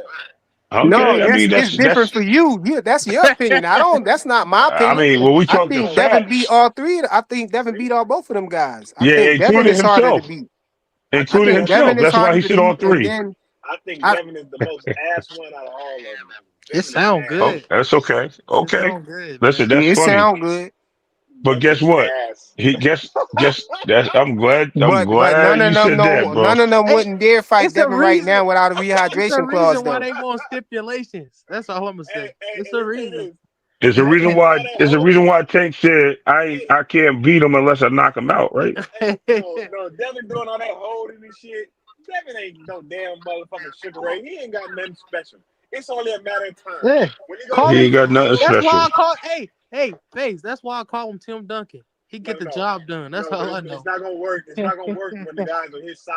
S1: No,
S2: okay. I mean
S1: it's different
S2: that's
S1: for you. Yeah, that's your opinion. I don't. That's not my
S2: I
S1: opinion.
S2: mean when we
S1: I
S2: talk the
S1: think Devin beat
S2: facts,
S1: all three. I think Devin
S5: See,
S1: beat all both of them guys. I
S2: yeah,
S1: think Devin
S2: including
S1: is harder to
S2: himself.
S1: beat. I
S2: Including
S1: think
S5: Devin,
S1: Devin
S2: himself.
S1: is
S2: That's why
S1: harder
S2: he
S1: to
S2: said all
S1: beat. And
S2: three.
S1: then
S5: I think
S1: I
S5: Devin is the most ass one out of all of them.
S7: it
S5: Devin is
S7: sound
S5: ass.
S2: Oh,
S7: good.
S2: that's okay.
S7: It
S2: Okay.
S7: sound good,
S2: Listen,
S7: man.
S2: that's
S1: yeah, it
S2: funny.
S1: sound good.
S2: But
S5: Devin
S2: guess
S5: is
S2: what?
S5: ass.
S2: He guess that I'm
S1: But
S2: glad
S1: none of
S2: you
S1: them
S2: said that,
S1: no
S2: bro.
S1: none of them
S7: Hey,
S1: wouldn't dare fight
S7: it's a
S1: Devin right
S7: reason.
S1: now without a
S7: It's a
S1: rehydration clause
S7: reason why
S1: though.
S7: they want stipulations. That's all I'm gonna say. It's
S5: And
S7: a
S5: let me tell you
S7: reason.
S5: this.
S2: There's a
S5: Devin
S2: reason
S5: doing all
S2: why
S5: that
S2: there's a
S5: holding.
S2: reason why Tank said
S5: Hey,
S2: I can't beat him unless I knock him out, right?
S5: no, Devin doing all that holding and shit. Devin ain't no damn motherfucking Sugar Ray. He ain't got nothing special. It's only a matter of time.
S7: Yeah.
S5: When he go to
S7: Call
S2: He
S7: him.
S2: ain't got nothing
S7: That's
S2: special.
S7: why I call. Hey, Face. That's why I call him Tim Duncan. He get the
S5: no,
S7: job done. That's
S5: but
S7: all I
S5: it's
S7: know.
S5: not gonna work. It's not gonna work when the guys on his size.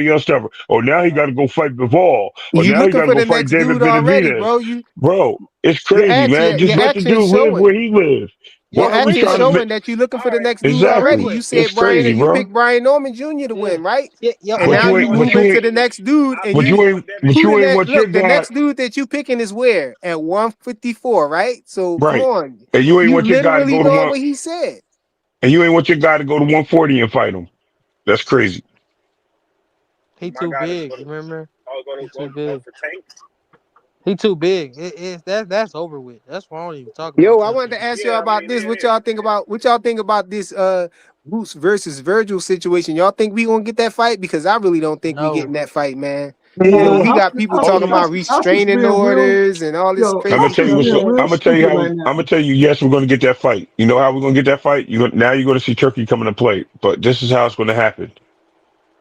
S2: everybody else stuff. Oh, now he got to go fight Bivol. Or
S1: You
S2: now he
S1: looking
S2: got to
S1: for
S2: go
S1: the
S2: fight
S1: next
S2: David
S1: dude already,
S2: Benavidez.
S1: bro.
S2: Bro, it's
S1: Your
S2: crazy, man.
S1: action,
S2: Just
S1: your
S2: let the
S1: actions
S2: dude
S1: show
S2: live
S1: it.
S2: where he lives.
S1: Your
S2: Why are we
S1: actions
S2: trying to
S1: showing
S2: make
S1: that you're looking
S5: All
S1: for the
S5: right.
S1: next dude already.
S2: exactly?
S1: You
S7: Replay.
S2: It's
S1: said
S2: crazy,
S1: you
S2: bro.
S1: picked Brian Norman Jr. to
S7: Yeah.
S1: win, right?
S7: Yeah.
S1: And
S2: But
S1: now
S2: you
S1: you
S2: ain't,
S5: I
S2: but
S1: moving
S2: you
S1: to
S2: ain't,
S1: the next dude,
S5: I
S1: and
S2: but
S5: put
S1: you
S2: you
S5: him
S2: ain't,
S5: on Devin
S2: but
S1: who
S2: you
S1: the
S5: Haney.
S2: ain't
S1: next
S2: what your
S1: look, the
S2: guy,
S1: next dude that you picking is where? At 154, right? So come
S2: right?
S1: on.
S2: And you ain't
S1: You
S2: want your guy to
S1: literally
S2: go to
S1: doing
S2: one,
S1: what he said.
S2: and you ain't want your guy to go to 140 and fight him. That's crazy.
S7: He
S5: My
S7: too
S5: God is
S7: big.
S5: going to
S7: Remember? He
S5: go
S7: too big.
S5: for Tank.
S7: He too big. That's over with. That's why I don't even talk
S1: Yo,
S7: about
S1: I
S7: Tank
S1: wanted to
S7: anymore.
S1: ask y'all
S5: Yeah, I
S1: about
S5: mean,
S1: this. What y'all think about this Boots versus Vergil situation? Y'all think we gonna get that fight? Because I really don't think we
S7: No.
S1: getting that fight, man. You know,
S2: Mm,
S1: we got people
S2: oh,
S1: talking
S2: no.
S1: about
S6: Oscar's
S1: restraining
S6: being real.
S1: orders and all this
S6: Yo,
S2: I'm gonna
S1: crazy
S2: tell you
S6: Oscar's
S1: stuff,
S2: what's.
S6: being
S1: man.
S6: real
S2: I'm gonna tell you
S6: stupid
S2: how.
S6: right
S2: I'm
S6: now.
S2: gonna tell you. Yes, we're gonna get that fight. You know how we're gonna get that fight. Now you're gonna see Turkey coming to play. But this is how it's gonna happen.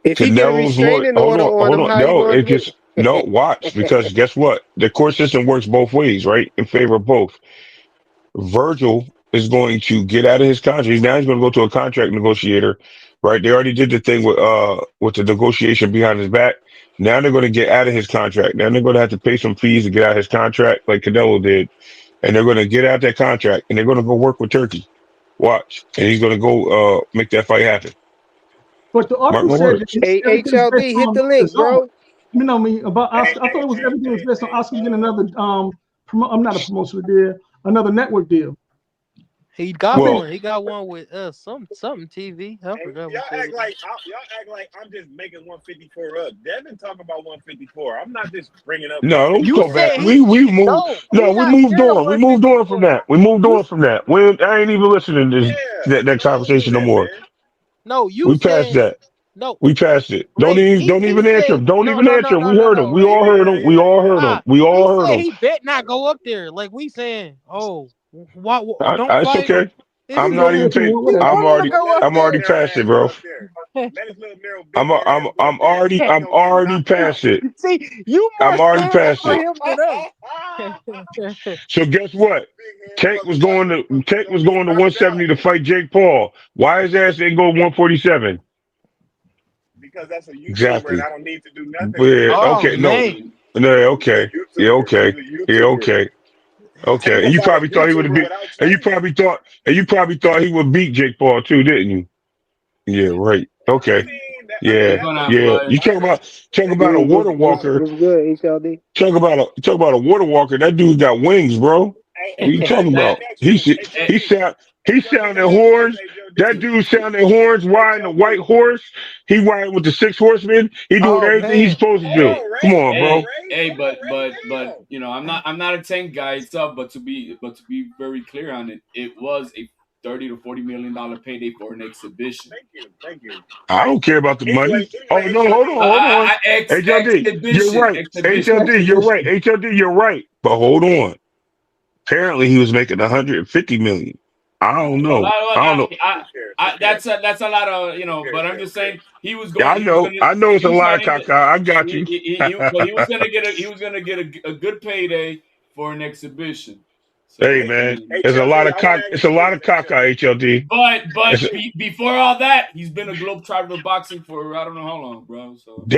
S1: If he get a
S2: Canelo's lawyer.
S1: restraining
S2: Hold
S1: order
S2: on,
S1: on
S2: hold
S1: him,
S2: on.
S1: how you
S2: No,
S1: gonna
S2: it
S1: do
S2: just no. Watch,
S1: it?
S2: because guess what? The court system works both ways, right? In favor of both. Virgil is going to get out of his contract. Now he's going to go to a contract negotiator, right? They already did the thing with the negotiation behind his back. Now they're going to get out of his contract. Now they're going to have to pay some fees to get out of his contract, like Canelo did, and they're going to get out that contract and they're going to go work with Turkey. Watch, and he's going to go make that fight happen.
S6: But the
S2: Mark
S6: article
S2: my
S6: said that
S2: words.
S1: Hey,
S6: everything's based
S1: HLD, hit
S6: on
S1: the
S6: the
S1: link,
S6: result.
S1: bro.
S6: You know me about
S5: Hey,
S6: Oscar. I thought it was everything was based on Oscar getting another I'm not a promotional deal, another network deal.
S7: He got
S6: I think
S2: Well,
S7: one. He got one with something TV. I
S5: and
S7: forgot what that was.
S5: y'all act like I'm just making 154 up. Devin talking about 154. I'm not just bringing up
S2: no, don't
S7: You
S2: go
S5: 154.
S2: back.
S7: said
S2: We moved.
S7: no. He
S2: No, we
S7: not
S2: moved
S7: scared of
S2: on. We moved on from
S7: 154.
S2: that. We moved
S7: You
S2: on from that. I ain't even listening to
S5: Yeah,
S2: that
S5: don't do
S2: conversation no
S5: that,
S2: more.
S5: man.
S7: no. You
S2: We passed
S7: said
S2: that.
S7: no.
S2: We passed it.
S7: Wait.
S2: Don't
S7: He
S2: even answer him.
S7: said
S2: Don't
S7: no
S2: even
S7: no
S2: answer
S7: no
S2: him.
S7: no
S2: We
S7: no
S2: heard him.
S7: no.
S2: We
S7: Wait
S2: all
S7: wait
S2: heard
S7: wait.
S2: him. We all heard him.
S7: Nah.
S2: We
S7: He
S2: all heard
S7: said
S2: him.
S7: he bet not go up there. Like we saying, oh, what? Don't
S2: It's
S7: fight.
S2: okay.
S7: Is
S6: he
S2: I'm
S7: it?
S6: go
S2: not
S6: there
S2: even
S6: if he
S2: paying.
S6: want
S7: You
S6: whatever.
S7: want him to go up
S5: Let
S2: I'm
S5: his little
S2: already
S7: there?
S5: narrow
S2: past it,
S5: ass go
S2: bro.
S5: up there. Let his little narrow big head ass go up there and see if he don't get
S2: I'm already
S5: knocked out.
S2: past it.
S7: See, you more
S2: I'm already
S7: scared
S2: past
S7: for
S2: it.
S7: him than us.
S2: So guess what?
S5: Big head
S2: Tank was
S5: gonna get
S2: going to
S5: knocked out
S2: 170 to fight Jake Paul. Why his ass didn't go 147?
S5: because that's a YouTuber and
S2: Exactly.
S5: I don't need to do nothing to
S2: Yeah,
S5: get
S7: Oh
S2: okay,
S5: knocked out.
S2: no,
S7: man.
S2: no,
S5: He's a
S2: okay, yeah,
S5: YouTuber.
S2: okay,
S5: He's a
S2: yeah,
S5: YouTuber.
S2: okay,
S5: Tank
S2: okay.
S5: will
S2: And you
S5: fight a
S2: probably thought he would have
S5: YouTuber
S2: beat,
S5: without training.
S2: and you probably thought he would beat Jake Paul too, didn't you? Yeah, right. Okay.
S5: I mean
S2: Yeah,
S9: What's
S5: that's
S9: going
S5: a
S9: on,
S2: yeah.
S9: everybody?
S2: You
S5: I ain't
S2: talk about a
S1: Dude,
S2: water walker.
S1: what's good, HLD?
S2: Talk about a water walker. That dude got wings, bro.
S5: hey
S2: What you
S5: HOD,
S2: talking
S5: let
S9: That
S5: me
S2: about?
S5: ask you this.
S2: He
S5: HOD.
S2: sound he
S5: HOD, let
S2: sounded
S5: me ask you this,
S2: horns. That
S5: HOD.
S2: dude sounded horns riding a white
S5: HOD.
S2: horse. He riding with the six horsemen. He doing
S7: Oh
S2: everything he's
S7: man.
S2: supposed to
S5: Hold
S2: do.
S9: hey,
S5: on,
S2: Come
S5: Ray.
S2: on,
S5: Hold on,
S2: bro.
S5: Ray.
S9: hey,
S5: Hold on,
S9: but
S5: Ray.
S9: but I'm not a tank guy itself, but to be very clear on it, it was a 30 to $40 million payday for an exhibition.
S5: Thank you. Thank you.
S2: I don't care about the money. Oh
S5: Anyway,
S2: no, hold on,
S5: HOD.
S2: hold on. HLD, you're
S9: Exhibition,
S2: right.
S9: exhibition.
S2: HLD, you're right.
S6: Exhibition.
S2: HLD, you're right. But hold on. Apparently, he was making 150 million. I don't
S9: Well,
S2: know. I don't know.
S5: Who cares? Who cares?
S9: that's a lot of
S5: Who cares?
S9: But I'm just saying he was
S2: Yeah,
S9: going. He was gonna.
S2: I know it's
S9: He
S2: a
S9: was
S2: lot of
S9: signing.
S2: caca. I got you.
S9: But he was gonna get a good payday for an exhibition.
S2: Hey
S9: So I
S2: man,
S9: mean,
S5: HLD, I want to
S2: It's
S5: ask
S2: a
S5: you
S2: lot
S5: this,
S2: of caca.
S5: HLD.
S2: HLD. It's
S5: HLD.
S9: before all that, he's been a globetrotter of boxing for I don't know how long, bro. So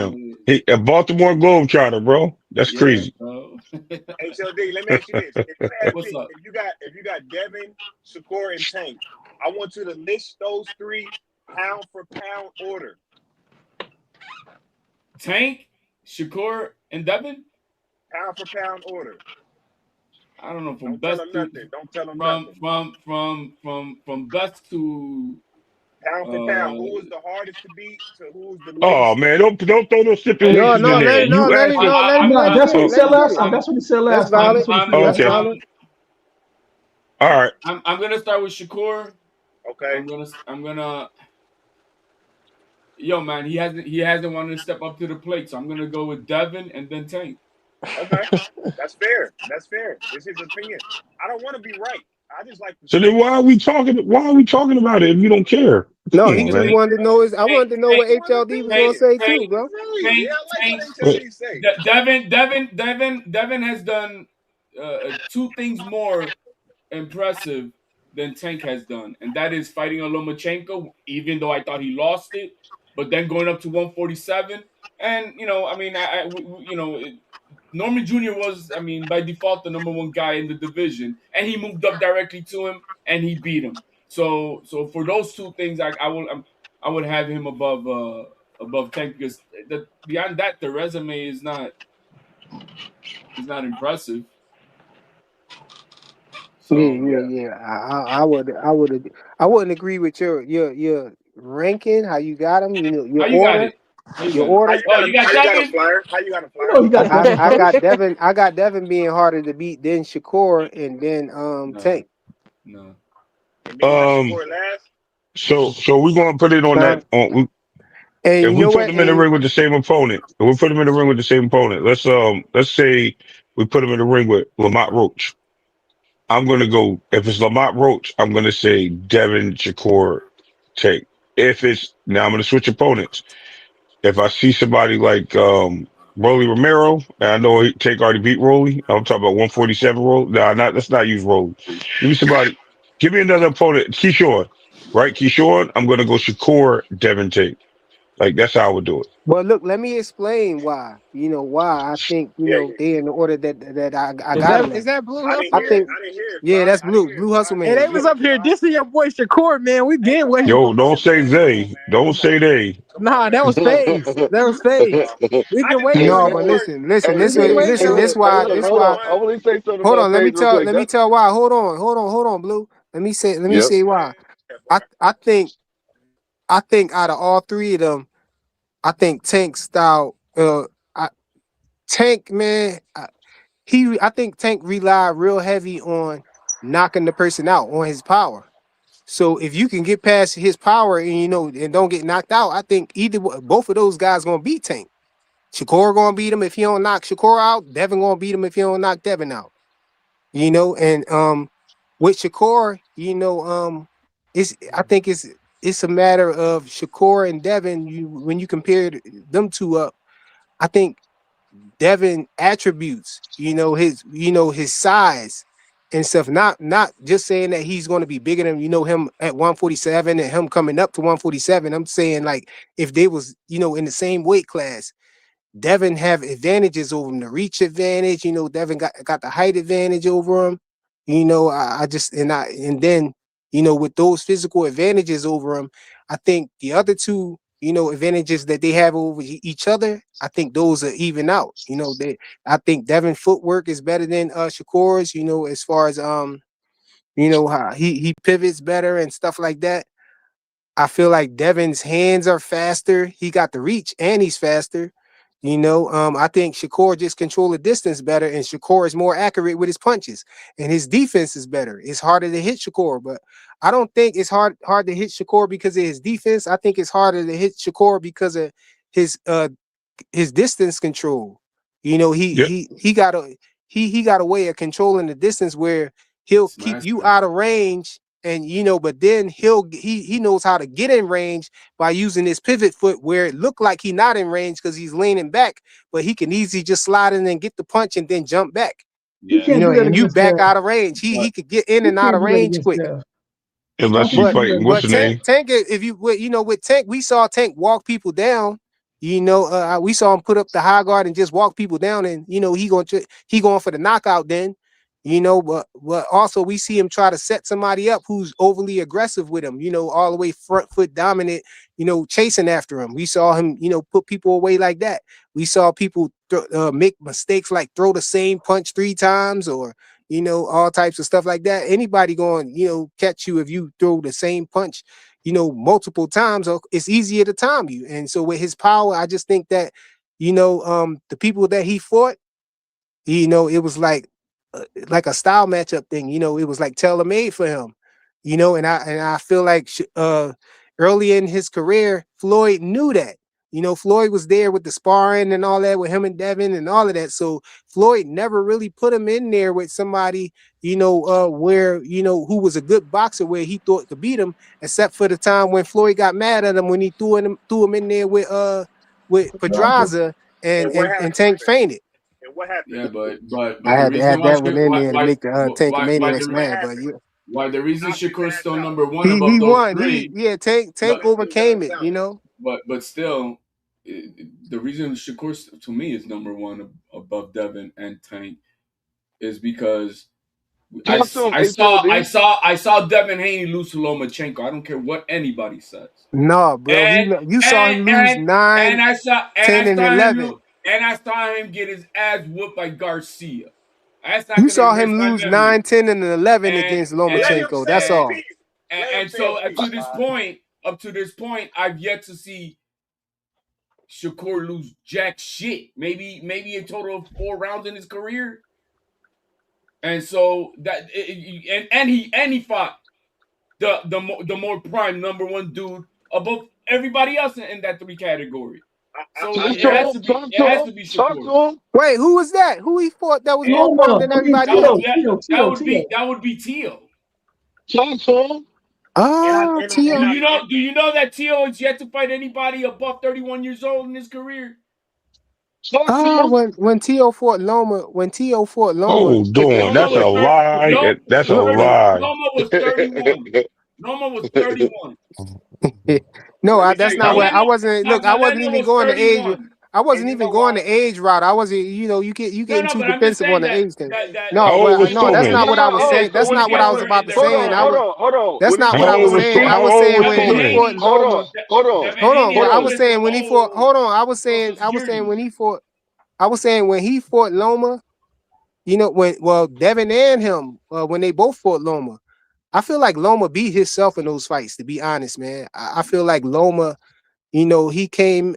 S9: I
S2: damn.
S9: mean,
S2: A Baltimore Globetrotter, bro. That's
S9: yeah,
S2: crazy.
S9: bro.
S5: HLD, let me ask you this. If you had to
S9: What's
S5: pick,
S9: up,
S5: if you got Devin, Shakur, and Tank, I want you to list those three pound for pound order.
S9: Tank, Shakur, and Devin?
S5: Pound for pound order.
S9: I don't know from
S5: Don't tell
S9: best
S5: them
S9: to
S5: nothing. Don't tell them nothing.
S9: from best to
S5: Pound for pound.
S9: uh
S5: Who was the hardest to beat to who's the
S2: Oh
S5: least?
S2: man, don't throw no
S9: hey,
S1: No,
S2: stipulations in
S1: no,
S2: there. You asked him.
S1: let him
S6: No,
S1: get
S6: that's
S1: into
S6: what
S1: it.
S6: he
S2: Oh,
S1: Let
S6: said
S1: him get
S6: last
S1: it.
S6: time.
S9: I'm
S6: That's what he said
S1: That's
S6: last time.
S1: valid.
S6: That's what he said
S1: That's
S6: last
S2: okay.
S6: time.
S1: valid.
S2: All right.
S9: I'm gonna start with Shakur.
S5: Okay.
S9: I'm gonna yo man, he hasn't wanted to step up to the plate, so I'm gonna go with Devin and then Tank.
S5: Okay. That's fair. That's fair. It's his opinion. I don't want to be right. I just like to
S2: So then
S5: say.
S2: why are we talking? Why are we talking about it if you don't care?
S1: No,
S2: Come
S1: he
S2: on,
S9: Because
S1: just
S2: man.
S1: wanted to know his. I
S9: Tank
S1: wanted to know
S9: Tank
S1: what
S5: He wanted
S1: HLD
S5: to
S1: was
S5: say
S9: Tank
S1: gonna
S5: it.
S1: say
S9: Tank
S1: too,
S5: He
S1: bro.
S5: say it. Yeah,
S9: Tank
S5: I like
S9: Tank
S5: what
S2: Wait,
S5: HLD say.
S9: Devin has done two things more impressive than Tank has done, and that is fighting a Lomachenko, even though I thought he lost it, but then going up to 147, and you know, I mean, Norman Jr. was, I mean, by default, the number one guy in the division, and he moved up directly to him, and he beat him. So for those two things, I would have him above Tank because beyond that, the resume is not impressive.
S1: Yeah,
S9: So
S1: yeah, yeah. I wouldn't agree with your ranking. How you got them? You know,
S9: how you got it? How you
S1: your
S9: got it?
S5: How
S1: order.
S5: you
S9: Oh,
S5: got a
S9: you got
S5: how you got a
S9: Devin.
S5: flyer? How you got a
S6: You know
S5: flyer?
S6: he got Devin
S1: I
S6: first.
S1: got Devin. I got Devin being harder to beat than Shakur and then
S9: No,
S1: Tank.
S9: no.
S5: And then you got
S2: Um.
S5: Shakur last.
S2: So we're gonna put it on
S1: Huh?
S2: that. On
S1: And
S2: if
S1: you
S2: we
S1: know
S2: put
S1: what?
S2: them in the
S1: And
S2: ring with the same opponent, if we put them in the ring with the same opponent, let's say we put them in the ring with Lamont Roach. I'm gonna go if it's Lamont Roach, I'm gonna say Devin Shakur Tank. If it's now I'm gonna switch opponents. If I see somebody like Rolly Romero, and I know Tank already beat Rolly, I'm talking about 147 Rolly. Nah, let's not use Rolly. Give me somebody. Give me another opponent. Keyshawn, right? Keyshawn. I'm gonna go Shakur Devin Tank. Like that's how I would do it.
S1: well, look, let me explain why. You know why I think
S5: Yeah,
S1: they in the order that I
S7: Is
S1: got them
S7: that is
S1: in.
S7: that Blue
S5: I didn't
S1: I
S5: hear
S7: Hustle?
S5: it.
S1: think
S5: I didn't hear it.
S1: yeah,
S5: Fly.
S1: that's
S5: I didn't
S1: Blue
S5: hear it.
S1: Blue
S5: Fly.
S1: Hustle
S7: Hey,
S1: man.
S7: they
S1: Yeah.
S7: was up here
S5: Fly.
S7: dissing your boy Shakur, man. We
S5: Hey,
S7: getting
S5: come
S7: with
S5: on,
S7: him.
S2: Yo,
S5: come
S2: don't
S5: on,
S2: say
S5: man. Come on,
S2: they.
S5: man.
S2: Don't
S5: Come on,
S2: say
S5: man.
S2: they.
S5: Come on,
S7: Nah, that
S5: man.
S7: was fades. That was fades. We
S5: I
S7: can
S5: just
S7: wait.
S5: think
S1: No,
S2: Hey,
S1: but
S5: Shakur.
S7: We can wait
S1: listen.
S7: though.
S1: This
S5: Number
S1: why.
S5: one.
S10: I want to say something
S1: Hold
S10: about
S1: on.
S10: Paige real quick.
S1: Let me
S10: That's
S1: tell why. Hold on, Blue. Let me
S10: yep.
S1: say why. I think out of all three of them, I think Tank style. I, Tank man. I think Tank relied real heavy on knocking the person out on his power. So if you can get past his power and and don't get knocked out, I think both of those guys gonna beat Tank. Shakur gonna beat him if he don't knock Shakur out. Devin gonna beat him if he don't knock Devin out. And with Shakur, I think it's a matter of Shakur and Devin. When you compare them two up, I think Devin attributes, his size and stuff. Not just saying that he's going to be bigger than him at 147 and him coming up to 147. I'm saying like if they was in the same weight class, Devin have advantages over him, the reach advantage. Devin got the height advantage over him. I just and then with those physical advantages over him, I think the other two advantages that they have over each other, I think those are even out. I think Devin footwork is better than Shakur's. As far as how he pivots better and stuff like that. I feel like Devin's hands are faster. He got the reach and he's faster. I think Shakur just control the distance better, and Shakur is more accurate with his punches, and his defense is better. It's harder to hit Shakur, but I don't think it's hard to hit Shakur because of his defense. I think it's harder to hit Shakur because of his distance control.
S2: yep.
S1: He got a way of controlling the distance where he'll
S9: It's
S1: keep you
S9: master.
S1: out of range, and but then he knows how to get in range by using his pivot foot where it looked like he not in range because he's leaning back, but he can easily just slide in and get the punch and then jump back.
S6: He
S9: Yeah,
S6: can't do that
S1: And you
S6: against
S1: back
S6: Dev.
S1: out of range. He
S9: but
S1: could get in
S6: He
S1: and out
S6: can't
S1: of
S6: do that
S1: range
S6: against
S1: quick.
S6: Dev. I
S2: Unless
S6: think
S2: he's
S6: he can do that
S2: fighting, what's
S6: against
S2: the
S1: But
S6: Dev.
S2: name?
S1: Tank, if you with Tank, we saw Tank walk people down. We saw him put up the high guard and just walk people down, and he going for the knockout. Then, but also we see him try to set somebody up who's overly aggressive with him. All the way front foot dominant. Chasing after him. We saw him, put people away like that. We saw people make mistakes like throw the same punch 3 times or all types of stuff like that. Anybody going, catch you if you throw the same punch, multiple times, it's easier to time you. And so with his power, I just think that, the people that he fought, it was like a style matchup thing. It was like tailor made for him. And I feel like early in his career, Floyd knew that. Floyd was there with the sparring and all that with him and Devin and all of that. So Floyd never really put him in there with somebody, where who was a good boxer where he thought could beat him, except for the time when Floyd got mad at him when he threw him in there with Pedraza
S5: And
S1: and
S5: what
S1: and, and
S5: happened?
S1: Tank fainted.
S5: And what happened?
S9: yeah,
S1: I
S9: but the
S1: had to
S9: reason
S1: add
S9: why
S1: that one in there to make the
S9: why
S1: Tankamaniacs
S9: the
S5: What
S1: mad. But
S5: happened?
S1: yeah,
S9: why the reason
S5: Knock his
S9: Shakur's
S5: ass
S9: still
S5: out.
S9: number one
S1: he
S9: above those
S1: won.
S9: three,
S1: Tank
S9: but
S5: Knock his
S1: overcame
S5: ass
S1: it.
S5: out.
S9: but still, the reason Shakur to me is number one above Devin and Tank is because I saw Devin Haney lose to Lomachenko. I don't care what anybody says.
S1: No, bro. You saw him lose 9, 10, and 11.
S9: I saw him get his ass whooped by Garcia. That's not
S1: You
S9: gonna
S1: saw
S9: erase
S1: him
S9: my
S1: lose
S9: memory.
S1: 9, 10, and 11
S9: And-
S1: against
S9: and-
S1: Lomachenko. That's all.
S9: And so up to this point, I've yet to see Shakur lose jack shit. Maybe a total of 4 rounds in his career. And so that he fought the more prime number one dude above everybody else in that 3 category. So it has to be Shakur.
S1: Wait, who was that? Who he fought that was more prime than everybody else?
S9: That would be Tio.
S1: Oh, Tio.
S9: Do you know that Tio has yet to fight anybody above 31 years old in his career?
S1: Oh, when Tio fought Loma,
S2: Hold on, that's a lie. That's a lie.
S9: Loma was 31. Loma was 31.
S1: No, that's not what I wasn't. Look, I wasn't
S9: Maleno
S1: even
S9: was
S1: going to age.
S9: 31.
S1: I wasn't even going the age route. I wasn't. You getting too
S9: but I'm just
S1: defensive
S9: saying
S1: on the
S9: that,
S1: age thing.
S9: that
S1: No,
S2: How old
S1: but
S2: was
S1: no, that's
S2: Coleman?
S1: not what I was saying. That's not what I was about to say.
S6: Hold on.
S1: That's not what I
S2: How
S1: was
S2: old was
S1: saying. I
S2: How
S1: was
S2: old
S1: saying
S2: was
S1: when he
S2: Coleman?
S1: fought Loma. Hold on, but I was
S9: Haney
S1: saying when he fought. Hold on, I was
S9: Social
S1: saying when he fought. I was saying when he fought Loma. Devin and him when they both fought Loma. I feel like Loma beat himself in those fights. To be honest, man, I feel like Loma. He came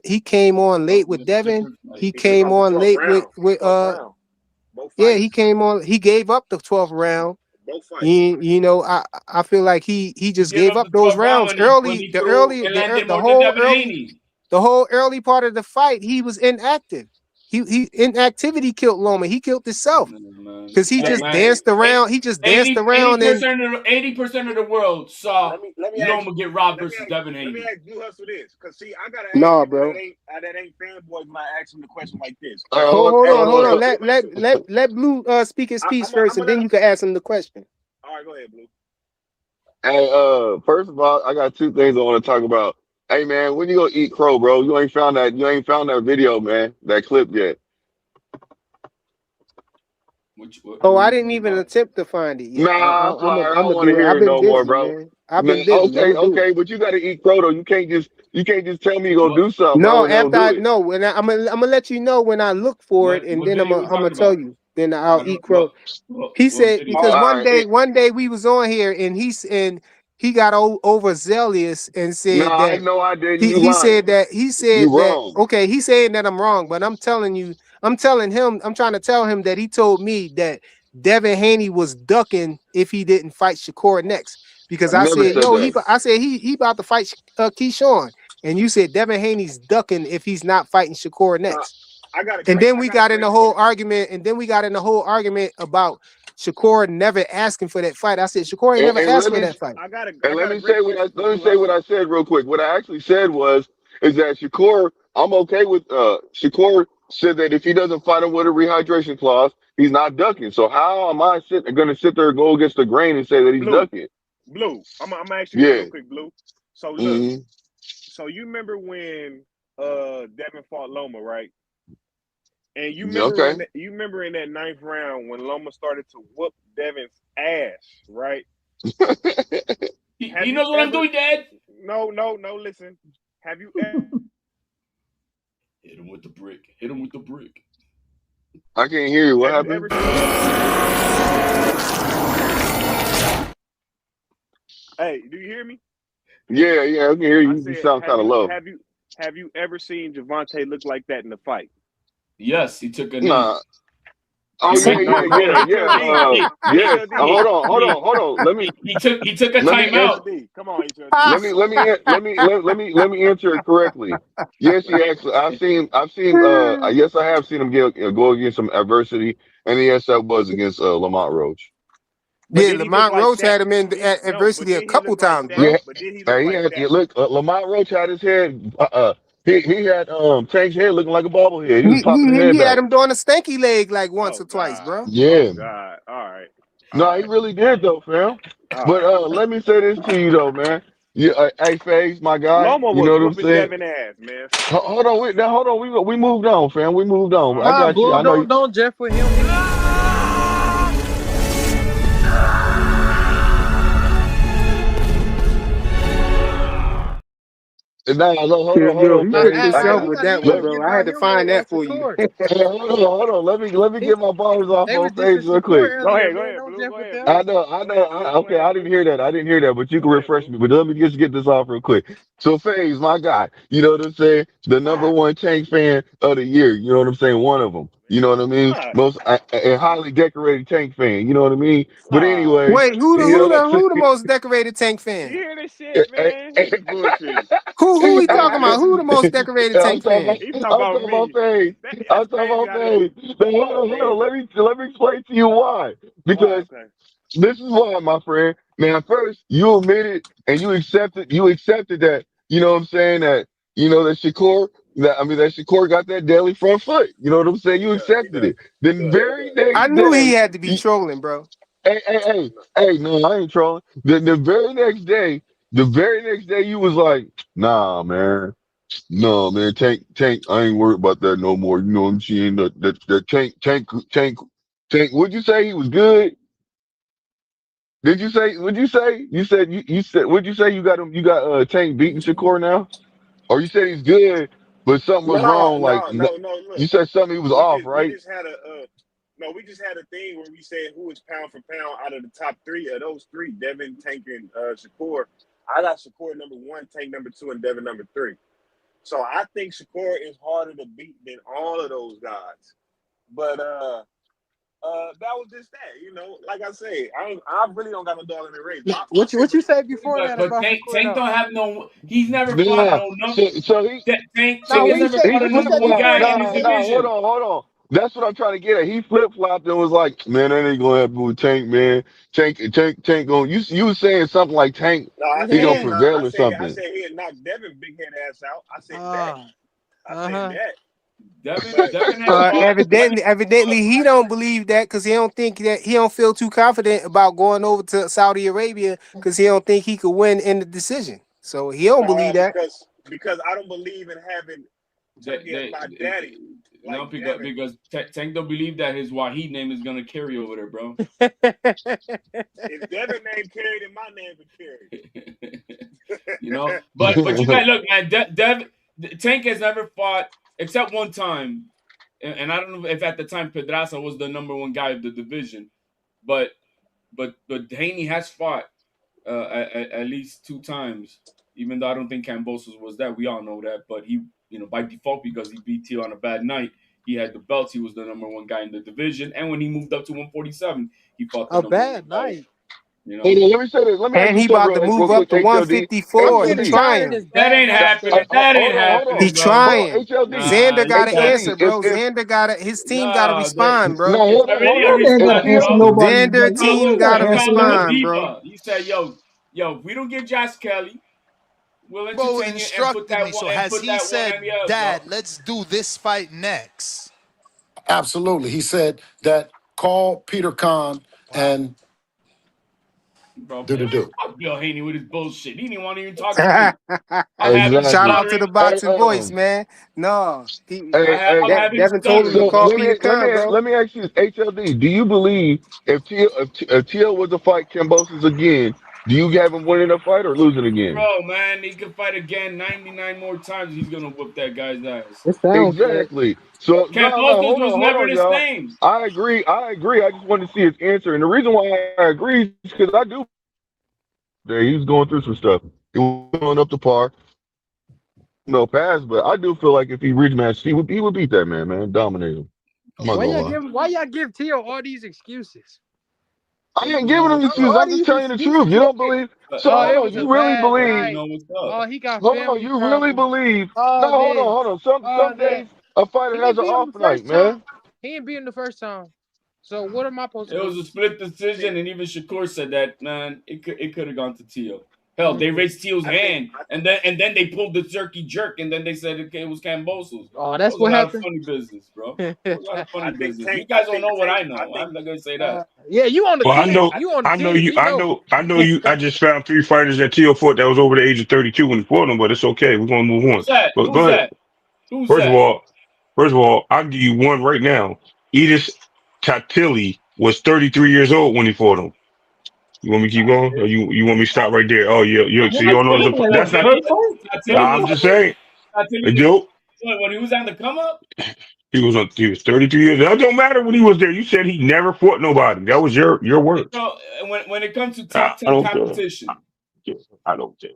S1: on late with Devin. He came on late with
S5: Both
S1: yeah.
S5: fights.
S1: He came on. He gave up the 12th round.
S5: Both fights.
S1: I feel like he just
S9: gave
S1: gave up
S9: the
S1: those
S9: 12th
S1: rounds
S9: round
S1: early.
S9: and landed
S1: The
S9: more than
S1: whole
S9: Devin
S1: early
S9: Haney.
S1: the whole early part of the fight, he was inactive. He inactivity killed Loma. He killed himself because he just danced around. He just danced around and
S9: 80% of the world saw
S5: Let me
S9: Loma get robbed versus Devin
S5: Let me
S9: Haney.
S5: ask Blue Hustle this, because see, I gotta ask
S1: Nah,
S5: people
S1: bro.
S5: that ain't fanboys when I ask them the question like this.
S1: Hold on. Let Blue speak his piece first, and then you can ask him the question.
S5: All right, go ahead, Blue.
S10: Hey, first of all, I got 2 things I want to talk about. Hey man, when you gonna eat crow, bro? You ain't found that video, man, that clip yet.
S1: Oh, I didn't even attempt to find it yet.
S10: Nah, I'm sorry, I
S1: I'm
S10: don't
S1: gonna
S10: want to
S1: do it.
S10: hear
S1: I've
S10: it
S1: been
S10: no more,
S1: busy,
S10: bro.
S1: man. I've
S10: Man,
S1: been busy. I'm gonna do it.
S10: okay, but you gotta eat crow though. You can't just tell me you're gonna do something,
S1: No,
S10: bro, and don't
S1: after
S10: do it.
S1: I'm gonna let you know when I look for it, and
S9: What
S1: then I'm
S9: video
S1: gonna
S9: we talking
S1: tell
S9: about?
S1: you. Then I'll eat crow. He said
S9: Video.
S1: because
S10: All right,
S1: one day we was on here and he got overzealous and said
S10: nah, I
S1: that
S10: know I didn't. You
S1: he said
S10: lying. You
S1: that
S10: wrong.
S1: okay, he's saying that I'm wrong, but I'm telling him, I'm trying to tell him that he told me that Devin Haney was ducking if he didn't fight Shakur next. Because
S10: I
S1: I
S10: never
S1: said,
S10: said that.
S1: he about to fight Keyshawn. And you said Devin Haney's ducking if he's not fighting Shakur next. And then we got in the whole argument, about Shakur never asking for that fight. I said Shakur ain't never
S10: And
S1: asked
S10: let
S1: for
S10: me
S1: that fight.
S10: let me say what I said real quick. What I actually said is that Shakur, I'm okay with Shakur said that if he doesn't fight him with a rehydration clause, he's not ducking. So how am I gonna sit there and go against the grain and say that he's ducking?
S5: Blue, I'm gonna ask you this
S10: Yeah.
S5: real quick, Blue. So look, so you remember when Devin fought Loma, right? And you remember in that 9th round when Loma started to whoop Devin's ass, right?
S9: He knows what I'm doing, Dad.
S5: No, listen. Have you ever
S9: hit him with the brick? Hit him with the brick.
S10: I can't hear you. What happened?
S5: Hey, do you hear me?
S10: Yeah, I can hear you. You sound kind of low.
S5: Have you ever seen Javante look like that in the fight?
S9: Yes, he took a knee.
S10: Nah. Oh yeah. Yes. Hold on. Let me.
S9: He took a timeout.
S5: Come on,
S10: let me answer it correctly. Yes, he actually. Yes, I have seen him go against some adversity, and yes, that was against Lamont Roach.
S1: Yeah, Lamont Roach had him in adversity a couple times, bro.
S10: Yeah, look, Lamont Roach had his head. He had Tank's head looking like a bobblehead. He was popping his head
S1: He
S10: back.
S1: had him doing a stanky leg like once or twice, bro.
S10: Yeah.
S5: Oh God. All right.
S10: No, he really did though, fam. But let me say this to you though, man. Yeah, hey, Faze, my guy.
S5: Loma
S10: You
S5: was
S10: know what I'm
S5: whooping
S10: saying?
S5: Devin ass, man.
S10: Hold on, hold on. We moved on, fam. We moved on.
S5: All
S10: I
S5: right,
S7: Nah,
S10: got you.
S7: Bull,
S10: I know you.
S7: don't Jeff with him either.
S10: Nah, no,
S1: Yeah, bro,
S10: hold on,
S1: you
S7: Nah,
S1: tricked
S10: Faze.
S1: yourself
S7: he
S1: with
S7: got to
S1: that
S7: get
S1: one,
S10: Let,
S1: bro.
S7: get
S1: I had
S7: by
S1: to
S7: him with
S1: find that for you.
S7: Shakur.
S10: hold on. Let me
S7: He,
S10: get my bars off
S7: they
S10: on
S7: was dissing
S10: Faze real quick.
S7: Shakur
S5: go
S7: earlier,
S5: ahead,
S7: man.
S5: Blue.
S7: Don't Jeff
S5: Go
S7: with
S5: ahead,
S7: them.
S5: Blue. Go
S10: Okay,
S5: ahead,
S10: I
S5: Blue.
S10: didn't hear that. But you can
S5: Go ahead,
S10: refresh
S5: Blue.
S10: me. But let me just get this off real quick. So, Faze, my guy, you know what I'm saying? The number one Tank fan of the year. You know what I'm saying? One of them. You know what I mean?
S5: Nah,
S10: Most a highly decorated Tank fan. You know what I mean? But
S5: nah,
S10: anyway,
S1: Wait, who the
S10: you know
S1: who
S10: what
S1: the
S10: I'm
S1: who the most decorated Tank
S5: you
S1: fan?
S5: hear this shit, man? He just bullshitting.
S1: Who he talking about? Who the most decorated
S10: I'm
S1: Tank
S10: talking about,
S1: fan?
S5: He talking
S10: I'm
S5: about
S10: talking about
S5: me.
S10: Faze.
S5: That's
S10: I'm talking
S5: crazy.
S10: about
S5: Out of
S10: Faze. Now, hold
S5: man.
S10: on. Let me explain to you why.
S5: Why?
S10: Because
S5: Okay.
S10: this is why, my friend. Now, first, you admitted and you accepted that, you know what I'm saying, that, that Shakur got that daily front foot. You know what I'm saying?
S5: Yeah,
S10: You
S5: he
S10: accepted
S5: does.
S10: it. The very
S1: I
S10: next
S1: knew he
S10: day,
S1: had to be trolling, bro.
S10: no, I ain't trolling. The very next day, you was like, nah, man. No, man, Tank, I ain't worried about that no more. You know what I'm saying? That Tank, would you say he was good? Would you say, you said, would you say you got, Tank beating Shakur now? Or you said he's good, but something was
S5: No,
S10: wrong, like,
S5: no, no, no.
S10: you
S5: Look,
S10: said something he was off,
S5: we
S10: right?
S5: just had a no, we just had a thing where we said who is pound for pound out of the top three of those three, Devin, Tank, and Shakur. I got Shakur number one, Tank number two, and Devin number three. So I think Shakur is harder to beat than all of those guys. But that was just that, Like I said, I really don't got no dog in the race. My
S7: What you
S5: favorite.
S7: said before that
S9: But
S7: about
S9: Tank,
S7: Shakur though?
S9: don't have no. He's never fought
S10: Nah,
S9: no number.
S10: so he,
S7: Nah,
S9: Tank
S10: so
S9: has
S7: what
S10: he,
S9: never fought a
S10: he
S7: he
S10: flip
S9: number
S7: said
S9: one
S10: flopped.
S7: before
S9: guy
S7: that.
S9: in
S7: He
S9: his
S7: said
S10: Hold
S9: division.
S10: on, hold on. That's what I'm trying to get at. He flip flopped and was like, man, that ain't gonna happen with Tank, man. Tank going, you was saying something like Tank,
S5: No, I
S7: his
S10: he
S5: said
S10: gonna
S5: he
S7: hands.
S5: knocked.
S10: prevail or
S5: I
S10: something.
S5: said he had knocked Devin big head ass out. I said that.
S7: Uh
S5: I said
S7: huh.
S5: that.
S9: Devin
S5: But
S9: Devin has fought.
S1: Evidently he don't believe that because he don't feel too confident about going over to Saudi Arabia because he don't think he could win in the decision. So he don't
S5: no,
S1: believe that.
S5: because I don't believe in having Turkey as my daddy
S9: No,
S5: like Devin.
S9: because Tank don't believe that his Wahid name is gonna carry over there, bro.
S5: If Devin name carried, then my name would carry.
S9: But you got look, man. Tank has never fought except one time, and I don't know if at the time Pedraza was the number one guy of the division, but Haney has fought at least two times. Even though I don't think Cambosos was that, we all know that. But he, by default, because he beat Tio on a bad night, he had the belts. He was the number one guy in the division, and when he moved up to 147, he fought the
S7: A
S9: number one
S7: bad
S9: guy.
S7: night.
S10: Hold on, let me say this. Let me ask
S1: And
S10: you
S1: he
S10: something
S1: about to move
S10: real
S1: up
S10: quick,
S1: to
S10: HLD.
S1: 154.
S7: I'm
S1: He
S7: getting
S10: HLD.
S7: tired of
S1: trying.
S7: this
S9: That
S7: bad
S9: ain't
S7: night
S9: happening.
S7: stuff.
S9: That ain't
S10: Hold
S1: He
S10: on,
S9: happening, bro.
S1: trying.
S10: HLD.
S1: Xander
S9: Nah,
S1: got to
S10: HLD.
S1: answer, bro. Xander got to his team got to
S9: no, that,
S1: respond,
S10: No,
S1: bro.
S9: it's
S10: hold
S9: already a
S10: on.
S6: Xander ain't got to
S9: respect,
S6: answer
S9: bro.
S6: nobody.
S1: Xander
S6: Like,
S1: team
S6: Xander
S1: got
S6: got
S1: to
S6: to
S9: He
S6: answer
S9: called Lil
S6: nobody.
S1: respond, bro.
S9: Diva. He said, yo, if we don't get Josh Kelly, we'll
S11: Bro
S9: entertain you and put
S11: instructed
S9: that
S11: me.
S9: one
S11: So
S9: and
S11: has
S9: put
S11: he
S9: that one
S11: said,
S9: on the other,
S11: Dad,
S9: bro.
S11: let's do this fight next?
S12: Absolutely. He said that call Peter Khan
S11: Wow.
S12: and
S9: Bro,
S12: do
S9: man,
S12: the do.
S9: fuck Bill Haney with his bullshit. He didn't want to even talk to me. I'm having
S1: Shout
S10: Exactly.
S1: out to
S9: stuttering.
S1: the
S10: Hey,
S1: boxing voice, man. No,
S9: I'm having
S1: Devin told him to
S9: stuttering.
S10: so
S1: call Peter Khan, bro.
S10: let me ask you this, HLD. Do you believe if Teal was to fight Kambosos again, do you have him winning a fight or losing again?
S9: Bro, man, he could fight again 99 more times. He's going to whoop that guy's ass.
S7: It sounds good.
S10: Exactly. So no,
S9: Cambosos was
S10: hold
S9: never
S10: on,
S9: the
S10: y'all.
S9: same.
S10: I agree. I just wanted to see his answer, and the reason why I agree is because I do. There, he was going through some stuff. He was going up to par, no pass, but I do feel like if he rematched, he would beat that man, dominate him. I'm not gonna lie.
S7: Why y'all give Tio all these excuses?
S10: I
S9: Because
S10: ain't
S9: we
S10: giving
S9: know
S10: him
S9: what's
S10: the shoes.
S9: up.
S7: All
S10: I'm just
S7: these
S10: telling you the
S7: excuses.
S10: truth. You don't believe? So
S7: Oh,
S10: hold
S7: it
S10: on.
S7: was a
S10: You really
S7: bad
S9: Because we
S10: believe?
S7: night.
S9: know what's up.
S7: Oh, he got
S10: Hold on.
S7: family
S10: You really
S7: problems.
S10: believe? No,
S7: All this.
S10: hold on.
S7: All
S10: Some
S7: that.
S10: days a fighter
S7: He
S10: has
S7: didn't
S10: an
S7: beat him
S10: off
S7: the
S10: night,
S7: first time.
S10: man.
S7: He didn't beat him the first time. So what am I supposed to
S9: It was
S7: do?
S9: a split decision, and even Shakur said that, man, it could have gone to Tio. Hell, they raised Teal's
S5: I think
S9: hand, and then they pulled the turkey jerk, and then they said it was Camboso's.
S7: Oh,
S9: That
S7: that's
S9: was a
S7: what
S9: lot of
S7: happened.
S9: funny business, bro. That was a lot of funny
S5: I think
S9: business. You
S5: Tank. I
S9: guys don't
S5: think
S9: know what
S5: Tank.
S9: I know. I'm not gonna say that.
S7: Yeah, you on the
S2: Well, I
S7: team.
S2: know,
S7: You on the
S2: I know
S7: team.
S2: you,
S7: We know.
S2: I know you. I just found 3 fighters that Teal fought that was over the age of 32 when he fought them, but it's okay. We're gonna move on.
S9: Who's that?
S2: But
S9: Who's
S2: go ahead.
S9: that? Who's
S2: First of
S9: that?
S2: all, first of all, I'll give you one right now. Edith Tatili was 33 years old when he fought him. You want me to keep going, or you want me to stop right there? Oh, so you
S6: What,
S2: don't know
S6: what
S2: the
S6: happened?
S2: that's
S6: What,
S2: not.
S6: third fight?
S9: Tatili
S6: Third
S2: I'm
S9: was
S6: fight?
S2: just saying.
S9: Tatili was
S2: Yo,
S9: when he was on the come up.
S2: he was 33 years. That don't matter when he was there. You said he never fought nobody. That was your words.
S9: So when it comes to
S2: I
S9: top 10
S2: don't care.
S9: competition,
S2: I don't care.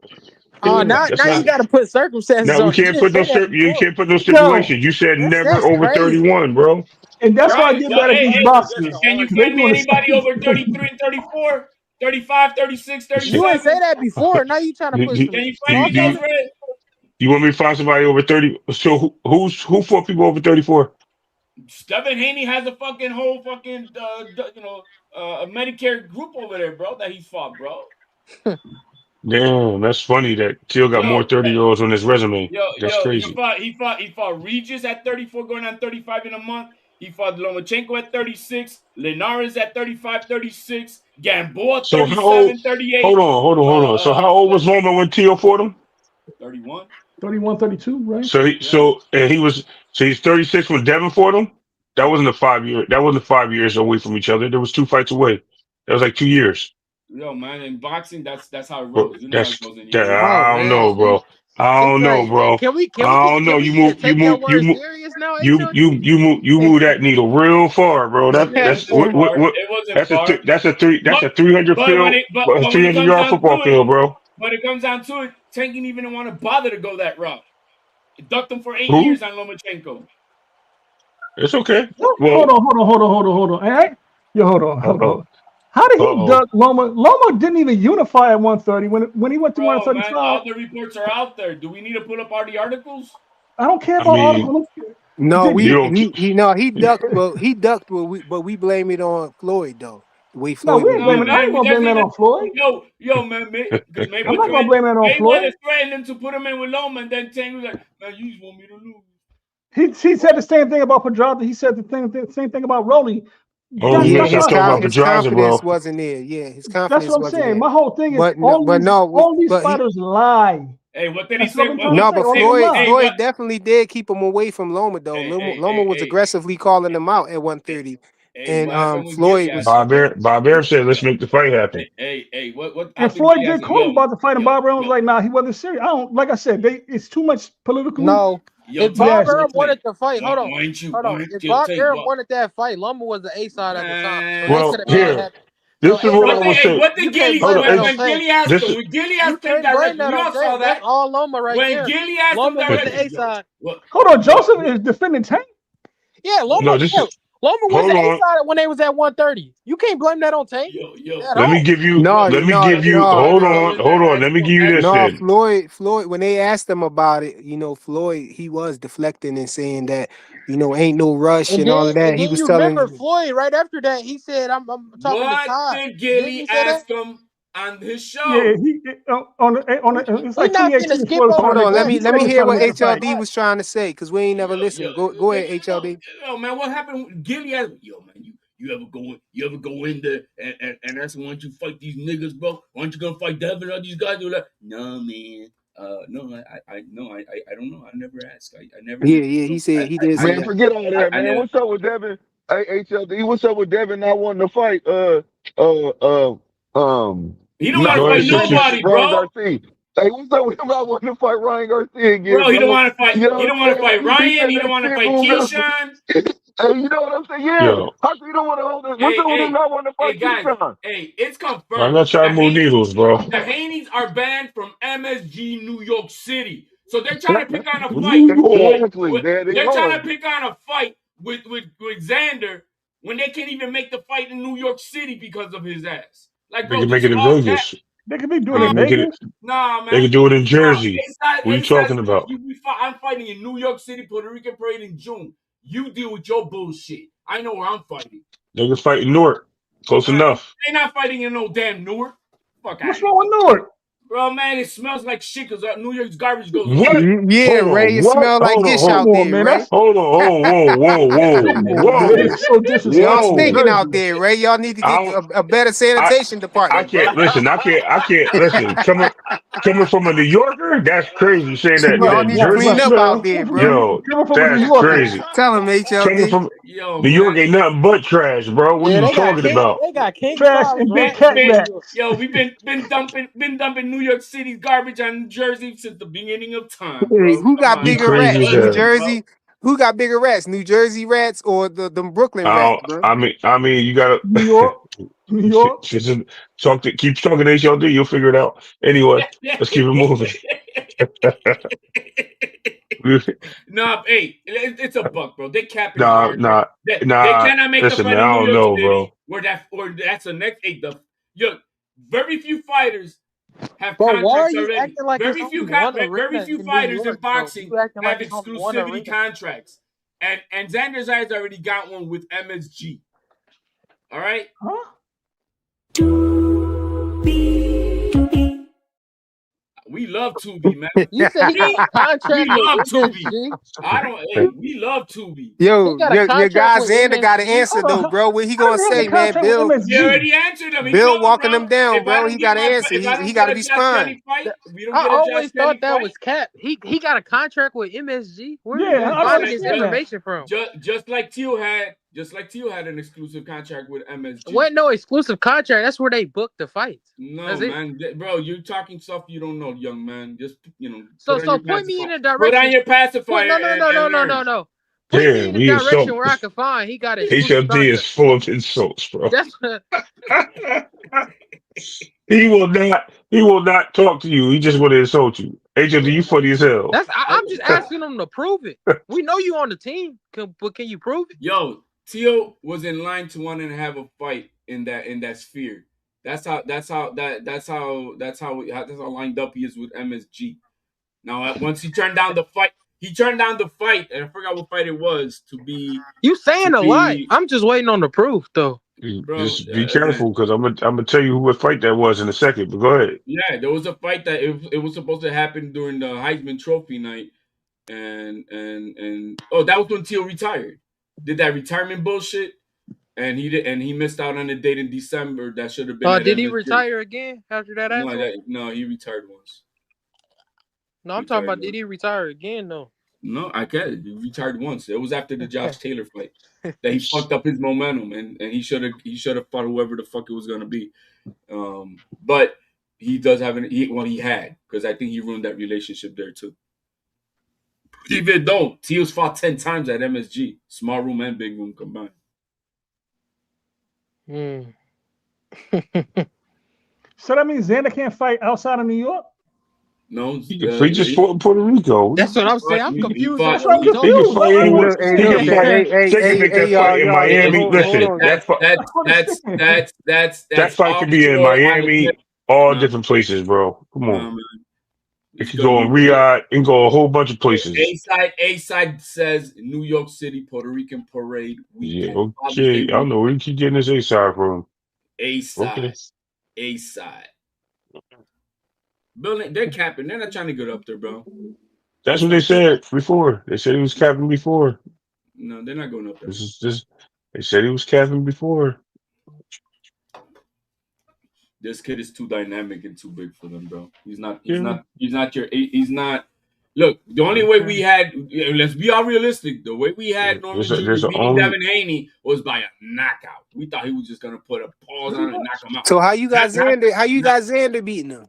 S7: Oh,
S2: Yeah,
S7: now
S2: that's
S7: you
S2: not.
S7: got to put circumstances
S2: Now we
S7: on it. You
S2: can't
S7: didn't
S2: put
S7: say
S2: those.
S7: that
S2: You
S7: before.
S2: can't put those
S6: Yo,
S2: stipulations. You said never
S7: That's
S2: over
S7: crazy.
S2: 31, bro.
S6: and that's why I
S9: right?
S6: get
S9: Yo,
S6: mad at
S9: hey,
S6: these
S9: hey,
S5: just a
S6: boxers
S9: can you
S5: hard
S6: because they
S9: find me
S6: doing the
S5: stipulation.
S9: anybody
S6: same
S9: over
S6: thing.
S9: 33 and 34, 35, 36,
S7: You ain't say
S9: 37?
S7: that before. Now you trying to
S2: do,
S7: put
S2: do,
S7: some
S9: Can you
S2: do,
S9: find
S2: you,
S9: me
S7: sauce
S2: do
S7: on
S9: those,
S2: you
S7: it.
S9: Red?
S2: you want me to find somebody over 30? So who fought people over 34?
S9: Devin Haney has a fucking whole fucking a Medicare group over there, bro. That he fought, bro.
S2: Damn, that's funny that Till got more
S9: Yo,
S2: 30-year-olds on his resume. That's
S9: he
S2: crazy.
S9: fought Regis at 34, going on 35 in a month. He fought Lomachenko at 36, Linares at 35, 36, Gamboa
S2: So how old?
S9: 37, 38.
S2: Hold on. So how old was Loma when Till fought him?
S9: 31.
S6: 31, 32, right?
S9: Yeah.
S2: He's 36 when Devin fought him. That wasn't a 5 year. That wasn't 5 years away from each other. There was 2 fights away. That was like 2 years.
S9: Yo, man, in boxing, that's how it
S2: But
S9: goes. You know how it
S2: that's
S9: goes in
S2: that.
S9: years.
S7: Oh
S2: I don't
S7: man,
S2: know, bro. I
S7: it's
S2: don't know,
S7: like,
S2: bro. I don't know.
S7: can we take your word serious now, HOD?
S2: You move that needle real far, bro.
S9: It
S2: That's
S9: wasn't far.
S2: what
S9: It wasn't
S2: that's
S9: far.
S2: that's
S9: But
S2: a 300
S9: but when
S2: field,
S9: it but,
S2: a
S9: but when it
S2: 300
S9: comes
S2: yard
S9: down
S2: football
S9: to it,
S2: field, bro.
S9: Tank didn't even want to bother to go that route. It ducked him for 8 years
S2: Who?
S9: on Lomachenko.
S2: It's okay.
S6: Hold
S2: Well,
S6: on, hold on. Hold
S2: uh
S6: on. How did he
S2: oh.
S6: duck Loma? Loma didn't even unify at 130 when he went to
S9: Bro, man,
S6: 135.
S9: all the reports are out there. Do we need to pull up all the articles?
S6: I don't care
S2: I
S6: about
S2: mean,
S6: articles.
S1: No,
S6: Did,
S2: you
S6: did,
S2: don't.
S1: he ducked, but we blame it on Floyd though. The way
S6: no,
S1: Floyd
S6: we
S1: was
S6: ain't
S9: No,
S6: blaming.
S1: moving.
S6: I
S9: man,
S6: ain't gonna
S9: there's
S6: blame that
S9: even
S6: on Floyd.
S9: man, because
S6: I'm not gonna blame that on
S9: Mayweather
S6: Floyd.
S9: threatened him to put him in with Loma, and then Tank was like, "Man, you just want me to lose."
S6: He said the same thing about Pedraza. He said the same thing about Rolly.
S2: Oh, you
S6: That's
S1: Yeah,
S2: gotta
S6: not
S2: stop
S6: my.
S2: talking about
S1: his
S2: Pedraza,
S1: confidence
S2: bro.
S1: wasn't there. Yeah, his
S6: That's
S1: confidence
S6: what I'm
S1: wasn't
S6: saying.
S1: there.
S6: My whole thing is
S1: But no,
S6: all these
S1: but he
S6: fighters lie.
S9: Hey, what did he
S6: That's what
S9: say?
S6: I'm trying to
S1: no,
S6: say.
S1: but
S6: All of them lie.
S1: Floyd definitely did keep him away from Loma though. Loma was
S9: Hey,
S1: aggressively calling him out at 130, and
S9: what happened with
S1: Floyd
S9: Gilly
S1: was.
S9: Ask him?
S2: Bob Arum said, "Let's make the fight happen."
S9: What
S6: And
S9: happened?
S6: Floyd
S9: Gilly
S6: did
S9: asked him,
S6: call him about the fight, and Bob Brown was like, "Nah, he wasn't serious." I don't like. I said, it's too much politically
S7: No, if Bob
S6: nasty.
S7: Arum wanted to fight, hold on.
S9: why ain't
S7: If
S9: you
S7: Bob
S9: take
S7: Arum
S9: what?
S7: wanted that fight, Loma was the A side at the time, so they could
S2: Well,
S7: have made it
S2: here,
S7: happen. So
S2: this is what I
S7: HOD,
S2: would say.
S9: What
S7: you
S9: did
S7: can't
S9: Gilly
S2: Hold
S7: blame
S2: on,
S7: that
S9: when
S7: on
S2: it's,
S7: Tank.
S2: this is
S9: Gilly
S7: You
S9: asked him
S7: can't blame
S9: directly?
S7: that
S9: We
S7: on
S9: all saw
S7: Tank. That's
S9: that.
S7: all Loma right
S9: When
S7: there.
S9: Gilly asked him
S7: Loma was
S2: but
S7: the
S9: directly,
S7: A side.
S6: Hold on,
S9: yo,
S6: Joseph is defending Tank.
S7: Yeah,
S2: no, this is.
S7: Loma was the
S2: Hold
S7: A
S2: on.
S7: side when they was at 130. You can't blame that on Tank at
S2: Let me
S7: all.
S2: give you.
S1: No,
S2: Let me
S1: no,
S2: give you.
S1: no,
S2: Hold
S1: no.
S2: on. Hold on. Let me give you this
S1: No,
S2: then.
S1: Floyd, when they asked him about it, Floyd, he was deflecting and saying that, ain't no rush and all of that.
S7: And
S1: He
S7: then
S1: was
S7: you remember
S1: telling,
S7: Floyd right after that. He said, "I'm talking to
S9: what
S7: Todd."
S9: did
S7: Didn't
S9: Gilly
S7: he say that?
S9: ask him on his
S6: Yeah,
S9: show?
S6: he it's
S7: We
S6: like
S7: not finna
S6: 2018
S7: skip
S6: Floyd was
S7: over
S6: trying
S1: hold
S6: to
S7: the
S6: make
S1: on,
S6: the
S1: let
S7: fact
S1: me
S6: he
S1: let
S6: said he
S1: me
S6: was
S1: hear
S6: trying to
S1: what
S6: make the fight.
S1: HLD was trying to say, because we ain't never listened. Go ahead, HLD.
S9: Man, what happened? Gilly asked, yo, man, you ever go in there and ask him, why don't you fight these niggas, bro? Why aren't you gonna fight Devin or these guys? They're like, no, man. No, I don't know. I never asked. I never,
S1: Yeah, he said he did say
S10: Man,
S1: that.
S10: forget all that,
S9: I
S10: man.
S9: never.
S10: What's up with Devin? Hey, HLD, what's up with Devin not wanting to fight? Uh, uh,
S9: He don't want
S10: not
S9: to
S2: Go
S9: fight
S2: ahead,
S10: wanting to fight
S2: 6'6".
S9: nobody,
S10: Ryan
S9: bro.
S10: Garcia. Hey, what's up with him not wanting to fight Ryan Garcia again,
S9: Bro, he don't
S10: bro?
S9: want to fight.
S10: You know
S9: He
S10: what
S9: don't
S10: I'm
S9: want to fight
S10: saying? He
S9: Ryan.
S10: said
S9: He don't
S10: that
S9: want to
S10: shit
S9: fight
S10: moved up.
S9: Keyshawn.
S10: Hey, you know what I'm saying? Yeah.
S2: Yo,
S10: How come you don't want to hold it? What's
S9: Hey,
S10: up with him
S9: hey,
S10: not wanting to
S9: hey,
S10: fight
S9: guys.
S10: Keyshawn?
S9: Hey, it's
S2: I'm
S9: confirmed.
S2: not trying to move needles, bro.
S9: The Haneys are banned from MSG New York City. So they're trying to pick on a fight.
S2: New York.
S10: Exactly. There they
S9: They're trying
S10: are.
S9: to pick on a fight with Xander when they can't even make the fight in New York City because of his ass. Like,
S2: They
S9: bro,
S2: can
S9: this
S2: make
S9: is
S2: it in
S9: all cat.
S2: Vegas.
S6: They could be doing
S2: They
S6: it in
S2: can make it.
S6: Vegas.
S9: Nah,
S2: They
S9: man.
S2: can do it in
S9: Nah,
S2: Jersey. What are you talking about?
S9: I'm fighting in New York City, Puerto Rican Parade in June. You deal with your bullshit. I know where I'm fighting.
S2: They can fight in Newark. Close
S9: Man,
S2: enough.
S9: they not fighting in no damn Newark. Fuck out
S6: What's
S9: of
S6: wrong
S9: here.
S6: with Newark?
S9: Bro, man, it smells like shit because New York's garbage goes
S2: What?
S9: up.
S1: Yeah,
S2: Hold
S1: Ray,
S2: on.
S1: it
S2: What?
S1: smell like
S2: Hold on.
S1: gish
S2: Hold.
S1: out
S6: Come on,
S1: there,
S6: man.
S1: Ray.
S2: Hold on. Whoa.
S6: Come on, man.
S2: Whoa.
S6: It's so
S1: Y'all
S6: disrespectful.
S2: Whoa.
S1: stinking out
S6: Crazy.
S1: there, Ray. Y'all need to
S2: I
S1: get
S2: don't.
S1: a better
S2: I.
S1: sanitation
S2: I
S1: department, bro.
S2: can't listen. I can't listen. Coming from a New Yorker, that's crazy. Saying that
S1: Y'all
S2: that
S1: need to
S6: Right,
S1: clean
S6: right.
S2: Jersey
S1: up out
S2: smell.
S1: there, bro.
S2: Yo,
S6: Coming from a New
S2: that's
S6: Yorker.
S2: crazy.
S1: Tell him,
S2: Coming
S1: HLD.
S2: from
S9: Yo,
S2: New York
S9: man.
S2: ain't nothing but trash, bro. What are
S7: Yeah,
S2: you
S7: they got
S2: talking
S7: king.
S2: about?
S7: They got king
S6: Trash
S7: size
S6: and big
S7: rats
S6: cat
S7: in New
S9: Been,
S7: York.
S6: rats.
S9: yo, been dumping New York City's garbage on New Jersey since the beginning of time,
S1: Hey,
S9: bro.
S1: who
S9: Come
S1: got
S9: on,
S2: You
S9: don't
S1: bigger
S9: be
S2: crazy as
S1: rats? New
S2: hell.
S9: buzzing, bro.
S1: Jersey? Who got bigger rats? New Jersey rats or the Brooklyn
S2: I
S1: rats,
S2: don't,
S1: bro?
S2: I mean, you gotta
S6: New York. New York.
S2: keep talking to HLD. You'll figure it out. Anyway, let's keep it moving.
S9: Nah, hey, it's a buck, bro. They capping
S2: Nah,
S9: hard, bro.
S2: nah,
S9: They
S2: nah.
S9: cannot make the
S2: Listen, man,
S9: fight
S2: I
S9: in New
S2: don't
S9: York
S2: know, bro.
S9: City, or that's the next. Hey, yo, very few fighters have
S7: Bro, why are
S9: contracts
S7: you
S9: already.
S7: acting like it's only one
S9: Very
S7: arena
S9: few
S7: in New
S9: fighters in
S7: York, though?
S9: boxing
S7: You acting like
S9: have
S7: it's only one
S9: exclusivity
S7: arena.
S9: contracts, and Xander Zayas already got one with MSG. All right,
S6: Huh?
S9: we love Tubi, man.
S7: You said he got a
S9: We
S7: contract with
S9: love Tubi.
S7: MSG.
S9: I don't. Hey, we love Tubi.
S7: He
S1: Yo,
S7: got a
S1: your
S7: contract
S1: guy
S7: with
S1: Xander got an
S7: MSG.
S1: answer
S6: Hold on.
S1: though, bro. What he
S6: How
S1: gonna
S6: does he have
S1: say,
S6: a
S1: man?
S6: contract with
S9: He
S6: MSG?
S9: already answered him. He
S1: Bill
S9: told him,
S1: walking
S9: bro.
S1: them down, bro. He got an answer.
S9: If I
S1: He
S9: don't
S1: got
S9: get
S1: to
S9: a
S1: be
S9: Josh
S1: spine.
S9: Kelly fight, we don't
S7: I
S9: get a Josh
S7: always thought
S9: Kelly
S7: that
S9: fight.
S7: was Cap. He got a contract with MSG. Where are
S6: Yeah,
S7: you
S6: I don't
S9: Just
S7: finding
S9: like
S7: this
S6: understand that.
S7: information from?
S9: just like Teal had an exclusive contract with
S7: It
S9: MSG.
S7: wasn't no exclusive contract. That's where they booked the fights.
S9: No,
S7: That's it.
S9: man, bro, you're talking stuff you don't know, young man. Just
S7: So
S9: put on
S7: so
S9: your
S7: point me in
S9: pacifier.
S7: a
S9: Put on
S7: direction.
S9: your
S7: Point
S9: pacifier
S7: no no no no
S9: and
S7: no
S9: learn.
S7: no no. Point me in
S2: Damn,
S7: a
S2: he is
S7: direction
S2: so.
S7: where I can find he got an exclusive
S2: HLD is
S7: contract.
S2: full of insults, bro.
S7: That's what
S2: He will not talk to you. He just want to insult you. HLD, you funny as hell.
S7: I'm just asking them to prove it. We know you on the team, but can you prove it?
S9: Yo, Teal was in line to want to have a fight in that sphere. That's how lined up he is with MSG. Now, once he turned down the fight, and I forgot what fight it was
S7: You saying
S9: to
S7: a lot.
S9: be,
S7: I'm just waiting on the proof though.
S9: bro.
S2: Just be
S9: Man,
S2: careful because I'm gonna tell you who what fight that was in a second. But go ahead.
S9: yeah, there was a fight that it was supposed to happen during the Heisman Trophy night, and oh, that was when Teal retired. Did that retirement bullshit, and he missed out on a date in December that should have been at
S7: Did he
S9: MSG.
S7: retire again after that asshole?
S9: No, he retired once.
S7: No, I'm talking
S9: Retired
S7: about did
S9: once.
S7: he retire again though?
S9: No, I can't. He retired once. It was after the Josh Taylor fight that he fucked up his momentum, and he should have fought whoever the fuck it was gonna be. But he does have he had, because I think he ruined that relationship there too. Even though Teals fought 10 times at MSG, small room and big room combined.
S7: Hmm.
S6: So that means Xander can't fight outside of New York?
S9: No,
S2: He just fought in Puerto Rico.
S7: That's what I'm saying. I'm
S9: he
S7: confused on
S9: fought.
S6: That's
S7: what
S6: why I'm
S7: he
S2: He can
S6: confused.
S7: talking
S2: fight
S6: I don't
S1: Hey,
S2: anywhere.
S1: look, hey,
S2: He
S1: look,
S2: can
S6: understand.
S1: hey,
S2: fight.
S1: hey, hey,
S2: They can
S1: hey,
S2: make
S1: hey,
S2: that fight
S1: y'all,
S2: in
S1: y'all,
S9: Hey,
S2: Miami.
S1: hold, hold
S2: Listen,
S1: on.
S2: that fight.
S9: that
S6: I don't understand.
S2: That
S9: that's
S2: fight could be in
S9: offshore on the tip.
S2: Miami, all
S9: No,
S2: different places, bro. Come
S9: no,
S2: on.
S9: man.
S2: It
S9: It's
S2: could
S9: gonna
S2: go
S9: be
S2: in Riyadh. It can go a whole bunch of places.
S9: A side says New York City Puerto Rican parade
S2: Yeah,
S9: weekend, Father's Day
S2: okay. I don't know
S9: weekend.
S2: where you keep getting this A side from.
S9: A
S2: Okay.
S9: side, A side. Building, they're capping. They're not trying to get up there, bro.
S2: That's
S9: It's
S2: what they
S9: not.
S2: said before. They said he was capping before.
S9: No, they're not going up there.
S2: This is this. They said he was capping before.
S9: This kid is too dynamic and too big for them, bro. He's not. He's
S2: Yeah.
S9: not. He's not your. He's not. Look, the only way we
S2: Okay.
S9: had. Let's be all realistic. The way we had
S2: There's
S9: Norman
S2: a,
S9: Jr.
S2: there's a
S9: beating
S2: only.
S9: Devin Haney was by a knockout. We thought he was just gonna put a pause
S6: Pretty
S9: on it and
S6: much.
S9: knock him out.
S1: So how you got
S9: Not.
S1: Xander? How you
S9: Not
S1: got Xander beating him?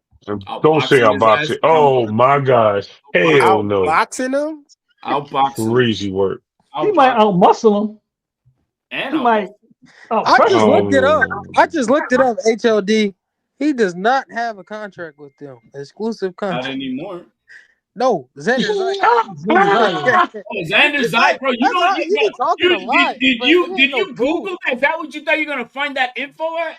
S2: Don't say
S9: outboxing
S2: I'll
S9: his
S2: box
S9: ass.
S2: it. Oh my gosh. Hell no.
S1: Outboxing him?
S9: Outboxing him.
S2: Crazy work.
S6: He might
S9: Outboxing
S6: outmuscle him.
S9: and
S6: He might
S9: outmuscle.
S7: I just
S6: outpressure him.
S7: looked it up. I
S2: Um,
S7: just looked it up. HLD. He does not have a contract with them. Exclusive
S9: Not
S7: contract.
S9: anymore.
S7: No, Xander
S6: Xander Zayas.
S9: Oh, Xander
S7: It's like
S9: Zayas, bro. You
S7: that's
S9: don't.
S7: all you be talking a lot, but it
S9: Did
S7: ain't no
S9: you
S7: proof.
S9: Google that? Is that what you thought you're gonna find that info at?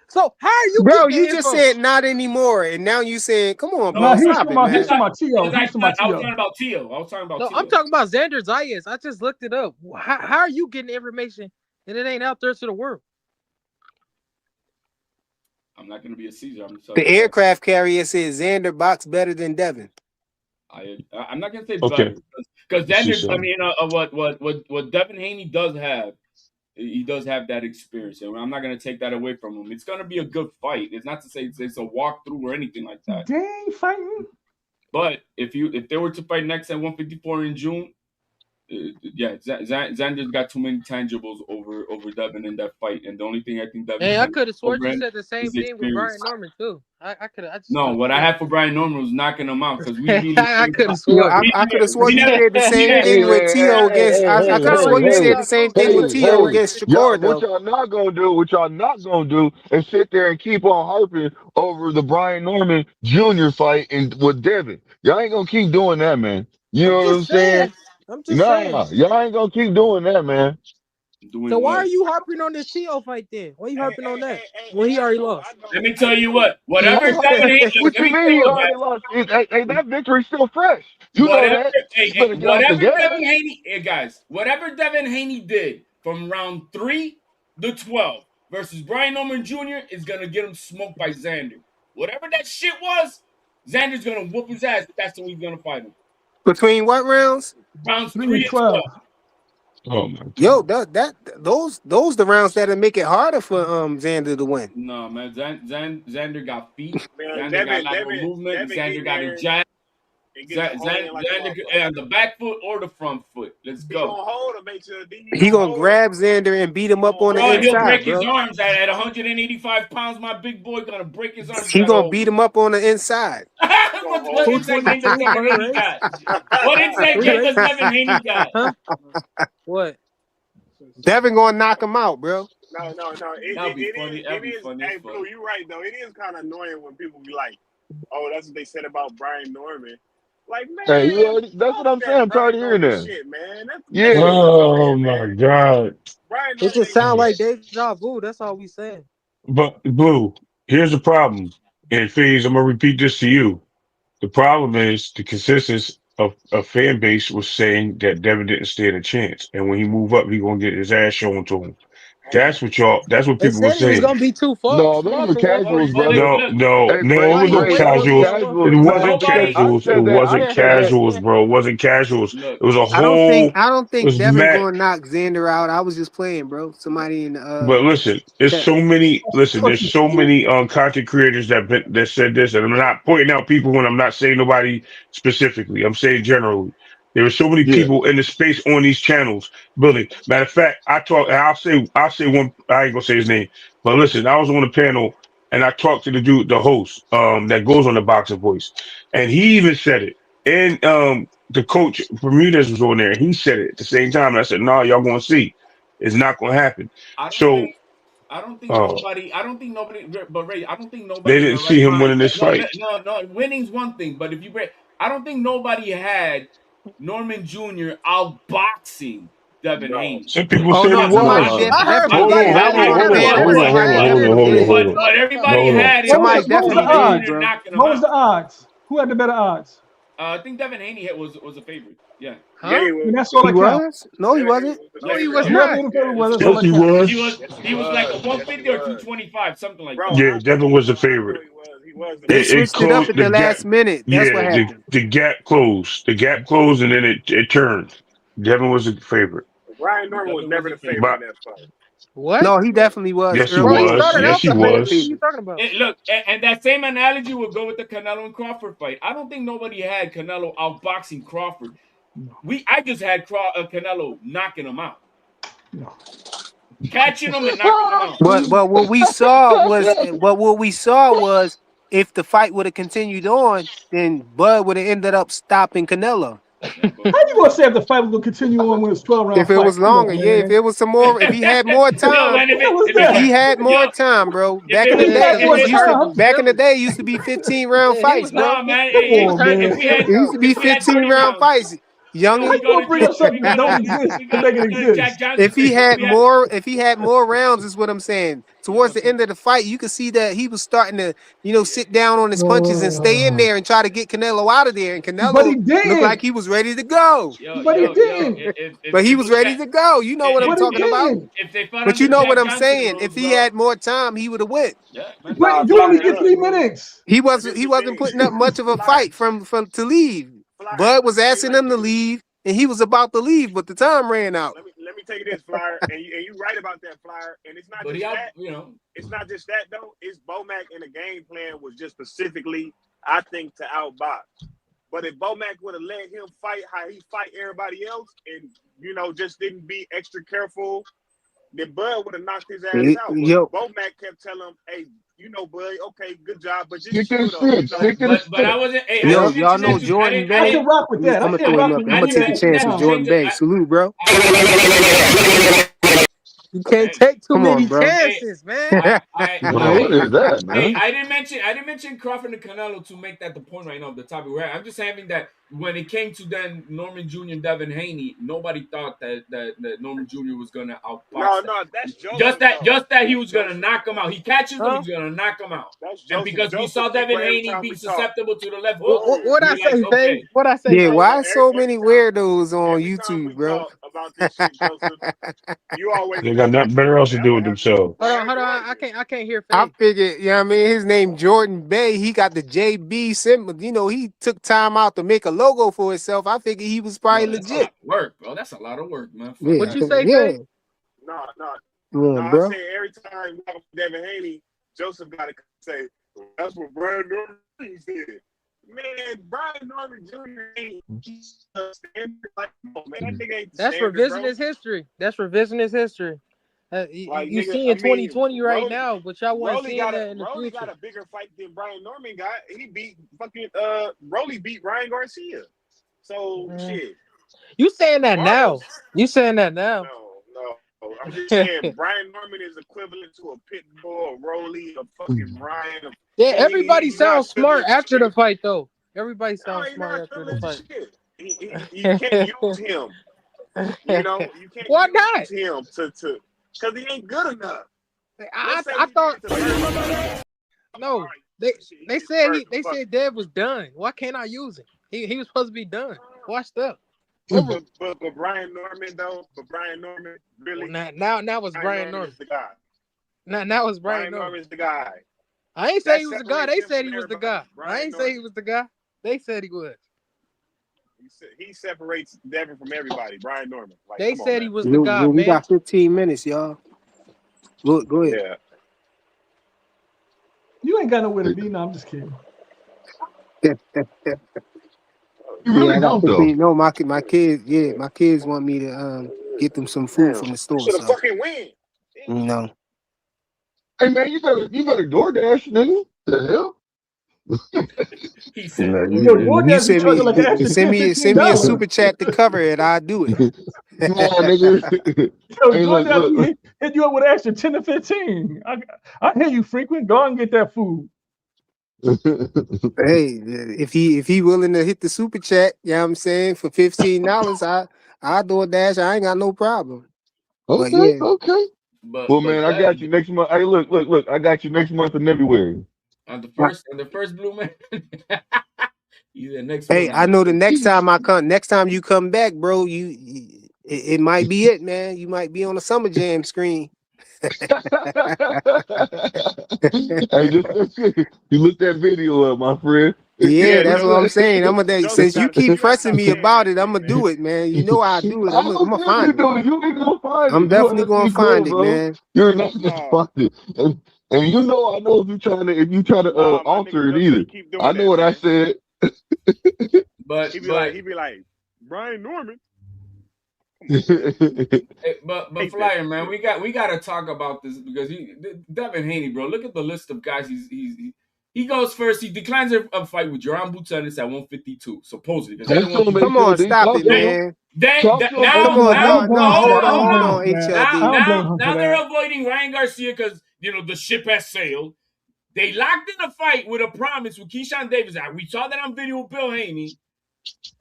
S7: So how are you
S1: Bro,
S7: getting
S1: you
S7: the
S1: just
S7: info?
S1: said not anymore, and now you saying, come on,
S6: No,
S1: bro,
S9: No,
S6: he was
S1: stop
S6: talking
S1: it,
S6: about he
S9: I
S6: was
S1: man.
S6: talking
S9: thought
S6: about Tio.
S9: because
S6: He was talking about
S9: I was
S6: Tio.
S9: talking about Tio. I was talking about
S7: No, I'm
S9: Tio.
S7: talking about Xander Zayas. I just looked it up. How are you getting information and it ain't out there to the world?
S9: I'm not gonna be a Caesar. I'm gonna tell
S1: The
S9: you that.
S1: aircraft carrier says Xander box better than Devin.
S9: I'm not gonna say
S2: Okay.
S9: better because
S2: Let's see
S9: Xander. I
S2: something.
S9: mean, what Devin Haney does have, he does have that experience, and I'm not gonna take that away from him. It's gonna be a good fight. It's not to say it's a walkthrough or anything like that.
S6: They ain't fighting.
S9: But if they were to fight next at 154 in June, yeah, Xander's got too many tangibles over Devin in that fight, and the only thing I think Devin's
S7: Hey, I
S9: gonna
S7: could have
S9: over
S7: sworn you
S9: him
S7: said the
S9: is
S7: same
S9: the
S7: thing with
S9: experience.
S7: Brian Norman too. I just
S9: No,
S7: could
S9: what I
S7: have
S9: had for Brian Norman was knocking him out because
S7: I could have
S1: Yo,
S7: sworn.
S1: I could have swore
S9: we
S1: you
S9: never
S1: said the
S9: we
S1: same
S9: never
S10: Hey
S1: thing with
S10: man,
S1: Tio against.
S7: It
S1: I could have
S7: sounded
S1: swore
S7: like
S1: you
S7: Deja
S1: said the same
S7: Vu
S1: thing
S7: because
S1: with
S7: what
S10: hey,
S1: Tio
S7: Tio
S10: hey,
S7: ain't
S1: against
S7: say.
S10: y'all,
S1: Shakur
S10: what
S1: though.
S10: y'all not gonna do, what y'all not gonna do is sit there and keep on harping over the Brian Norman Jr. fight and with Devin. Y'all ain't gonna keep doing that, man. You
S7: I'm
S10: know what I'm
S7: just
S10: saying?
S7: saying. I'm just saying.
S10: Nah, y'all ain't gonna keep doing that, man.
S7: So
S9: doing
S7: why are
S9: what.
S7: you harping on this Tio fight then? Why you harping on that when he
S5: I
S7: already
S5: know,
S7: lost?
S9: Let me tell
S5: hey,
S9: you
S5: bro,
S9: what. Whatever
S10: What,
S9: Devin Haney. Look,
S10: what
S9: let
S10: you
S9: me tell
S10: mean
S9: you
S10: he
S9: what, guys.
S10: already lost? Hey, that victory's still fresh. You know
S9: Whatever,
S10: that.
S9: hey,
S10: You
S9: hey,
S10: better get off the
S9: whatever
S10: gas.
S9: Devin Haney, hey guys, whatever Devin Haney did from round 3 to 12 versus Brian Norman Jr. is gonna get him smoked by Xander. Whatever that shit was, Xander's gonna whoop his ass. That's when he's gonna fight him.
S1: Between what rounds?
S9: Rounds
S6: 3
S9: 3
S6: and
S9: and
S6: 12.
S9: 12.
S2: Oh my
S1: Yo,
S2: god.
S1: those the rounds that'll make it harder for Xander to win.
S9: No man, Xander got feet.
S5: man,
S9: Xander got lateral movement.
S5: Devin
S9: Xander
S5: getting
S9: got a
S5: there
S9: jab.
S5: and get to hold in like a
S9: Xander
S5: motherfucker.
S9: on the back foot or the front foot. Let's
S5: He
S9: go.
S5: gonna hold him, make sure he
S1: He
S5: gonna
S1: gonna
S5: hold him.
S1: grab Xander and beat
S5: He
S1: him up
S5: gonna
S1: on the
S9: Bro,
S5: hold
S9: he'll
S5: him.
S1: inside,
S9: break his
S1: bro.
S9: arms at 185 pounds. My big boy gonna break his arms.
S1: He
S9: Try to
S1: gonna
S9: hold
S1: beat
S9: him.
S1: him up on the inside.
S5: He gonna
S9: What
S5: hold him.
S7: 220,
S9: insight Jacob Devin
S7: per
S9: Haney
S7: race.
S9: got? What insight
S7: Three
S9: Jacob
S7: races.
S9: Devin Haney got?
S7: Huh? What?
S1: Devin gonna knock him out, bro.
S5: No.
S9: That'll be
S5: It is.
S9: funny. That'll
S5: It
S9: be
S5: is.
S9: funny as
S5: Hey,
S9: fuck.
S5: Blue, you're right though. It is kind of annoying when people be like, "Oh, that's what they said about Brian Norman." Like,
S10: Hey, you
S5: man,
S10: already, that's what
S5: fuck
S10: I'm saying.
S5: that
S10: I'm tired
S5: Brian
S10: of hearing
S5: Norman
S10: that.
S5: shit, man. That shit
S10: Yeah.
S5: is
S2: Oh
S5: annoying,
S2: my
S5: man.
S2: god.
S5: Brian
S7: It
S5: Norman
S7: just
S5: ain't
S7: sounds
S2: Oh.
S7: like
S5: shit.
S7: deja vu. That's all we saying.
S2: But Blue, here's the problem. And Phase, I'm gonna repeat this to you. The problem is the consensus of a fan base was saying that Devin didn't stand a chance, and when he move up, he gonna get his ass shown to him. That's what
S7: They
S2: people were
S7: said he was
S2: saying.
S7: gonna be too far
S10: No, those
S7: small
S10: were
S7: for
S10: casuals, brother.
S7: 146.
S9: Look.
S2: No, it
S7: Why
S2: was
S7: he
S2: no
S10: Ray,
S7: weight
S10: those were
S7: must be
S2: casuals.
S7: at
S2: It
S10: casuals. No,
S2: wasn't146.
S9: Nobody.
S10: I
S2: casuals. It
S10: said that. I
S2: wasn't
S10: said that.
S2: casuals, bro. It wasn't casuals.
S9: Look.
S2: It was a
S1: I don't think
S2: whole.
S1: I don't
S2: It
S1: think
S2: was
S1: Devin
S2: mad.
S1: gonna knock Xander out. I was just playing, bro. Somebody in the
S2: But listen, there's
S1: chat.
S2: so many. Listen,
S6: What
S2: there's
S6: you
S2: so
S6: think?
S2: many content creators that said this, and I'm not pointing out people when I'm not saying nobody specifically. I'm saying generally. There were so many
S10: Yeah.
S2: people in the space on these channels building. Matter of fact, I talk. And I'll say one. I ain't gonna say his name, but listen, I was on the panel and I talked to the dude, the host, that goes on the Boxer Voice, and he even said it. And the coach Bermudez was on there. He said it at the same time. And I said, "No, y'all gonna see. It's not gonna happen."
S9: I don't
S2: So.
S9: think. I don't think
S2: Uh,
S9: nobody. I don't think nobody. But Ray, I don't think
S2: they
S9: nobody in
S2: didn't
S9: their
S2: see
S9: right
S2: him
S9: mind.
S2: winning this
S9: No,
S2: fight.
S9: no. Winning's one thing, but if you break, I don't think nobody had Norman Jr. outboxing Devin
S5: No,
S9: Haney.
S2: Some people
S1: Oh
S2: said
S1: no,
S2: he
S1: somebody
S10: Nah.
S2: was.
S7: I heard
S1: definitely
S2: Hold
S7: somebody
S2: on,
S1: did.
S7: say
S1: I
S2: hold
S1: was
S2: on,
S7: they
S1: on the
S7: had
S2: hold
S7: him
S2: on,
S1: panel.
S2: hold
S1: That's
S2: on,
S1: why
S2: hold
S1: I
S2: on, hold on,
S1: definitely
S2: hold
S1: did.
S2: on.
S9: What everybody
S2: Hold on.
S9: had is
S1: Somebody
S6: What was the
S1: definitely
S9: Norman
S1: did,
S6: odds?
S9: Jr.
S1: bro.
S9: knocking him
S6: What was
S9: out.
S6: the odds? Who had the better odds?
S9: I think Devin Haney was a favorite. Yeah.
S5: yeah,
S7: Huh?
S5: he
S6: And
S5: was for
S6: that's all
S1: He
S6: that
S5: sure.
S6: counts.
S1: was? No, he
S5: Devin Haney
S1: wasn't.
S5: was the
S7: No,
S9: Yes,
S7: he
S9: he
S7: was
S5: favorite.
S6: Whoever
S9: was.
S7: not.
S6: the favorite
S5: Yes,
S6: was,
S5: he
S6: that's all
S2: Yes,
S6: that
S2: he
S5: was.
S6: counts.
S2: was.
S5: Yes, he
S9: He was like a
S5: was. Yes, he
S9: 150 or
S5: was.
S9: 225, something like
S5: Bro,
S9: that.
S2: Yeah,
S5: I know
S2: Devin
S5: he
S2: was the
S5: was. I know
S2: favorite.
S5: he was. He was the
S1: They
S2: It
S5: favorite.
S1: switched it up
S2: closed
S1: at
S2: the
S1: the
S2: gap.
S1: last minute. That's what
S2: Yeah,
S1: happened.
S2: the gap closed. The gap closed, and then it turned. Devin was the favorite.
S5: Brian Norman was
S9: Devin was
S5: never
S9: a
S5: the favorite
S9: favorite.
S5: in that fight.
S7: What?
S1: No, he definitely was
S2: Yes, he
S7: Bro,
S1: early
S7: he
S1: on.
S2: was.
S7: started
S2: Yes,
S7: out
S2: he
S7: the
S1: He was the
S7: favorite. What are
S2: was.
S7: you
S1: favorite.
S7: talking about?
S9: Look, and that same analogy will go with the Canelo and Crawford fight. I don't think nobody had Canelo outboxing Crawford.
S6: No,
S9: I just had Canelo knocking him out,
S6: no.
S9: catching him and knocking him out.
S1: But what we saw was if the fight would have continued on, then Bud would have ended up stopping Canelo.
S9: Yeah, but
S6: How you gonna say if the fight was gonna continue on when it's 12 round
S1: If it
S6: fight?
S1: was
S6: Come
S1: longer,
S6: on,
S1: yeah. If
S6: man.
S1: it was some more, if he had more
S9: yo,
S1: time,
S9: man,
S6: What the hell is
S1: if he
S6: that?
S1: had
S9: yo,
S1: more time, bro.
S9: if
S1: Back
S9: it
S1: in the
S9: was,
S6: He
S1: day,
S6: had
S7: Yeah,
S6: more
S7: his hurt
S6: time.
S7: was
S1: back in the
S7: killing.
S1: day, it used to be 15 round
S7: Yeah, he was
S1: fights,
S7: hurt.
S9: nah,
S1: bro.
S9: man,
S6: Come
S9: hey,
S6: on, man.
S9: if we had
S1: It used to be
S9: if we had
S1: 15
S9: 30
S1: round
S9: rounds,
S1: fights.
S3: Yo,
S6: How
S3: we
S6: you
S1: youngin.
S3: go
S6: gonna
S3: to
S6: bring up
S3: Jack.
S6: something that don't exist to make it
S3: We go to
S6: exist?
S3: Jack Johnson.
S1: If he had
S3: We had
S1: more rounds, is what I'm saying. Towards the end of the fight, you could see that he was starting to, sit down on his punches and stay in there and try to get Canelo out of there. And
S6: But he
S1: Canelo looked like
S6: didn't.
S1: he was ready to go.
S6: But he didn't.
S1: But he
S3: if
S1: was
S3: Luke
S1: ready to go. You know what I'm
S6: But he
S1: talking about.
S6: didn't.
S3: if they fought
S1: But
S3: under
S1: you know what
S3: Jack
S1: I'm
S3: Johnson
S1: saying. If
S3: rules,
S1: he
S3: bro.
S1: had more time, he would have went.
S3: Yeah, man.
S6: But
S5: Nah,
S6: you only
S5: Flyer,
S6: get
S5: look,
S6: 3 minutes.
S1: He
S5: but
S1: wasn't
S5: this
S1: he
S5: the
S1: wasn't
S5: thing.
S1: putting up much of a
S5: Flyer,
S1: fight from to leave.
S5: Flyer,
S1: Bud
S5: let
S1: was
S5: me tell you
S1: asking
S5: like
S1: him to
S5: this.
S1: leave, and he was about to leave, but the time ran out.
S5: Let me tell you this, Flyer, and you right about that, Flyer. And it's not
S3: But
S5: just
S3: he out,
S5: that.
S3: you know.
S5: It's not just that though. It's Bomac and the game plan was just specifically, I think, to outbox. But if Bomac would have let him fight how he fight everybody else, and just didn't be extra careful, then Bud would have knocked his ass out. But
S1: Yo,
S5: Bomac kept telling him, "Hey, Bud, okay, good job, but just
S10: Stick to the
S5: chill though,
S10: script. Stick to the
S3: But I
S10: script.
S3: wasn't. Hey, I
S1: yo,
S3: didn't
S1: y'all
S3: mention
S1: know
S3: that. I
S1: Jordan
S3: didn't. I
S6: I
S1: Bay.
S6: can
S3: didn't.
S6: rock with that.
S1: I'm
S6: I
S1: gonna
S6: can
S1: throw him
S6: rock
S1: up.
S6: with
S1: I'm
S3: I
S6: you
S1: gonna
S3: didn't
S1: take a
S6: that
S3: mention
S1: chance
S3: that
S1: with
S3: to
S6: time.
S1: Jordan
S3: change it.
S1: Bay. Salute, bro.
S7: You can't
S3: Hey,
S7: take too
S1: Come on,
S7: many
S1: bro.
S3: hey,
S7: chances, man.
S10: Bro, what is that,
S3: Hey,
S10: man?
S3: I didn't mention Crawford and Canelo to make that the point right now of the topic. Right, I'm just having that when it came to then Norman Jr. and Devin Haney, nobody thought that Norman Jr. was gonna outbox that.
S5: No, that's Joseph though.
S3: Just that he
S5: That's
S3: was gonna
S5: Joseph.
S3: knock him out. He catches them,
S7: Huh?
S3: he's gonna knock him out.
S5: That's
S3: And
S5: Joseph.
S3: because we
S5: Joseph
S3: saw
S5: think
S3: Devin
S5: every
S3: Haney
S5: time
S3: be
S5: we talk.
S3: susceptible to the left hook,
S7: What I
S3: we're like,
S7: say, Faye?
S3: okay,
S7: What I say,
S1: Yeah,
S7: Faye?
S1: why so
S5: Every
S1: many
S5: time,
S1: weirdos on
S5: every time
S1: YouTube,
S5: we
S1: bro?
S5: talk about this shit, Joseph, you always
S2: They got
S5: say,
S2: nothing better else to do
S5: "I'm
S2: with
S5: gonna have
S2: themselves.
S7: Hold
S5: Brian
S7: on.
S5: Norman."
S7: I can't hear
S1: I
S7: Faye.
S1: figured, I mean, his name Jordan Bay. He got the JB symbol. He took time out to make a logo for himself. I figured he was probably
S3: bro, that's a lot
S1: legit.
S3: of work, bro. That's a lot of work, man. Fuck
S1: Yeah,
S7: What
S3: that.
S7: you say,
S1: yeah,
S7: Faye?
S5: No, no,
S1: yeah,
S5: no. I
S1: bro.
S5: say every time we talk about Devin Haney, Joseph got to say, "That's what Brian Norman said." Man, Brian Norman Jr. ain't standard. Like, no, man, that nigga ain't the
S7: That's
S5: standard, bro.
S7: revisionist history. That's revisionist history.
S5: Like,
S7: You
S5: nigga,
S7: see
S5: I
S7: in
S5: mean,
S7: 2020 right
S5: Rolly,
S7: now, but y'all wasn't
S5: Rolly
S7: seeing
S5: got a
S7: that in the
S5: Rolly got
S7: future.
S5: a bigger fight than Brian Norman got. He beat fucking Rolly beat Ryan Garcia. So shit.
S7: You saying that now?
S5: Marlos,
S7: You saying that now?
S5: no. I'm just saying Brian Norman is equivalent to a pit bull, a Rolly, a fucking Ryan.
S7: Yeah, everybody
S5: He's not
S7: sounds smart
S5: feeling
S7: after the
S5: shit.
S7: fight, though. Everybody
S5: No,
S7: sounds
S5: he's
S7: smart
S5: not
S7: after the
S5: feeling
S7: fight.
S5: shit. You can't use him. You can't
S7: Why not?
S5: use him to because he ain't good enough.
S7: I
S5: Let's say
S7: I
S5: we
S7: thought
S5: did it to Vergil. All
S7: no.
S5: right, shit, he
S7: They
S5: did
S7: said
S5: Vergil. Fuck
S7: said
S5: it.
S7: Dev was done. Why can't I use him? He was supposed to be done. Washed up. Over.
S5: But Brian Norman though, really,
S7: Now it's
S5: Brian
S7: Brian
S5: Norman
S7: Norman.
S5: is the guy.
S7: Now it's Brian
S5: Brian
S7: Norman.
S5: Norman is the guy.
S7: I ain't say
S5: That
S7: he was the guy.
S5: separates
S7: They
S5: him
S7: said
S5: from
S7: he was the
S5: everybody.
S7: guy. I
S5: Brian
S7: ain't say he
S5: Norman.
S7: was the guy. They said he was.
S5: He separates Devin from everybody. Brian Norman. Like,
S7: They
S5: come on,
S7: said he
S5: man.
S7: was the guy,
S1: We
S7: man.
S1: got 15 minutes, y'all. Go ahead.
S5: Yeah.
S6: You ain't got nowhere to be. No, I'm just kidding.
S10: You
S1: Yeah,
S10: really
S1: I got
S10: don't though.
S1: 15. No, my kids. Yeah, my kids want me to get them some food from the
S5: You
S1: store.
S5: should have
S1: So
S5: fucking win.
S10: Hey man, you better DoorDash, nigga. The hell?
S3: He said,
S6: Yo,
S1: you
S6: DoorDash be
S1: send
S6: charging like an
S1: me
S6: extra
S1: send
S6: $10,
S1: me
S6: $15.
S1: send me a super chat to cover it. I'll do it.
S10: Come on, nigga.
S6: Yo,
S10: Hey,
S6: DoorDash
S10: look.
S6: be hit you up with an extra 10 to 15. I hear you frequent. Go and get that food.
S1: Hey, if he willing to hit the super chat, you know what I'm saying, for $15, I'll do a dash. I ain't got no problem. But
S10: Okay.
S1: yeah,
S10: Well,
S3: but
S10: man, I got you next month. Hey, look. I got you next month in February.
S3: on
S1: I-
S3: the first blue man. He said next
S1: hey,
S3: month.
S1: I know the next time you come back, bro, it might be it, man. You might be on the Summer Jam screen.
S10: Hey, you look that video up, my friend.
S1: Yeah,
S5: Yeah,
S1: that's what I'm
S5: Joseph.
S1: saying.
S5: Joseph
S1: Since you
S5: got to.
S1: keep
S5: You got to
S1: pressing
S5: stop
S1: me
S5: saying
S1: about
S5: that
S1: it, I'm
S5: shit,
S1: gonna
S5: man.
S1: do it, man. You know how I do it.
S10: I
S1: I'm
S10: was
S1: gonna
S10: good to
S1: find it.
S10: do it. You ain't gonna find
S1: I'm
S10: it. You
S1: definitely
S10: have to
S1: gonna
S10: be clear,
S1: find it,
S10: bro.
S1: man.
S10: You're not gonna
S5: No,
S10: find it. And you know, I know if you try to
S5: nah, my nigga
S10: alter it
S5: Joseph,
S10: either.
S5: he keep doing
S10: I know
S5: that,
S10: what I
S5: man.
S10: said.
S3: But
S5: He be like, Brian Norman. Come on, man.
S3: but
S5: Hate that
S3: Flyer, man,
S5: shit.
S3: we gotta talk about this because Devin Haney, bro. Look at the list of guys he goes first. He declines a fight with Jerome Buchanan at 152, supposedly because
S10: Talk to him,
S1: Come on,
S10: HLD.
S1: stop
S10: Talk
S1: it,
S10: to
S3: then
S10: him.
S1: man.
S10: Talk to him,
S1: Come
S3: now
S1: on,
S6: I
S10: HLD.
S6: don't
S1: no,
S6: blame him for
S3: hold
S6: that. I don't blame him
S1: hold on,
S6: for that. I
S1: HLD.
S6: don't blame him for
S3: now they're
S6: that.
S3: avoiding Ryan Garcia because the ship has sailed. They locked in a fight with a promise with Keyshawn Davis. We saw that on video with Bill Haney.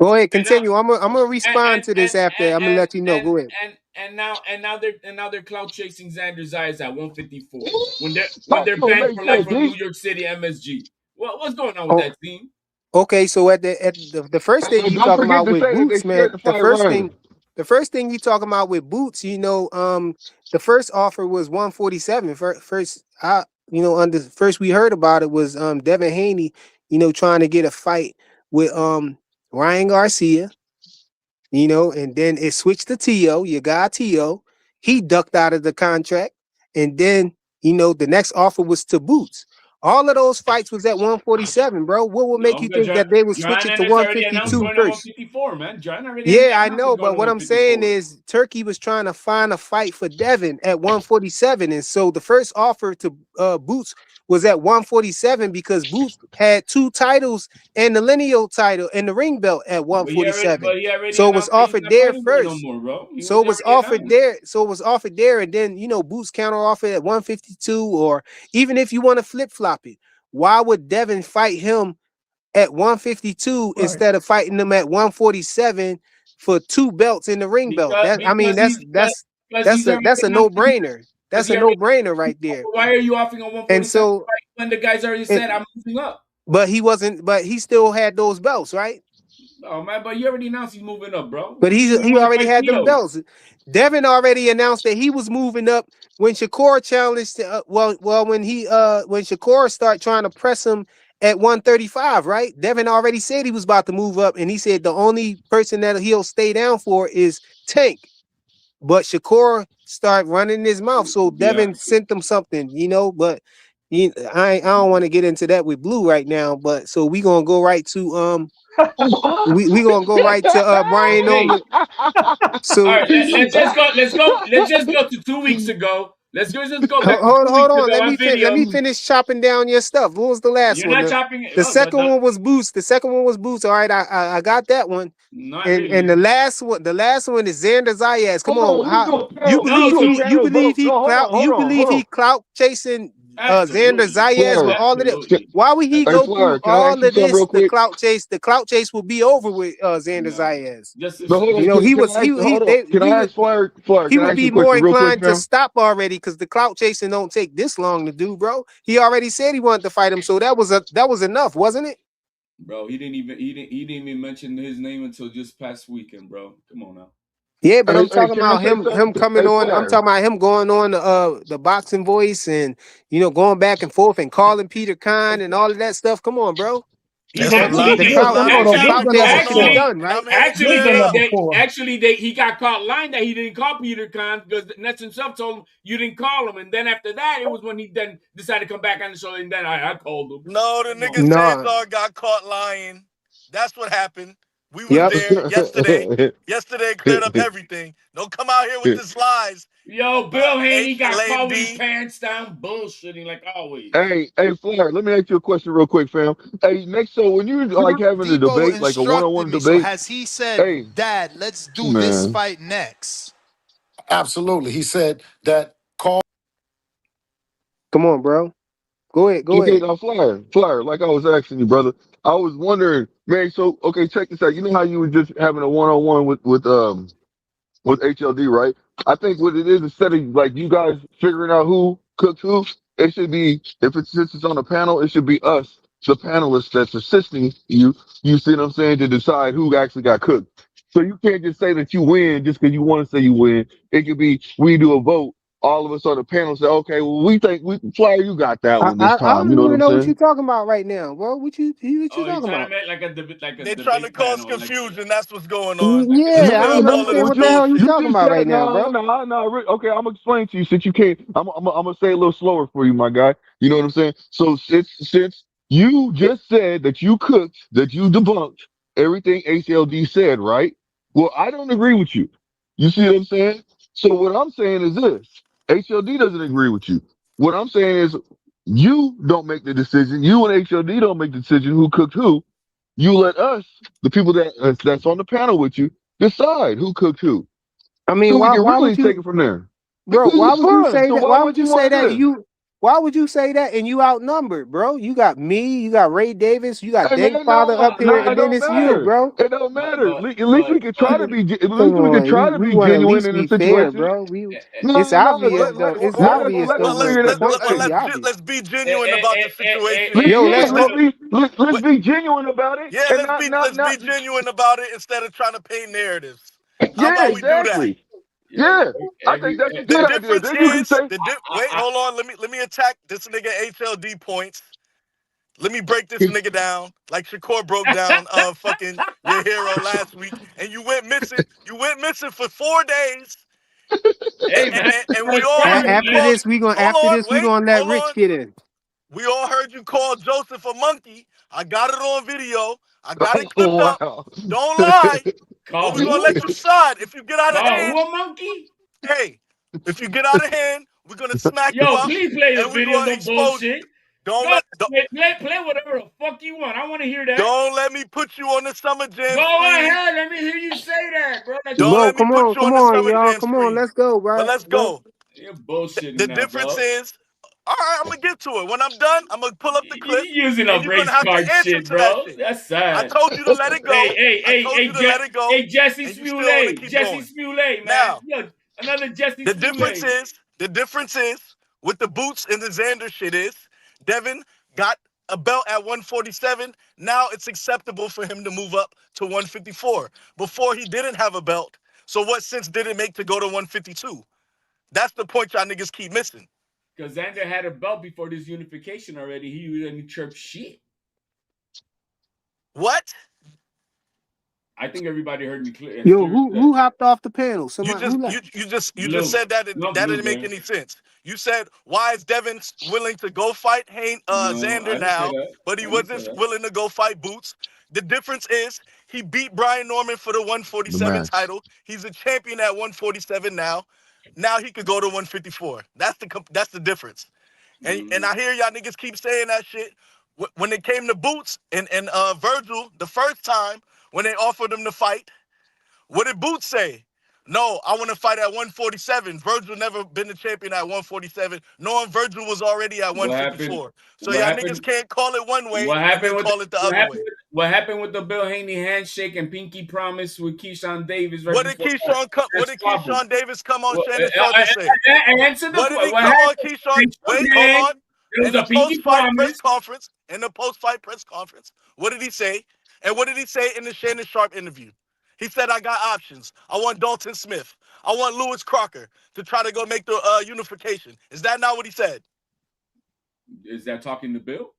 S1: Go ahead,
S9: And now,
S1: continue. I'm gonna respond to this after. I'm gonna let you know. Go ahead.
S9: now they're cloud chasing Xander Zayas at 154 when
S10: That
S9: they're
S10: don't
S9: banned
S10: make
S9: for life
S10: sense,
S9: from New
S10: G.
S9: York City MSG. What's going on with
S1: Oh,
S9: that team?
S1: okay. So at the first thing you
S10: Don't
S1: talking
S10: forget
S1: about
S10: to
S1: with
S10: say that they
S1: Boots, man.
S10: scared to fight Ryan.
S1: The first thing you talking about with Boots, the first offer was 147. First, under first we heard about it was Devin Haney, trying to get a fight with Ryan Garcia. And then it switched to T.O., your guy T.O. He ducked out of the contract. And then, the next offer was to Boots. All of those fights was at 147, bro. What would make
S9: No,
S1: you
S9: because
S1: think that they would switch
S9: John
S1: it to
S9: Ennis already announced
S1: 152
S9: going to
S1: first?
S9: 154, man. John already
S1: Yeah, I
S9: announced
S1: know,
S9: it's going
S1: but
S9: to
S1: what I'm saying
S9: 154.
S1: is Turkey was trying to find a fight for Devin at 147, and so the first offer to Boots was at 147 because Boots had 2 titles and the lineal title and the ring belt at
S9: But
S1: 147.
S9: he already
S1: So it was
S9: announced that he's
S1: offered
S9: not
S1: there
S9: fighting there no
S1: first.
S9: more, bro. He
S1: So
S9: was
S1: it was
S9: already
S1: offered
S9: announced.
S1: there. So it was offered there, and then Boots counter offered at 152, or even if you want to flip flop it, why would Devin fight him at 152
S6: Right.
S1: instead of fighting them at 147 for 2 belts in the ring belt?
S9: Because he's already
S1: That's a
S9: announced it.
S1: no-brainer.
S9: Because
S1: That's
S9: he
S1: a
S9: already.
S1: no-brainer right there.
S9: Why are you offering a
S1: And
S9: 147
S1: so
S9: fight when the guy's already
S1: it,
S9: said I'm moving up?
S1: but he still had those belts, right?
S9: Oh man, but you already announced he's moving up, bro.
S1: But
S9: He didn't even
S1: he
S9: want to
S1: already
S9: fight
S1: had them
S9: Theo.
S1: belts. Devin already announced that he was moving up when Shakur challenged. When Shakur started trying to press him at 135, right? Devin already said he was about to move up, and he said the only person that he'll stay down for is Tank. But Shakur started running his mouth, so
S9: Yeah.
S1: Devin sent him something, But I don't want to get into that with Blue right now. But so we gonna go right to we gonna go right to Brian
S9: Hey,
S1: Norman.
S9: all
S1: So
S9: right. Let's just go. Let's go. Let's just go to 2 weeks ago. Just go back to
S1: hold
S9: 2 weeks
S1: on.
S9: ago
S1: Let
S9: on
S1: me let
S9: video.
S1: me finish chopping down your stuff. What was the last
S9: You're
S1: one?
S9: not chopping it.
S1: The second one was Boots. The second one was Boots. All right, I got that one.
S9: Not
S1: And
S9: really.
S1: the last one is Xander Zayas. Come
S10: Hold
S1: on,
S10: on, we
S1: how
S10: do a
S1: you
S10: panel. We
S9: No,
S1: believe
S10: do a
S9: so
S10: panel vote. No,
S1: you believe he clout chasing Xander
S9: absolutely,
S1: Zayas with
S10: Flyer,
S1: all of it?
S9: absolutely.
S1: Why would he
S10: hey
S1: go through
S10: Flyer, can I ask
S1: all
S10: you
S1: of
S10: something
S1: this?
S10: real quick?
S1: The clout chase will be over with Xander
S9: No,
S1: Zayas.
S9: just
S10: No, hold on.
S9: just
S1: He
S10: Can
S1: was
S10: I ask?
S1: he
S10: Hold on.
S1: they
S10: Can
S1: we
S10: I
S1: would
S10: ask Flyer? Flyer,
S1: he
S10: can I
S1: would
S10: ask you
S1: be
S10: a
S1: more
S10: question real quick,
S1: inclined to
S10: fam?
S1: stop already because the clout chasing don't take this long to do, bro. He already said he wanted to fight him, so that was enough, wasn't it?
S9: bro. He didn't even mention his name until just past weekend, bro. Come on now.
S1: Yeah, but I'm
S10: Hey,
S1: talking
S10: can I
S1: about
S10: say
S1: him
S10: something?
S1: coming
S10: Hey,
S1: on. I'm
S10: Flyer.
S1: talking about him going on the boxing voice and going back and forth and calling Peter Khan and all of that stuff. Come on, bro.
S9: He
S6: So
S9: actually
S1: The
S9: they
S1: clout
S6: hold on.
S1: the
S6: This has
S1: clout
S6: been
S1: chase
S6: on
S1: is still
S6: before.
S1: done,
S9: actually
S4: And I'm
S1: right?
S4: here to
S6: This has been
S4: clear it
S6: on
S4: up.
S6: before.
S9: he got caught lying that he didn't call Peter Khan because Nets himself told him you didn't call him, and then after that it was when he then decided to come back on the show, and then I called him.
S4: No, the
S9: Come
S4: nigga
S9: on, man.
S1: No.
S4: Cesar got caught lying. That's what happened. We was
S1: Yep.
S4: there yesterday. Yesterday cleared up everything. Don't come out here with this lies.
S9: Yo, Bill Haney got
S4: Lame
S9: caught with his
S4: D.
S9: pants down, bullshitting like always.
S10: Hey, Flyer. Let me ask you a question real quick, fam. Hey, next, so when you're like having a
S11: Deebo
S10: debate, like a
S11: instructed
S10: one-on-one
S11: me. So
S10: debate,
S11: has he said,
S10: hey,
S11: Dad, let's do this
S10: man.
S11: fight next?
S12: Absolutely. He said that call.
S1: Come on, bro. Go ahead. Go
S10: Okay,
S1: ahead.
S10: now Flyer, like I was asking you, brother. I was wondering, man. So, okay, check this out. You know how you were just having a one-on-one with HLD, right? I think what it is, instead of like you guys figuring out who cooked who, it should be, if it's since it's on a panel, it should be us, the panelists that's assisting you. You see what I'm saying, to decide who actually got cooked. So you can't just say that you win just because you want to say you win. It could be we do a vote. All of us on the panel say, okay, well, we think Flyer, you got that one this
S1: I
S10: time.
S1: don't
S10: You know what
S1: even
S10: I'm
S1: know what you're
S10: saying?
S1: talking about right now, bro. What you
S9: Oh, he's
S1: talking
S9: trying to
S1: about?
S9: make like a
S4: They trying to
S9: debate
S4: cause
S9: panel, like
S4: confusion. That's what's going on. They
S1: Yeah, I
S4: clear
S10: No,
S1: don't
S4: up
S10: no,
S4: all of
S1: understand
S4: this
S1: what the hell you
S4: bullshit.
S10: you
S1: talking
S10: just
S1: about
S10: said
S1: right now,
S10: no,
S1: bro.
S10: no, no. Okay, I'm gonna explain to you since you can't. I'm gonna say it a little slower for you, my guy. You know what I'm saying? So since you just said that you cooked, that you debunked everything HLD said, right? Well, I don't agree with you. You see what I'm saying? So what I'm saying is this: HLD doesn't agree with you. What I'm saying is you don't make the decision. You and HLD don't make the decision who cooked who. You let us, the people that's on the panel with you, decide who cooked who.
S1: I mean,
S10: So we can
S1: why would
S10: really take
S1: you,
S10: it from there.
S1: bro?
S10: Because
S1: Why
S10: it's
S1: would you
S10: fun.
S1: say
S10: So
S1: that?
S10: why
S1: Why
S10: would
S1: would you
S10: you
S1: say
S10: want to
S1: that
S10: do this?
S1: Why would you say that? And you outnumbered, bro. You got me, you got Ray Davis, you got
S10: Hey
S1: Dang
S10: man,
S1: Father up here,
S10: no, it
S1: and then
S10: don't
S1: it's you,
S10: matter.
S1: bro.
S10: It don't matter. At least we can try
S9: but
S10: to be. At
S1: Come
S10: least we can
S1: on,
S10: try to
S1: we
S10: be
S1: want to at
S10: genuine
S1: least
S10: in the
S1: be fair,
S10: situation.
S1: bro. It's
S10: No,
S1: obvious
S10: let
S1: though.
S10: let
S1: It's
S10: let us
S1: obvious
S10: let
S1: though.
S10: us figure
S1: The
S10: that.
S1: point should
S10: Hey,
S1: be obvious.
S13: Let's be genuine about the situation.
S1: Yo,
S10: yeah,
S1: let's
S10: let's
S1: go.
S10: be let's be genuine about it,
S13: Yeah,
S10: and not
S13: let's be
S10: not.
S13: genuine about it instead of trying to paint narratives. How
S10: Yeah,
S13: about we do that?
S10: exactly. Yeah, I think that's a
S13: The
S10: good idea.
S13: difference
S10: Then you can
S13: is
S10: say,
S13: wait, hold on. Let me attack this nigga HLD points. Let me break this nigga down like Shakur broke down fucking your hero last week, and you went missing. You went missing for 4 days,
S9: Hey man,
S13: and we all heard you
S1: After
S13: call.
S1: this, we gonna
S13: Hold on, wait,
S1: let
S13: hold
S1: Rich
S13: on.
S1: get in.
S13: We all heard you call Joseph a monkey. I got it on video. I got it clipped
S10: oh
S13: up.
S10: wow.
S13: Don't lie.
S9: call
S13: But we're gonna
S9: who?
S13: let you slide. If you get out of
S9: Call
S13: hand,
S9: who a monkey?
S13: hey, if you get out of hand, we're gonna smack you
S9: Yo,
S13: up
S9: please play the
S13: and we're
S9: video.
S13: gonna
S9: No
S13: expose you.
S9: bullshit. Go
S13: Don't
S9: play whatever the fuck you want. I want to hear that.
S13: don't let me put you on the summer jam
S9: Go
S13: screen.
S9: ahead. Let me hear you say that, bro. That's
S13: Don't
S1: Bro,
S13: let me put you
S1: come
S13: on the
S1: on,
S13: summer
S1: y'all.
S13: jam
S1: Come on,
S13: screen.
S1: let's go,
S13: But
S1: bro.
S13: let's go.
S9: You're bullshitting
S13: The
S9: now,
S13: difference
S9: dog.
S13: is, all right, I'm gonna get to it. When I'm done, I'm gonna pull up the
S9: You
S13: clip,
S9: using
S13: and
S9: up
S13: you're gonna
S9: race
S13: have to
S9: card
S13: answer
S9: shit,
S13: to that
S9: bro.
S13: shit.
S9: That's
S13: I
S9: sad.
S13: told you to let it go. I told you to let it go,
S9: Jesse
S13: and you still want to
S9: Smuley,
S13: keep
S9: Jesse
S13: going.
S9: Smuley, man.
S13: Now,
S9: Yo, another Jesse
S13: the difference
S9: Smuley.
S13: is with the boots and the Xander shit is Devin got a belt at 147. Now it's acceptable for him to move up to 154. Before he didn't have a belt. So what sense did it make to go to 152? That's the point y'all niggas keep missing.
S9: Because Xander had a belt before this unification already. He didn't chirp shit.
S13: What?
S9: I think everybody heard me clear. As
S1: Yo,
S9: clear as
S1: who
S9: that.
S1: hopped off the panel?
S13: You
S1: Somebody
S13: just
S1: who
S13: you
S1: left?
S13: you just you just
S9: Blue.
S13: said that
S9: No,
S13: that
S9: Blue,
S13: didn't make
S9: man.
S13: any sense. You said why is Devin willing to go fight
S9: No, I
S13: Xander
S9: didn't say
S13: now,
S9: that.
S13: but he
S9: I didn't say
S13: wasn't
S9: that.
S13: willing to go fight Boots. The difference is he beat Brian Norman for the
S10: The
S13: 147
S10: match.
S13: title. He's a champion at 147 now. Now he could go to 154. That's the difference. And I hear y'all niggas keep saying that shit. When it came to Boots and Vergil the first time when they offered him to fight, what did Boots say? No, I want to fight at 147. Vergil never been the champion at 147, knowing Vergil was already at
S9: What happened?
S13: 154. So
S9: What
S13: y'all niggas
S9: happened?
S13: can't call it one way
S9: What
S13: and then
S9: happened with
S13: call it the other way.
S9: what happened with the Bill Haney handshake and pinky promise with Keyshawn Davis right
S13: What did
S9: before that?
S13: What did
S9: Squabble.
S13: Keyshawn Davis come on
S9: Well,
S13: Shannon Sharp and say?
S9: answer the
S13: What did
S9: question.
S13: he
S9: What
S13: come on
S9: happened?
S13: Keyshawn?
S9: They shook
S13: Wait, hold
S9: hands.
S13: on.
S9: There was
S13: In the
S9: a pinky
S13: post-fight press
S9: promise.
S13: conference, what did he say? And what did he say in the Shannon Sharp interview? He said, I got options. I want Dalton Smith. I want Lewis Crocker to try to go make the unification. Is that not what he said?
S9: Is that talking to Bill?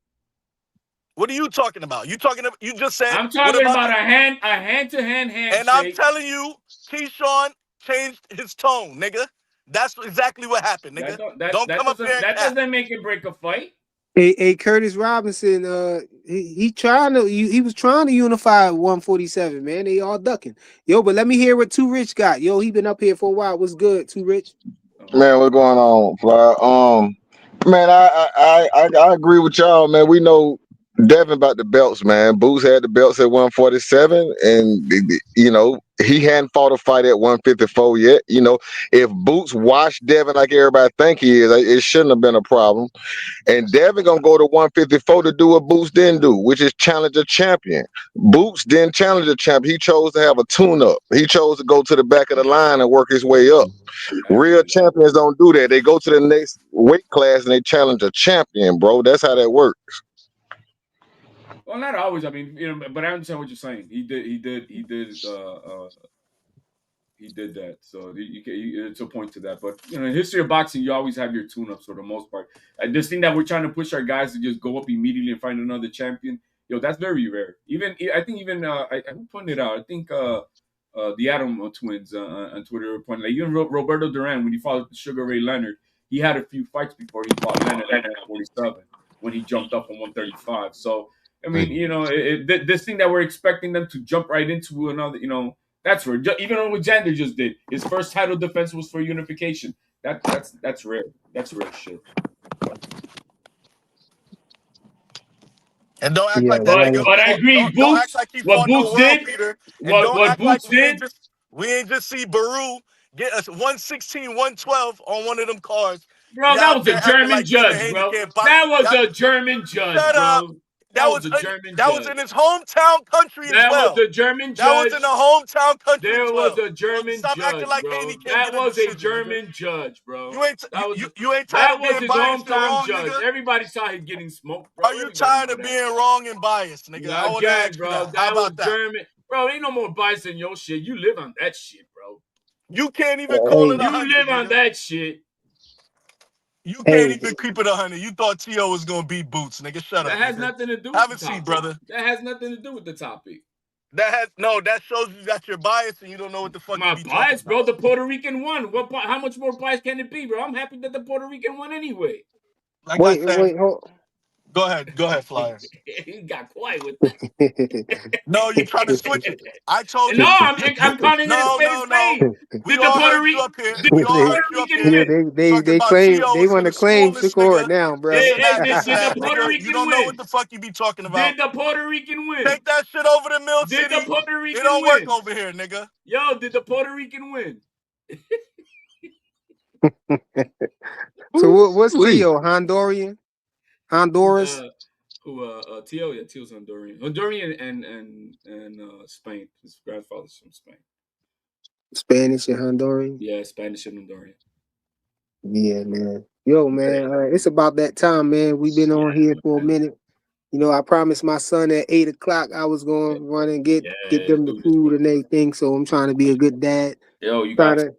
S13: What are you talking about? You just said,
S9: I'm
S13: what
S9: talking
S13: about
S9: about
S13: the...
S9: a hand-to-hand handshake.
S13: And I'm telling you, Keyshawn changed his tone, nigga. That's exactly what happened, nigga. Don't come up here and
S9: that
S13: cap.
S9: doesn't make it break a fight.
S1: Hey, Curtis Robinson, he was trying to unify 147, man. They all ducking. Yo, but let me hear what Too Rich got. Yo, he been up here for a while. What's good, Too Rich?
S10: Man, what's going on, Fly? Man, I agree with y'all, man. We know Devin about the belts, man. Boots had the belts at 147, and you know he hadn't fought a fight at 154 yet. You know, if Boots washed Devin like everybody think he is, it shouldn't have been a problem. And Devin gonna go to 154 to do what Boots didn't do, which is challenge a champion. Boots didn't challenge a champion. He chose to have a tune-up. He chose to go to the back of the line and work his way up. Real champions don't do that. They go to the next weight class and they challenge a champion, bro. That's how that works.
S9: Well, not always. I mean, but I understand what you're saying. He did that. So it's a point to that. But in the history of boxing, you always have your tune-ups for the most part. This thing that we're trying to push our guys to just go up immediately and find another champion, that's very rare. I think who pointed out? I think the Adam twins on Twitter pointed out. Even Roberto Duran, when he fought Sugar Ray Leonard, he had a few fights before he fought Leonard at 147 when he jumped up from 135. So I mean, this thing that we're expecting them to jump right into another, that's rare. Even what Xander just did, his first title defense was for unification. That's rare. That's rare shit.
S13: And don't act
S1: Yeah,
S13: like that
S1: that
S13: nigga
S1: is.
S9: But I agree,
S13: don't act
S9: Boots.
S13: like he
S9: What
S13: fought no
S9: Boots
S13: world
S9: did,
S13: beater. And
S9: what
S13: don't
S9: what
S13: act like
S9: Boots did.
S13: we ain't just see Baru get us 116, 112 on one of them cards.
S3: Bro,
S13: y'all
S3: that
S13: out
S3: was a
S13: there acting
S3: German
S13: like David
S3: judge,
S13: Haney
S3: bro.
S13: can't box.
S3: That was
S13: Y'all,
S3: a German judge,
S13: shut up.
S3: bro. That was a German
S13: that was
S3: judge.
S13: in his hometown country as
S3: That was
S13: well.
S3: a German
S13: That was
S3: judge.
S13: in the hometown country as
S3: There was
S13: well.
S3: a German
S13: Stop acting
S3: judge,
S13: like
S3: bro.
S13: Haney can't
S3: That
S13: get a
S3: was a
S13: decision, nigga.
S3: German judge, bro.
S13: You ain't tired
S3: That
S13: of
S3: was
S13: being
S3: his
S13: biased and
S3: hometown
S13: wrong,
S3: judge.
S13: nigga?
S3: Everybody saw him getting smoked, bro.
S13: Are you
S3: Everybody
S13: tired
S3: know
S13: of
S3: that.
S13: being wrong and biased, nigga? I want to
S3: Again,
S13: ask you
S3: bro,
S13: that. How
S3: that was
S13: about that?
S3: German. Bro, ain't no more bias in your shit. You live on that shit, bro.
S13: You can't even call it
S1: Hey,
S13: 100,
S3: You live on
S13: nigga.
S3: that shit.
S13: You can't
S1: hey,
S13: even keep it 100. You thought T.O. was going to beat Boots, nigga. Shut
S3: That
S13: up,
S3: has
S13: nigga.
S3: nothing to do
S13: Have
S3: with
S13: a
S3: the
S13: seat,
S3: topic.
S13: brother.
S3: That has nothing to do with the topic.
S13: That shows you that you're biased and you don't know what the fuck you
S3: My
S13: be
S3: bias,
S13: talking
S3: bro.
S13: about.
S3: The Puerto Rican won. How much more bias can it be, bro? I'm happy that the Puerto Rican won anyway.
S13: Like I
S1: wait,
S13: said,
S1: hold.
S13: go ahead, Flyer.
S3: He got quiet with that.
S13: No, you trying to switch it. I told
S3: No,
S13: you.
S3: I'm calling it a
S13: No,
S3: spade
S13: no,
S3: a
S13: no.
S3: spade.
S13: We all heard you up here.
S3: Did
S13: We
S3: the
S13: all
S1: they,
S13: heard
S3: Puerto
S13: you up
S3: Rican
S1: you know,
S13: here
S3: win?
S13: talking about
S1: claim
S13: T.O.
S1: they
S13: was
S1: want
S13: going
S1: to
S13: to
S1: claim
S13: school this
S1: Shakur
S13: nigga,
S1: now, bro.
S13: this and that,
S3: Did
S13: this and
S3: the
S13: that.
S3: Puerto
S13: Nigga, you
S3: Rican
S13: don't know what
S3: win?
S13: the fuck you be talking about.
S3: Did the Puerto Rican win?
S13: Take that shit over to Mill
S3: Did the
S13: City.
S3: Puerto
S13: It
S3: Rican
S13: don't work
S3: win?
S13: over here, nigga.
S3: Yo, did the Puerto Rican win?
S1: So what's
S10: Ooh-wee.
S1: Tio? Honduras,
S3: Tio? Yeah, Tio's Honduran and Spain. His grandfather's from Spain.
S1: Spanish and Honduran.
S3: Yeah, Spanish and Honduran.
S1: Yeah, man. Yo, man, it's about that time, man. We've been on here for a minute. You know, I promised my son at 8 o'clock I was going to run and get them the
S3: do this,
S1: food
S3: bro.
S1: and everything. So I'm trying to be a good dad.
S3: Yo, you
S1: Trying
S3: got
S1: to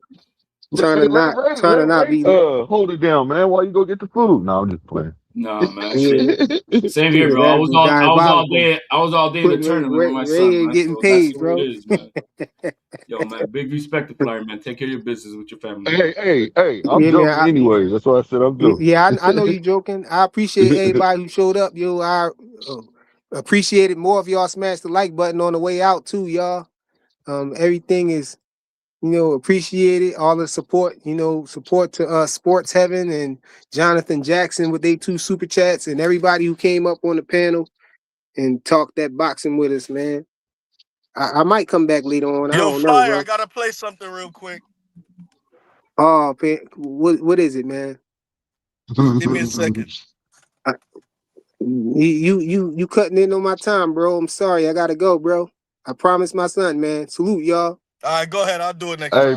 S1: not be.
S10: Hold it down, man. While you go get the food? No, I'm just playing.
S3: Nah, man.
S1: Yeah,
S3: Shit. Same here,
S1: yeah,
S3: bro.
S1: that'd be
S3: I was all
S1: diabolical.
S3: day. I was all day in
S1: Put
S3: the tournament with my
S1: Ray
S3: son,
S1: ain't
S3: man.
S1: getting
S3: So that's
S1: paid,
S3: who it
S1: bro.
S3: is, man. Yo, man. Big respect to Flyer, man. Take care of your business with your family, man.
S10: Hey, I'm
S1: Yeah,
S10: joking
S1: man.
S10: anyways. That's why I said I'm joking.
S1: Yeah, I know you joking. I appreciate everybody who showed up. Yo, I appreciated more of y'all smash the like button on the way out too, y'all. Everything is, appreciated. All the support, support to Sports Heaven and Jonathan Jackson with their 2 super chats and everybody who came up on the panel and talked that boxing with us, man. I might come back later on. I
S13: Yo,
S1: don't know,
S13: Flyer,
S1: bro.
S13: I got to play something real quick.
S1: Oh, what is it, man?
S13: Give me a second.
S1: You cutting in on my time, bro. I'm sorry. I gotta go, bro. I promised my son, man. Salute, y'all.
S13: All right, go ahead. I'll do it next
S10: Hey,
S13: time.